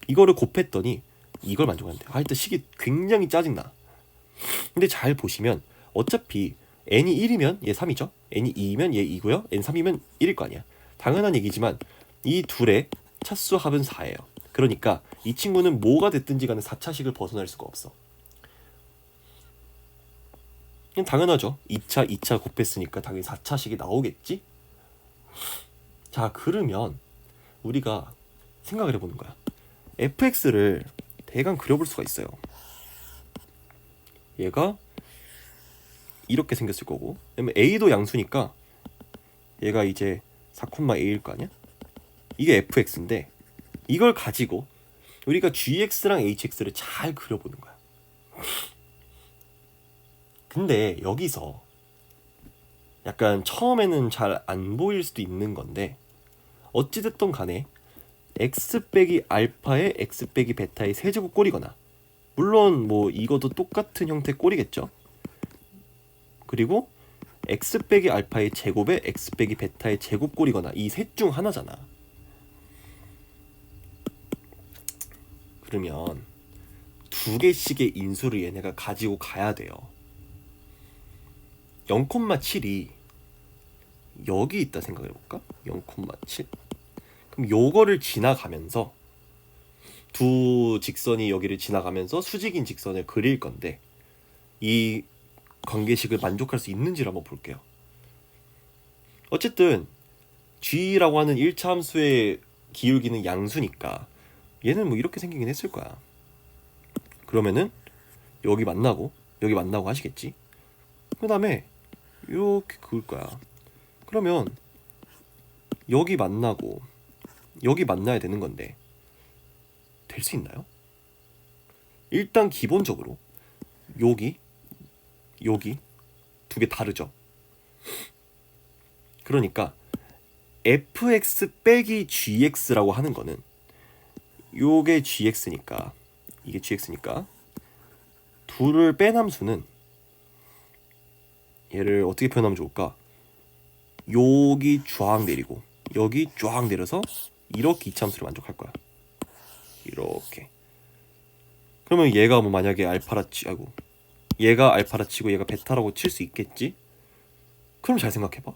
이거를 곱했더니 이걸 만족하는데 일단 식이 굉장히 짜증나. 근데 잘 보시면 어차피 n이 1이면 얘 3이죠. n이 2이면 얘 2고요. n 3이면 1일 거 아니야. 당연한 얘기지만 이 둘의 차수 합은 4예요. 그러니까 이 친구는 뭐가 됐든지 간에 4차식을 벗어날 수가 없어. 그냥 당연하죠. 2차 곱했으니까 당연히 4차식이 나오겠지. 자 그러면 우리가 생각을 해보는 거야. fx를 대강 그려볼 수가 있어요. 얘가 이렇게 생겼을 거고 왜냐면 a도 양수니까 얘가 이제 4,a일 거 아니야? 이게 fx인데 이걸 가지고 우리가 gx랑 hx를 잘 그려보는 거야. 근데 여기서 약간 처음에는 잘 안 보일 수도 있는 건데 어찌됐든 간에 x 빼기 알파에 x 빼기 베타의 세제곱 꼴이거나 물론 뭐 이것도 똑같은 형태 꼴이겠죠. 그리고 x 빼기 알파의 제곱에 x 빼기 베타의 제곱꼴이거나 이 셋 중 하나잖아. 그러면 두 개씩의 인수를 얘네가 가지고 가야 돼요. 0,7이 여기 있다 생각해볼까? 0,7 그럼 요거를 지나가면서 두 직선이 여기를 지나가면서 수직인 직선을 그릴 건데 이 관계식을 만족할 수 있는지를 한번 볼게요. 어쨌든 g라고 하는 1차 함수의 기울기는 양수니까 얘는 뭐 이렇게 생기긴 했을 거야. 그러면은 여기 만나고 여기 만나고 하시겠지. 그 다음에 이렇게 그을 거야. 그러면 여기 만나고 여기 만나야 되는 건데 될 수 있나요? 일단 기본적으로 여기 두 개 다르죠. 그러니까 fx 빼기 gx라고 하는 거는 요게 gx니까 이게 gx니까 둘을 뺀 함수는 얘를 어떻게 표현하면 좋을까? 여기 쫙 내리고 여기 쫙 내려서 이렇게 이차함수를 만족할 거야. 이렇게. 그러면 얘가 뭐 만약에 얘가 알파라 치고 얘가 베타라고 칠 수 있겠지? 그럼 잘 생각해봐.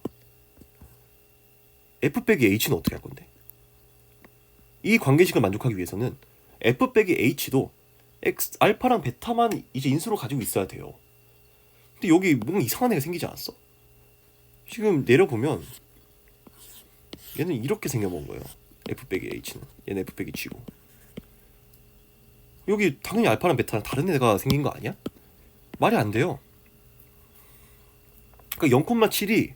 f 빼기 h는 어떻게 할 건데? 이 관계식을 만족하기 위해서는 f 빼기 h도 알파랑 베타만 이제 인수로 가지고 있어야 돼요. 근데 여기 뭔가 이상한 애가 생기지 않았어? 지금 내려보면 얘는 이렇게 생겨본 거예요. f 빼기 h는 얘는 f 빼기 g고 여기 당연히 알파랑 베타랑 다른 애가 생긴 거 아니야? 말이 안 돼요. 그러니까 0,7이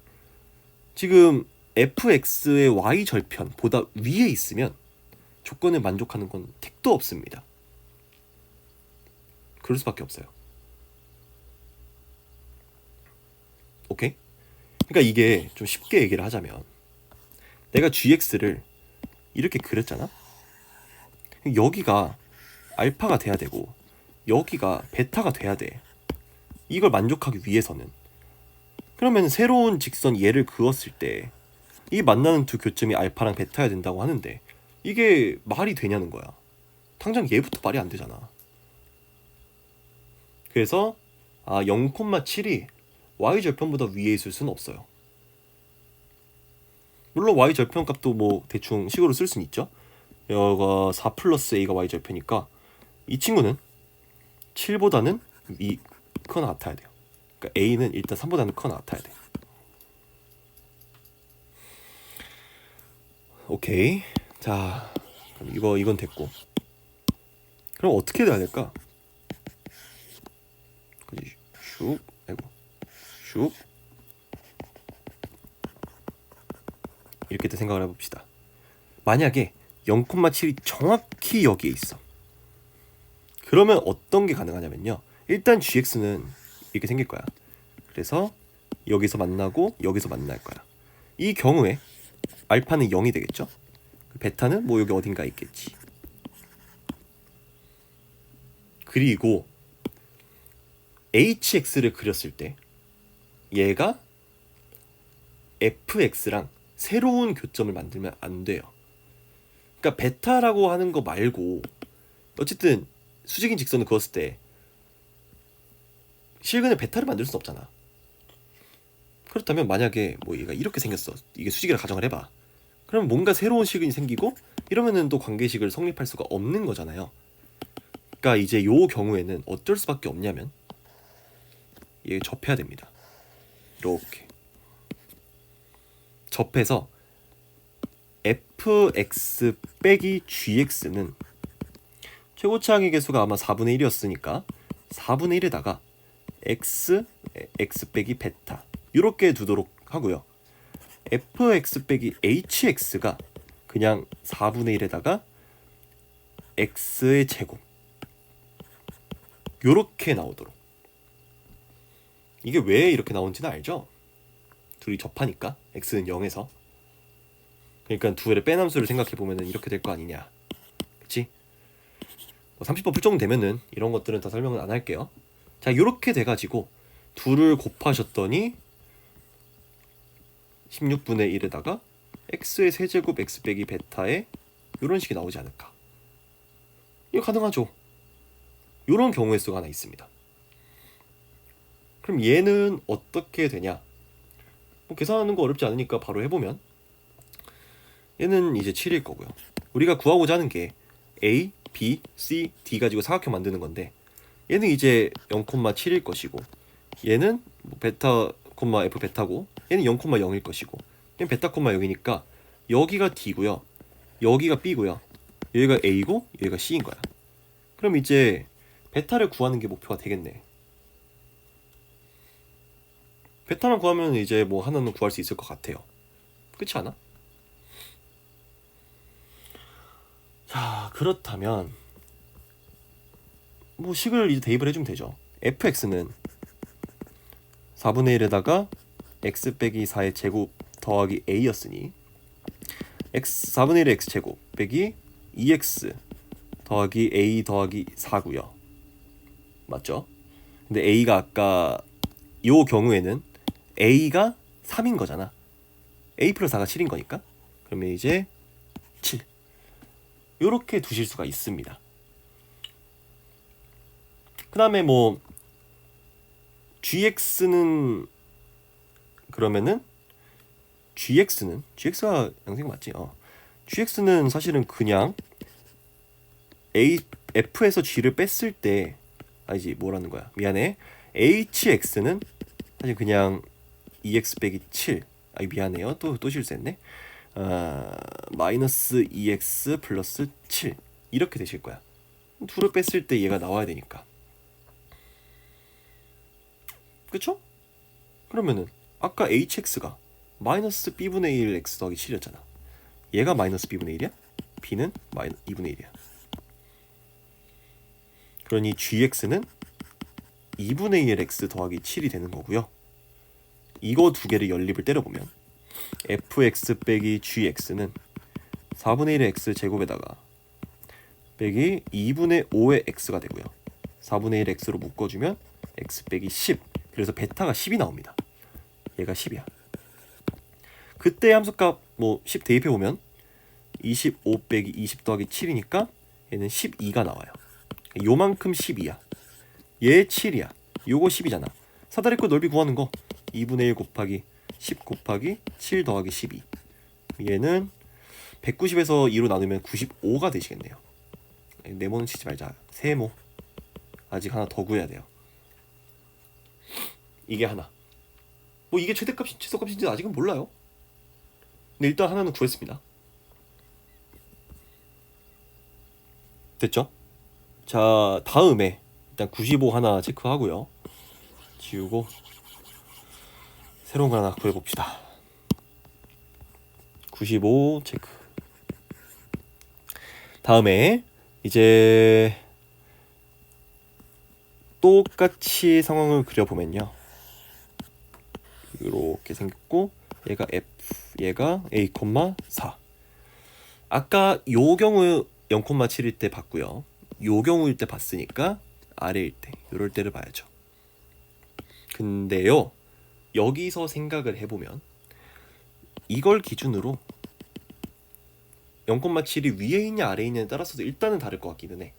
지금 fx의 y절편보다 위에 있으면 조건을 만족하는 건 택도 없습니다. 그럴 수밖에 없어요. 오케이? 그러니까 이게 좀 쉽게 얘기를 하자면 내가 gx를 이렇게 그렸잖아? 여기가 알파가 돼야 되고 여기가 베타가 돼야 돼. 이걸 만족하기 위해서는. 그러면 새로운 직선 얘를 그었을 때 이 만나는 두 교점이 알파랑 베타여야 된다고 하는데 이게 말이 되냐는 거야. 당장 얘부터 말이 안 되잖아. 그래서 0,7이 y절편보다 위에 있을 수는 없어요. 물론 y절편 값도 뭐 대충 식으로 쓸 수는 있죠. 여가 4 플러스 a가 y절편이니까 이 친구는 7보다는 크거나 같아야 돼요. 그러니까 a는 일단 3보다는 크거나 같아야 돼. 오케이. 자, 그럼 이건 됐고. 그럼 어떻게 해야 될까? 슉, 슉. 이렇게 생각을 해봅시다. 만약에 0,7이 정확히 여기에 있어. 그러면 어떤 게 가능하냐면요. 일단 gx는 이렇게 생길 거야. 그래서 여기서 만나고 여기서 만날 거야. 이 경우에 알파는 0이 되겠죠? 베타는 뭐 여기 어딘가 있겠지. 그리고 hx를 그렸을 때 얘가 fx랑 새로운 교점을 만들면 안 돼요. 그러니까 베타라고 하는 거 말고 어쨌든 수직인 직선을 그었을 때 실근의 베타를 만들 수는 없잖아. 그렇다면 만약에 뭐 얘가 이렇게 생겼어. 이게 수직이라 가정을 해봐. 그럼 뭔가 새로운 실근이 생기고 이러면은 또 관계식을 성립할 수가 없는 거잖아요. 그러니까 이제 요 경우에는 어쩔 수밖에 없냐면 얘 접해야 됩니다. 이렇게 접해서 fx 빼기 gx는 최고차항의 개수가 아마 4분의 1이었으니까 4분의 1에다가 x 빼기 베타 이렇게 두도록 하고요. fx 빼기 hx가 그냥 4분의 1에다가 x의 제곱 요렇게 나오도록. 이게 왜 이렇게 나온지는 알죠? 둘이 접하니까 x는 0에서. 그러니까 두 개를 뺀 함수를 생각해보면 이렇게 될 거 아니냐. 그치? 30번 풀 정도 되면은 이런 것들은 다 설명은 안 할게요. 자, 요렇게 돼가지고 둘을 곱하셨더니 16분의 1에다가 x의 세제곱 x 빼기 베타에 이런 식이 나오지 않을까. 이거 가능하죠. 이런 경우의 수가 하나 있습니다. 그럼 얘는 어떻게 되냐? 뭐 계산하는 거 어렵지 않으니까 바로 해보면 얘는 이제 7일 거고요. 우리가 구하고자 하는 게 A, B, C, D 가지고 사각형 만드는 건데 얘는 이제 0,7일 것이고 얘는 뭐 베타, F 베타고 얘는 0,0일 것이고 얘는 베타, 0이니까 여기가 D고요. 여기가 B고요. 여기가 A고 여기가 C인 거야. 그럼 이제 베타를 구하는 게 목표가 되겠네. 베타만 구하면 이제 뭐 하나는 구할 수 있을 것 같아요. 그렇지 않아? 자, 그렇다면 뭐 식을 이제 대입을 해주면 되죠. fx는 4분의 1에다가 x 빼기 4의 제곱 더하기 a였으니 4분의 1의 x제곱 빼기 2x 더하기 a 더하기 4고요. 맞죠? 근데 a가 아까 요 경우에는 a가 3인 거잖아. a 플러스 4가 7인 거니까 그러면 이제 7 요렇게 두실 수가 있습니다. 그 다음에 뭐 gx는 그러면은 gx가 양생 맞지? gx는 사실은 그냥 f에서 g를 뺐을 때 아니지 뭐라는 거야 미안해 hx는 사실 그냥 2x 빼기 7 미안해요 또 실수했네 마이너스 2x 플러스 7 이렇게 되실 거야. 둘을 뺐을 때 얘가 나와야 되니까 그쵸? 그러면은 아까 hx가 마이너스 b분의 1 x 더하기 7이었잖아. 얘가 마이너스 b분의 1이야? b는 마이너스 2분의 1이야. 그러니 gx는 2분의 1 x 더하기 7이 되는 거고요. 이거 두 개를 연립을 때려보면 fx 빼기 gx는 4분의 1의 x 제곱에다가 빼기 2분의 5의 x가 되고요. 4분의 1 x로 묶어주면 x 빼기 10. 그래서 베타가 10이 나옵니다. 얘가 10이야. 그때 함수값 뭐 10 대입해보면 25 빼기 20 더하기 7이니까 얘는 12가 나와요. 요만큼 12야. 얘 7이야. 요거 10이잖아. 사다리꼴 넓이 구하는 거 2분의 1 곱하기 10 곱하기 7 더하기 12. 얘는 190에서 2로 나누면 95가 되시겠네요. 네모는 치지 말자. 세모. 아직 하나 더 구해야 돼요. 이게 하나. 뭐 이게 최대값인지 최소값인지 아직은 몰라요. 근데 일단 하나는 구했습니다. 됐죠? 자, 다음에 일단 95 하나 체크하고요. 지우고 새로운 거 하나 구해봅시다. 95 체크. 다음에 이제 똑같이 상황을 그려보면요. 이렇게 생겼고 얘가 F, 얘가 A, 4. 아까 요 경우 0,7일 때 봤고요. 요 경우일 때 봤으니까 아래일 때, 요럴 때를 봐야죠. 근데요, 여기서 생각을 해보면 이걸 기준으로 0,7이 위에 있냐 아래에 있냐에 따라서도 일단은 다를 것 같기는 해.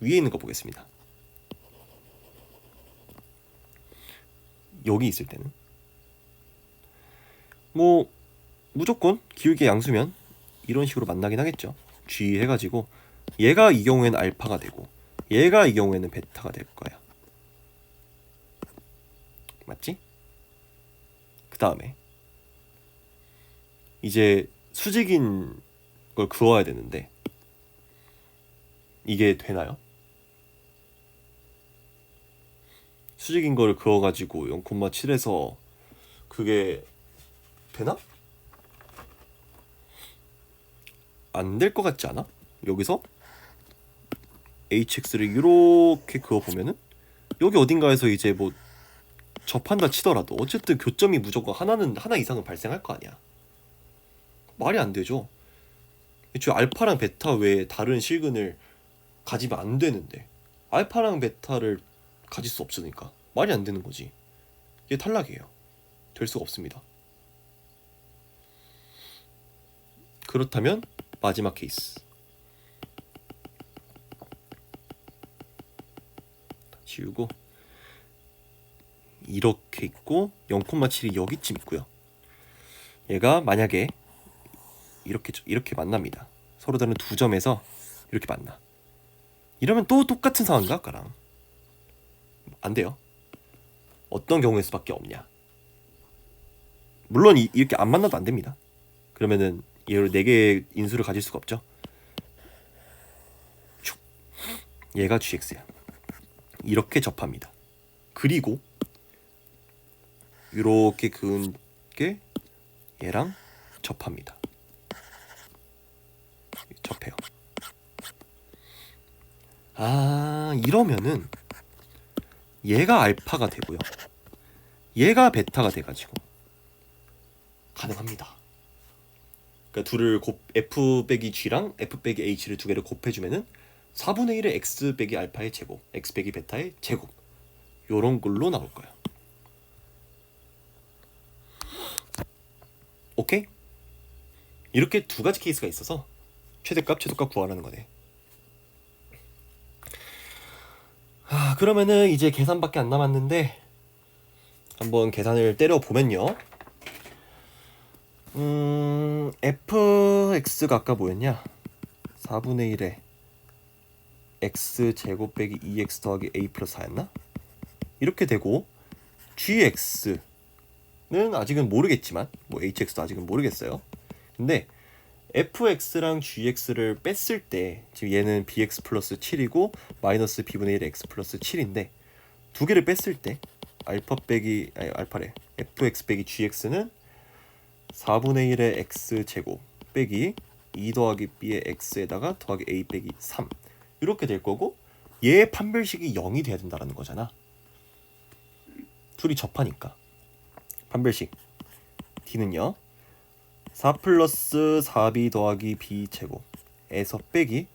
위에 있는 거 보겠습니다. 여기 있을 때는 뭐 무조건 기울기 양수면 이런 식으로 만나긴 하겠죠. G 해가지고 얘가 이 경우에는 알파가 되고 얘가 이 경우에는 베타가 될 거야. 맞지? 그 다음에 이제 수직인 걸 그어야 되는데 이게 되나요? 수직인 걸 그어가지고 0,7에서 그게 되나? 안 될 것 같지 않아? 여기서 hx를 이렇게 그어보면은 여기 어딘가에서 이제 뭐 접한다 치더라도 어쨌든 교점이 무조건 하나 이상은 발생할 거 아니야. 말이 안 되죠. 애초에 알파랑 베타 외에 다른 실근을 가지면 안 되는데 알파랑 베타를 가질 수 없으니까 말이 안 되는 거지. 이게 탈락이에요. 될 수가 없습니다. 그렇다면 마지막 케이스 지우고 이렇게 있고 0,7이 여기쯤 있고요. 얘가 만약에 이렇게 만납니다. 서로 다른 두 점에서 이렇게 만나. 이러면 또 똑같은 상황인가 아까랑? 안 돼요. 어떤 경우일 수밖에 없냐. 물론 이렇게 안 만나도 안 됩니다. 그러면은 얘를 4개의 인수를 가질 수가 없죠. 얘가 gx야. 이렇게 접합니다. 그리고 이렇게 그은 게 얘랑 접합니다. 접해요. 아, 이러면은 얘가 알파가 되고요. 얘가 베타가 돼가지고 가능합니다. 그러니까 둘을 f 빼기 g랑 f 빼기 h를 두 개를 곱해주면은 4분의 1의 x 빼기 알파의 제곱, x 빼기 베타의 제곱, 요런 걸로 나올 거야. 오케이? 이렇게 두 가지 케이스가 있어서 최대값 구하라는 거네. 그러면은 이제 계산밖에 안 남았는데 한번 계산을 때려 보면요. fx가 아까 뭐였냐? 4분의 1에 x 제곱 빼기 2x 더하기 a 플러스 4였나? 이렇게 되고 gx는 아직은 모르겠지만 뭐 hx도 아직은 모르겠어요. 근데 fx랑 gx를 뺐을 때 지금 얘는 bx 플러스 7이고 마이너스 b분의 1 x 플러스 7인데 두 개를 뺐을 때 알파래 fx 빼기 gx는 4분의 1의 x 제곱 빼기 2 더하기 b의 x에다가 더하기 a 빼기 3 이렇게 될 거고 얘의 판별식이 0이 돼야 된다는 거잖아. 둘이 접하니까 판별식 d는요 4 플러스 4b 더하기 b 제곱에서 빼기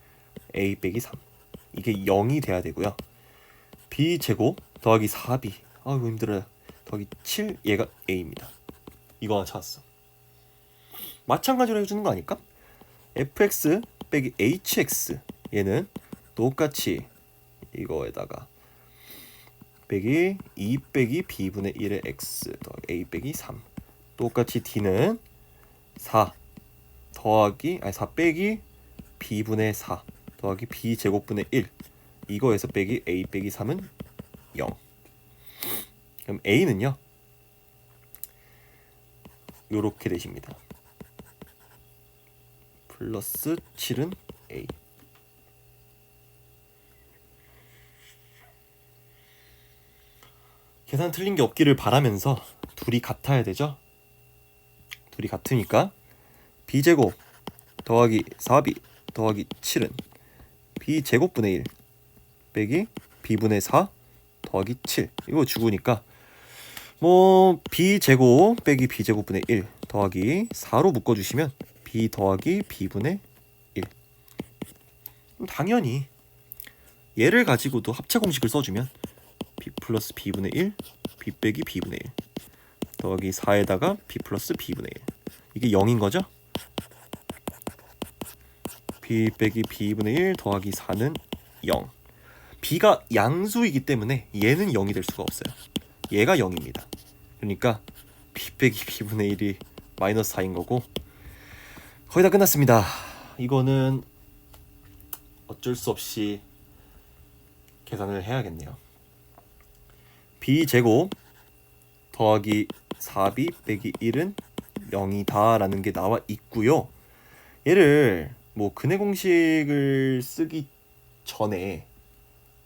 a 빼기 3 이게 0이 돼야 되고요. b 제곱 더하기 4b 아이고 힘들어요. 더하기 7 얘가 a입니다. 이거 하나 찾았어. 마찬가지로 해주는 거 아닐까? fx 빼기 hx 얘는 똑같이 이거에다가 빼기 2 빼기 b분의 1의 x 더하기 a 빼기 3 똑같이 d는 4 빼기 b분의 4 더하기 b 제곱분의 1 이거에서 빼기 a 빼기 3은 0. 그럼 a는요 요렇게 되십니다. 플러스 7은 a. 계산 틀린 게 없기를 바라면서 둘이 같아야 되죠. 둘이 같으니까 b제곱 더하기 4b 더하기 7은 b제곱분의 1 빼기 b분의 4 더하기 7 이거 죽으니까 뭐 b제곱 빼기 b제곱분의 1 더하기 4로 묶어주시면 b 더하기 b분의 1 당연히 얘를 가지고도 합차 공식을 써주면 b 플러스 b분의 1 b 빼기 b분의 1 더하기 4에다가 b 플러스 b분의 1 이게 0인 거죠? b 빼기 b분의 1 더하기 4는 0. b가 양수이기 때문에 얘는 0이 될 수가 없어요. 얘가 0입니다. 그러니까 b 빼기 b분의 1이 마이너스 4인 거고 거의 다 끝났습니다. 이거는 어쩔 수 없이 계산을 해야겠네요. b제곱 더하기 4b 빼기 1은 0이다 라는 게 나와 있고요. 얘를 뭐 근해 공식을 쓰기 전에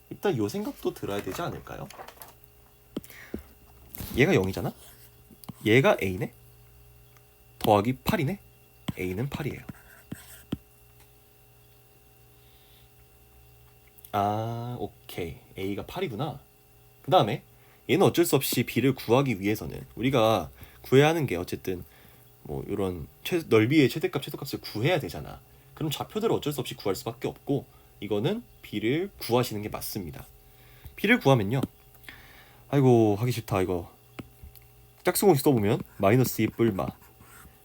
일단 요 생각도 들어야 되지 않을까요? 얘가 0이잖아? 얘가 a네? 더하기 8이네? a는 8이에요. 아, 오케이. a가 8이구나. 그 다음에 얘는 어쩔 수 없이 b를 구하기 위해서는 우리가 구해야 하는 게 어쨌든 뭐 이런 넓이의 최대값, 최소값을 구해야 되잖아. 그럼 좌표들을 어쩔 수 없이 구할 수밖에 없고 이거는 b를 구하시는 게 맞습니다. b를 구하면요. 아이고 하기 싫다 이거. 짝수공식 써보면 마이너스 2 뿔마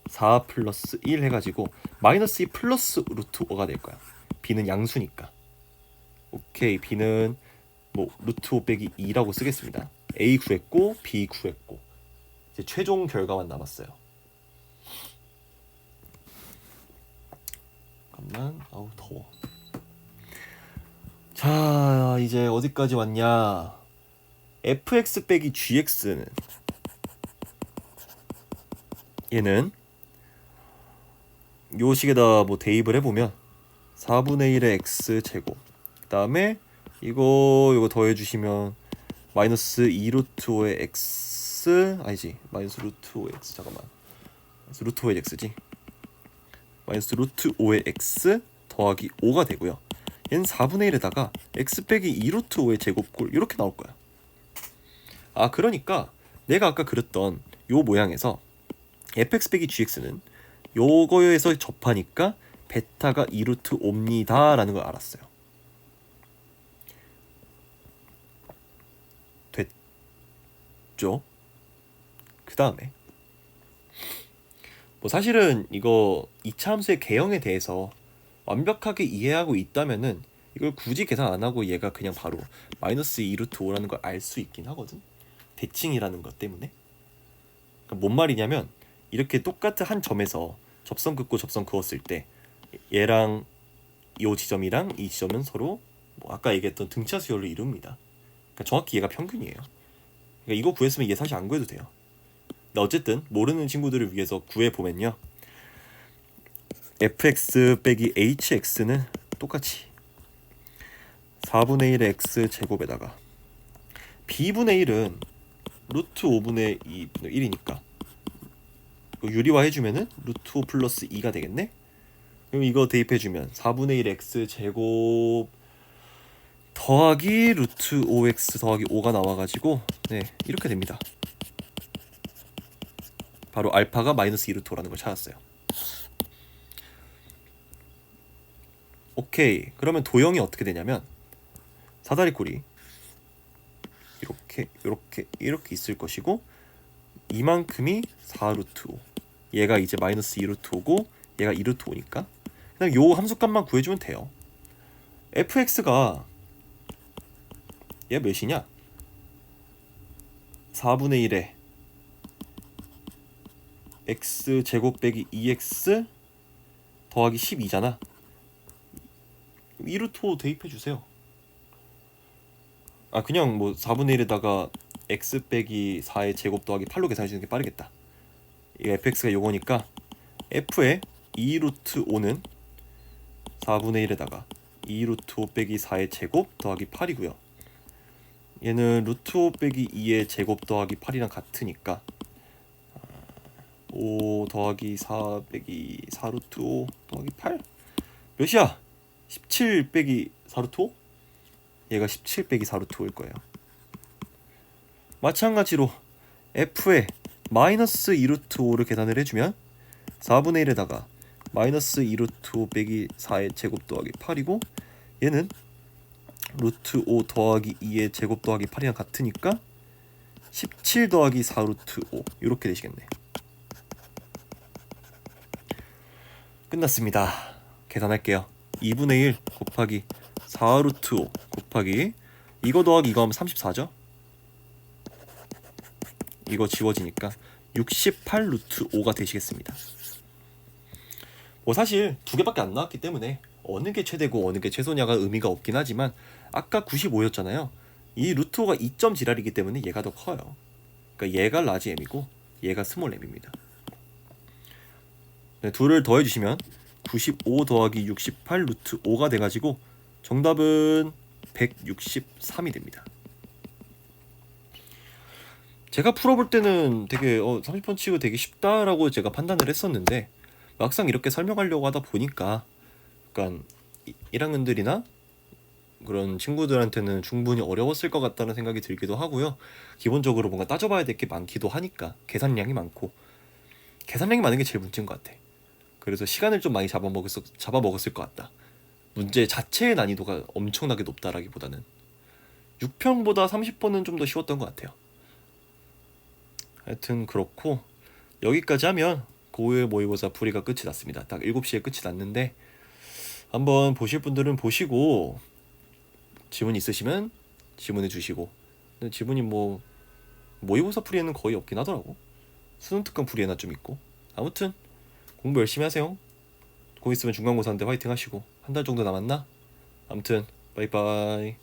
4 플러스 1 해가지고 마이너스 2 플러스 루트 5가 될 거야. b는 양수니까. 오케이 b는 뭐 루트 5 빼기 2라고 쓰겠습니다. a 구했고 b 구했고 이제 최종 결과만 남았어요. 잠깐만. 아우 더워. 자, 이제 어디까지 왔냐? fx 빼기 gx는 얘는 요 식에다 뭐 대입을 해보면 4분의 1의 x 제곱, 그 다음에 이거 더해주시면 마이너스 2 루트 5의 x, 아니지, 마이너스 루트 5의 x, 잠깐만, 마이너스 루트 5의 x지, 마이너스 루트 5의 x 더하기 5가 되고요. 얘는 4분의 1에다가 x 빼기 2 루트 5의 제곱꼴 이렇게 나올 거야. 아, 그러니까 내가 아까 그렸던 요 모양에서 fx 빼기 gx는 요거에서 접하니까 베타가 2 루트 5입니다 라는 걸 알았어요. 됐죠? 그 다음에 뭐 사실은 이거 2차 함수의 개형에 대해서 완벽하게 이해하고 있다면은 이걸 굳이 계산 안 하고 얘가 그냥 바로 마이너스 2 루트 5라는 걸 알 수 있긴 하거든. 대칭이라는 것 때문에. 그러니까 뭔 말이냐면 이렇게 똑같은 한 점에서 접선 긋고 접선 그었을 때 얘랑 이 지점이랑 이 지점은 서로 뭐 아까 얘기했던 등차 수열을 이룹니다. 그러니까 정확히 얘가 평균이에요. 그러니까 이거 구했으면 얘 사실 안 구해도 돼요. 근데 어쨌든 모르는 친구들을 위해서 구해보면요, fx 빼기 hx는 똑같이 4분의 1의 x 제곱에다가 b분의 1은 루트 5분의 2분의 1이니까 유리화 해주면은 루트 5 플러스 2가 되겠네? 그럼 이거 대입해주면 4분의 1 x 제곱 더하기 루트 5x 더하기 5가 나와가지고 네, 이렇게 됩니다. 바로 알파가 마이너스 2 루트 5라는 걸 찾았어요. 오케이, 그러면 도형이 어떻게 되냐면 사다리꼴이 이렇게 있을 것이고 이만큼이 4 루트 5, 얘가 이제 마이너스 2 루트 5고 얘가 2 루트 5니까 그냥 요 함수값만 구해주면 돼요. fx가 얘 몇이냐? 4분의 1에 x 제곱 빼기 2x 더하기 12잖아. 2 루트 5 대입해주세요. 아, 그냥 뭐 4분의 1에다가 x 빼기 4의 제곱 더하기 8로 계산해주는 게 빠르겠다. 이 fx가 요거니까 f의 2 루트 5는 4분의 1에다가 2 루트 5 빼기 4의 제곱 더하기 8이고요. 얘는 루트 5 빼기 2의 제곱 더하기 8이랑 같으니까 5 더하기 4 빼기 4 루트 5 더하기 8 몇이야? 17 빼기 4 루트 5? 얘가 17 빼기 4 루트 5일 거예요. 마찬가지로 f의 마이너스 2 루트 5를 계산을 해주면 4분의 1에다가 마이너스 2 루트 5 빼기 4의 제곱 더하기 8이고 얘는 루트 5 더하기 2의 제곱 더하기 8이랑 같으니까 17 더하기 4 루트 5 이렇게 되시겠네. 끝났습니다. 계산할게요. 2분의 1 곱하기 4 루트 5 곱하기 이거 더하기 이거 하면 34죠? 이거 지워지니까 68 루트 5가 되시겠습니다. 뭐 사실 두 개밖에 안 나왔기 때문에 어느 게 최대고 어느 게 최소냐가 의미가 없긴 하지만 아까 95였잖아요. 이 루트 5가 2점 지랄이기 때문에 얘가 더 커요. 그러니까 얘가 라지 m이고 얘가 스몰 m입니다. 네, 둘을 더해주시면 95 더하기 68 루트 5가 돼가지고 정답은 163이 됩니다. 제가 풀어볼 때는 되게 30번 치고 되게 쉽다라고 제가 판단을 했었는데 막상 이렇게 설명하려고 하다 보니까 약간 1학년들이나 그런 친구들한테는 충분히 어려웠을 것 같다는 생각이 들기도 하고요. 기본적으로 뭔가 따져봐야 될 게 많기도 하니까 계산량이 많고 계산량이 많은 게 제일 문제인 것 같아. 그래서 시간을 좀 많이 잡아먹었을 것 같다. 문제 자체의 난이도가 엄청나게 높다라기보다는 6편보다 30번은 좀 더 쉬웠던 것 같아요. 하여튼 그렇고 여기까지 하면 고1 모의고사 풀이가 끝이 났습니다. 딱 7시에 끝이 났는데 한번 보실 분들은 보시고 지문 있으시면 지문해 주시고, 근데 지문이 뭐 모의고사 풀이에는 거의 없긴 하더라고. 수능 특강 풀이에나 좀 있고. 아무튼 공부 열심히 하세요. 곧 있으면 중간고사인데 화이팅 하시고. 한 달 정도 남았나? 아무튼 바이바이.